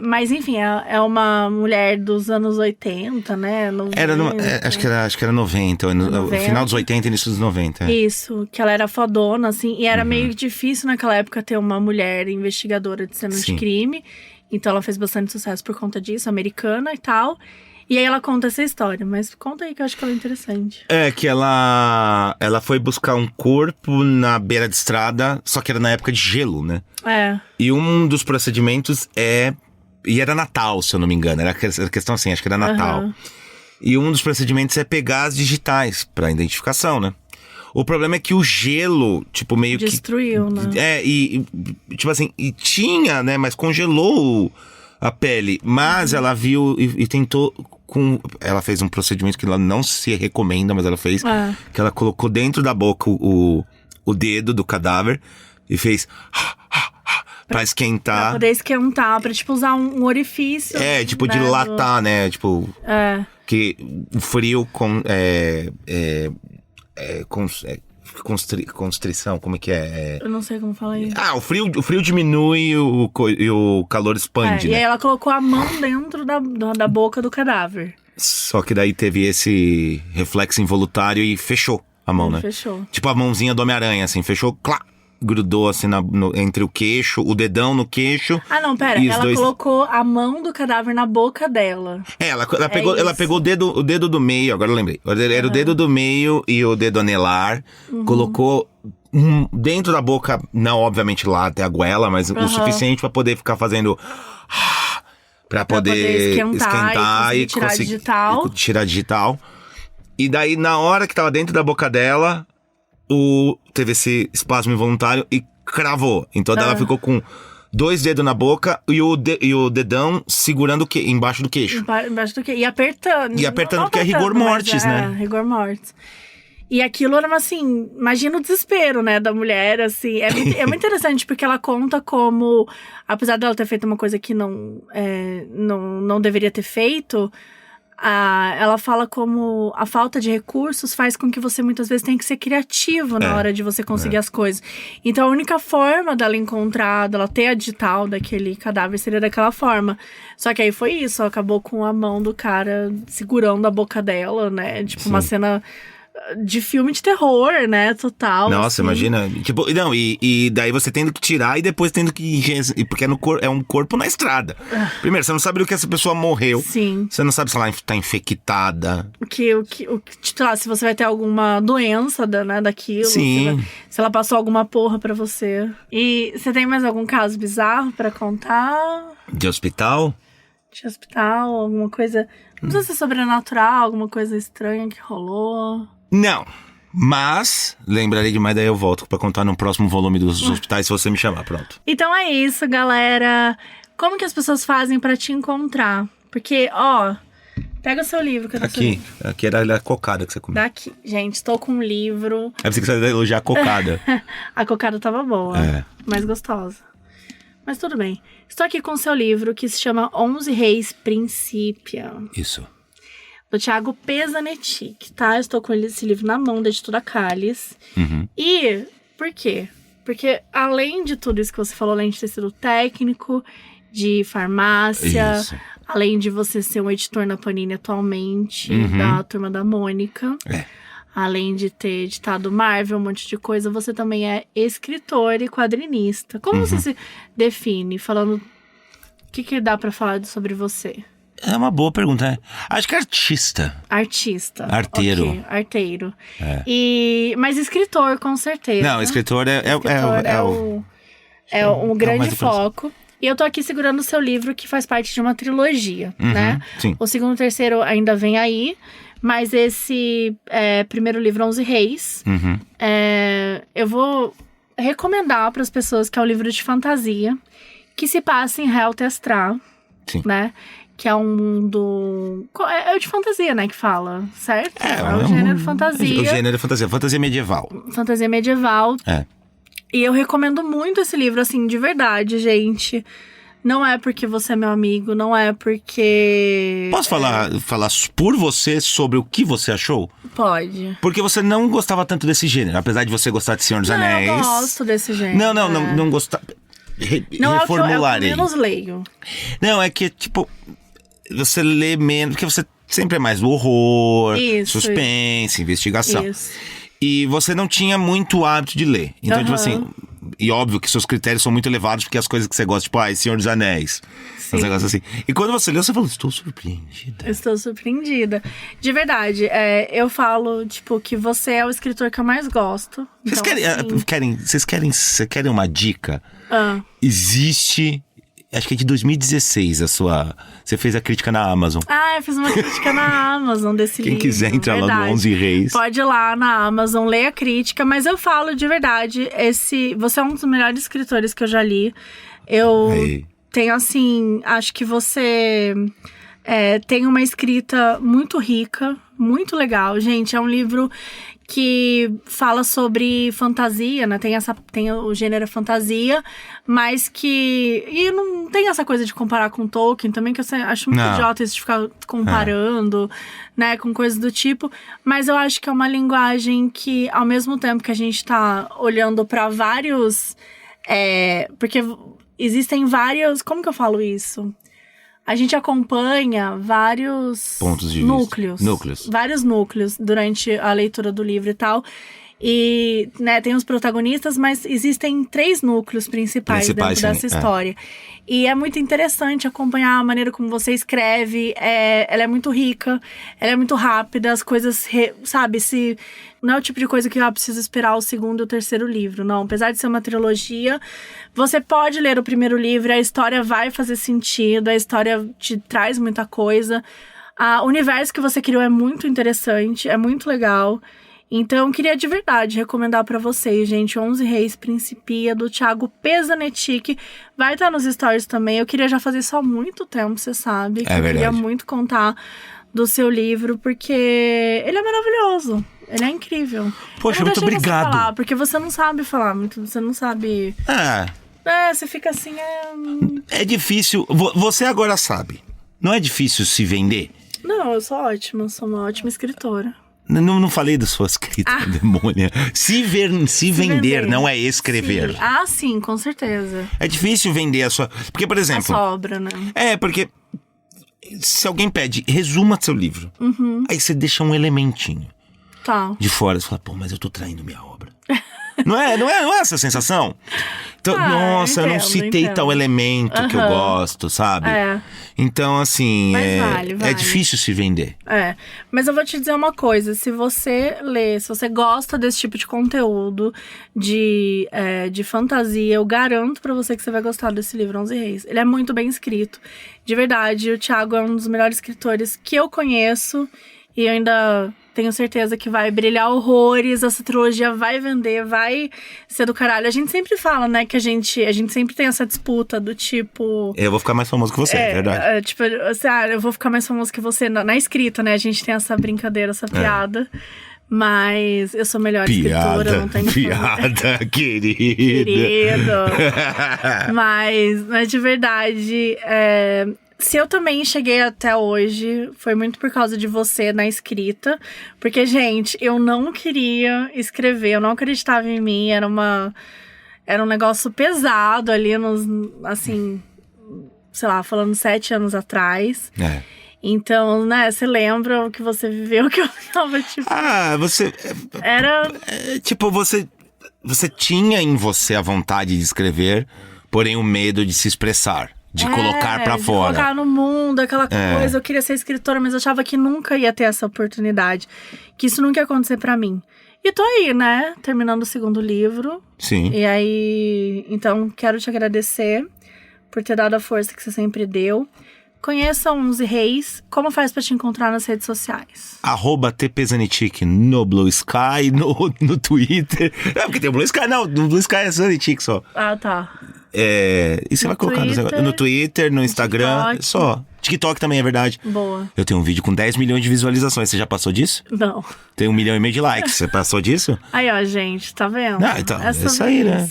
Mas, enfim, é uma mulher dos anos 80, né? 90. Acho que era 90, no final dos 80 e início dos 90. Isso, que ela era fodona, assim. E era meio difícil naquela época ter uma mulher investigadora de cena de crime. Então ela fez bastante sucesso por conta disso, americana e tal. E aí ela conta essa história, mas conta aí que eu acho que ela é interessante. Que ela foi buscar um corpo na beira de estrada, só que era na época de gelo, né? E um dos procedimentos e era Natal, se eu não me engano. Era questão assim, acho que era Natal. E um dos procedimentos é pegar as digitais pra identificação, né? O problema é que o gelo, tipo, meio que... Destruiu, né? Tipo assim, e tinha, né? Mas congelou a pele. Mas ela viu e tentou... Ela fez um procedimento que ela não se recomenda, mas ela fez. Que ela colocou dentro da boca o dedo do cadáver e fez... pra esquentar. Pra poder esquentar, pra, tipo, usar um orifício. Tipo, né, dilatar, né? Tipo... Que o frio constrição, como é que é? Eu não sei como falar isso. O frio diminui e o calor expande, E né? aí ela colocou a mão dentro da boca do cadáver. Só que daí teve esse reflexo involuntário e fechou a mão, né? Fechou. Tipo a mãozinha do Homem-Aranha, assim, fechou, clá, grudou assim entre o queixo, o dedão no queixo. Ah, não, pera. e os Ela dois... colocou a mão do cadáver na boca dela. Ela pegou isso. o dedo do meio, agora eu lembrei. Era o dedo do meio e o dedo anelar. Colocou dentro da boca, não obviamente lá até a goela, mas o suficiente pra poder ficar fazendo... Pra poder esquentar e tirar digital. Tirar digital. E daí, na hora que tava dentro da boca dela, teve esse espasmo involuntário e cravou. Então ela ficou com 2 dedos na boca e o dedão segurando embaixo do queixo. Embaixo do queixo. E apertando. E apertando, porque é rigor mortis, né? É, rigor mortis. E aquilo era, assim, imagina o desespero, né, da mulher, assim. É muito interessante, porque ela conta como, apesar dela ter feito uma coisa que não deveria ter feito, ela fala como a falta de recursos faz com que você muitas vezes tenha que ser criativo na hora de você conseguir as coisas. Então a única forma dela encontrar, dela ter a digital daquele cadáver seria daquela forma. Só que aí foi isso, ela acabou com a mão do cara segurando a boca dela, né? Tipo, uma cena de filme de terror, né? Total. Nossa, assim. imagina. Tipo, não, e daí você tendo que tirar e depois tendo que... Porque é um corpo na estrada. Primeiro, você não sabe do que essa pessoa morreu. Sim. Você não sabe se ela tá infectada. Tipo, se você vai ter alguma doença daquilo. Sim. Se ela passou alguma porra pra você. E você tem mais algum caso bizarro pra contar? De hospital? De hospital, alguma coisa... Não precisa ser sobrenatural, alguma coisa estranha que rolou. Não. Mas, lembrarei demais, daí eu volto pra contar no próximo volume dos hospitais, se você me chamar, pronto. Então é isso, galera. Como que as pessoas fazem pra te encontrar? Porque, pega o seu livro. Cadê seu livro? Aqui era a cocada que você comeu. Daqui. Gente, estou com um livro. É você que você vai elogiar a cocada. A cocada tava boa. É. Mais gostosa. Mas tudo bem. Estou aqui com o seu livro, que se chama 11 Reis Princípia. Isso. Do Thiago Pesanetti, tá? Eu estou com esse livro na mão, da editora Cáliz. E por quê? Porque além de tudo isso que você falou, além de ter sido técnico de farmácia, Isso. além de você ser um editor na Panini atualmente, da Turma da Mônica, além de ter editado Marvel, um monte de coisa, você também é escritor e quadrinista. Como você se define? Falando, o que dá pra falar sobre você? É uma boa pergunta, né? Acho que artista. Artista. Arteiro. Ok, arteiro. Mas escritor, com certeza. Não, escritor é um grande mais foco. E eu tô aqui segurando o seu livro, que faz parte de uma trilogia, né? Sim. O segundo e o terceiro ainda vem aí. Mas esse primeiro livro, 11 Reis, eu vou recomendar para as pessoas que é um livro de fantasia, que se passa em Heltestral, né? Que é um mundo... É o de fantasia, né, que fala, certo? É o gênero fantasia. O gênero fantasia. Fantasia medieval. Fantasia medieval. É. E eu recomendo muito esse livro, assim, de verdade, gente. Não é porque você é meu amigo, não é porque... Posso falar por você sobre o que você achou? Pode. Porque você não gostava tanto desse gênero, apesar de você gostar de Senhor dos Anéis. Eu gosto desse gênero. Não gostava. Não Reformularei. é o que eu menos leio. Não, é que, tipo, você lê menos, porque você sempre é mais do horror, suspense, investigação. Isso. E você não tinha muito hábito de ler. Então, tipo assim, e óbvio que seus critérios são muito elevados, porque as coisas que você gosta, tipo, Senhor dos Anéis, uns negócios assim. E quando você leu, você falou, estou surpreendida. Estou surpreendida. De verdade, eu falo, tipo, que você é o escritor que eu mais gosto. Vocês então, querem uma dica? Existe... Acho que é de 2016 você fez a crítica na Amazon. Eu fiz uma crítica na Amazon desse livro. Quem quiser entrar lá no 11 Reis. Pode ir lá na Amazon, ler a crítica. Mas eu falo de verdade, você é um dos melhores escritores que eu já li. Eu tenho, assim, acho que você tem uma escrita muito rica, muito legal. Gente, é um livro que fala sobre fantasia, né? Tem o gênero fantasia, mas que... E não tem essa coisa de comparar com Tolkien também, que eu acho muito idiota isso de ficar comparando, né? Com coisas do tipo. Mas eu acho que é uma linguagem que, ao mesmo tempo que a gente tá olhando pra vários... porque existem vários... Como que eu falo isso? A gente acompanha vários pontos de núcleos. Vários núcleos durante a leitura do livro e tal. E, né, tem os protagonistas, mas existem 3 núcleos principais dentro dessa história. E é muito interessante acompanhar a maneira como você escreve. Ela é muito rica, ela é muito rápida, as coisas, sabe, não é o tipo de coisa que eu preciso esperar o 2º e o 3º livro, não. Apesar de ser uma trilogia, você pode ler o primeiro livro, a história vai fazer sentido, a história te traz muita coisa. O universo que você criou é muito interessante, é muito legal. Então, eu queria de verdade recomendar pra vocês, gente, 11 Reis Principia, do Thiago Pezanetic. Vai estar nos stories também. Eu queria já fazer isso há muito tempo, você sabe. É verdade. Eu queria muito contar do seu livro, porque ele é maravilhoso. Ele é incrível. Poxa, muito obrigado. Você falar, porque você não sabe falar muito, você não sabe... você fica assim... É difícil. Você agora sabe. Não é difícil se vender? Não, eu sou ótima, sou uma ótima escritora. Não falei da sua escrita, demônia. Se vender, não é escrever. Sim. Sim, com certeza. É difícil vender a sua... Porque, por exemplo... A sua obra, né? Porque se alguém pede, resuma seu livro. Aí você deixa um elementinho de fora. Você fala, pô, mas eu tô traindo minha obra. Não é essa a sensação? Então, nossa, eu não citei tal elemento que eu gosto, sabe? Então, assim, vale. É difícil se vender. Mas eu vou te dizer uma coisa, se você gosta desse tipo de conteúdo, de fantasia, eu garanto pra você que você vai gostar desse livro, 11 Reis. Ele é muito bem escrito. De verdade, o Thiago é um dos melhores escritores que eu conheço e eu ainda... Tenho certeza que vai brilhar horrores, essa trilogia vai vender, vai ser do caralho. A gente sempre fala, né, que a gente sempre tem essa disputa do tipo... Eu vou ficar mais famoso que você, é verdade. Eu vou ficar mais famoso que você na escrita, né? A gente tem essa brincadeira, essa piada. Mas eu sou melhor escritora, não tenho piada, querido. Mas de verdade... Se eu também cheguei até hoje, foi muito por causa de você na escrita. Porque, gente, eu não queria escrever, eu não acreditava em mim. Era um negócio pesado ali assim, sei lá, falando 7 anos atrás. Então, né, você lembra o que você viveu, que eu tava, tipo... você... Era... Você tinha em você a vontade de escrever, porém o medo de se expressar. De colocar pra fora. De colocar no mundo, aquela coisa. Eu queria ser escritora, mas eu achava que nunca ia ter essa oportunidade. Que isso nunca ia acontecer pra mim. E tô aí, né? Terminando o 2º livro. Sim. E aí... Então, quero te agradecer por ter dado a força que você sempre deu. Conheça 11 Reis. Como faz pra te encontrar nas redes sociais? @tpezanetic no Blue Sky, no Twitter. Porque tem o Blue Sky, não. No Blue Sky é Zanetic só. Tá. E você vai colocar no Twitter, no Instagram, TikTok. Só. TikTok também é verdade. Boa. Eu tenho um vídeo com 10 milhões de visualizações. Você já passou disso? Não. Tem 1,5 milhão de likes. Você passou disso? Aí, ó, gente, tá vendo? Então, é isso aí, né?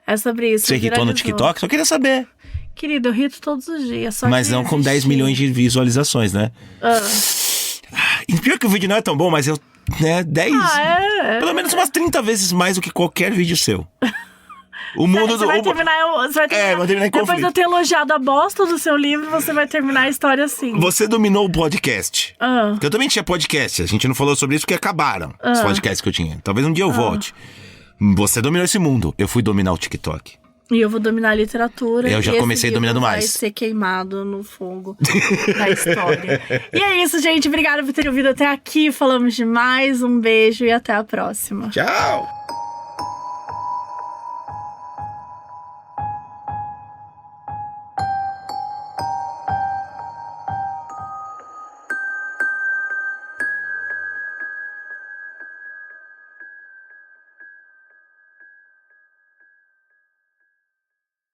É sobre isso. Você irritou no TikTok? Só queria saber. Querido, eu irrito todos os dias. Mas não com 10 milhões de visualizações, né? E pior que o vídeo não é tão bom, mas 10... Pelo menos umas 30 vezes mais do que qualquer vídeo seu. O mundo você vai terminar em conflito. Depois de eu ter elogiado a bosta do seu livro, você vai terminar a história assim. Você dominou o podcast. Porque eu também tinha podcast. A gente não falou sobre isso porque acabaram os podcasts que eu tinha. Talvez um dia eu volte. Você dominou esse mundo. Eu fui dominar o TikTok. E eu vou dominar a literatura. Eu já comecei dominando mais. Vai ser queimado no fogo da história. E é isso, gente. Obrigada por terem ouvido até aqui. Falamos demais. Um beijo e até a próxima. Tchau!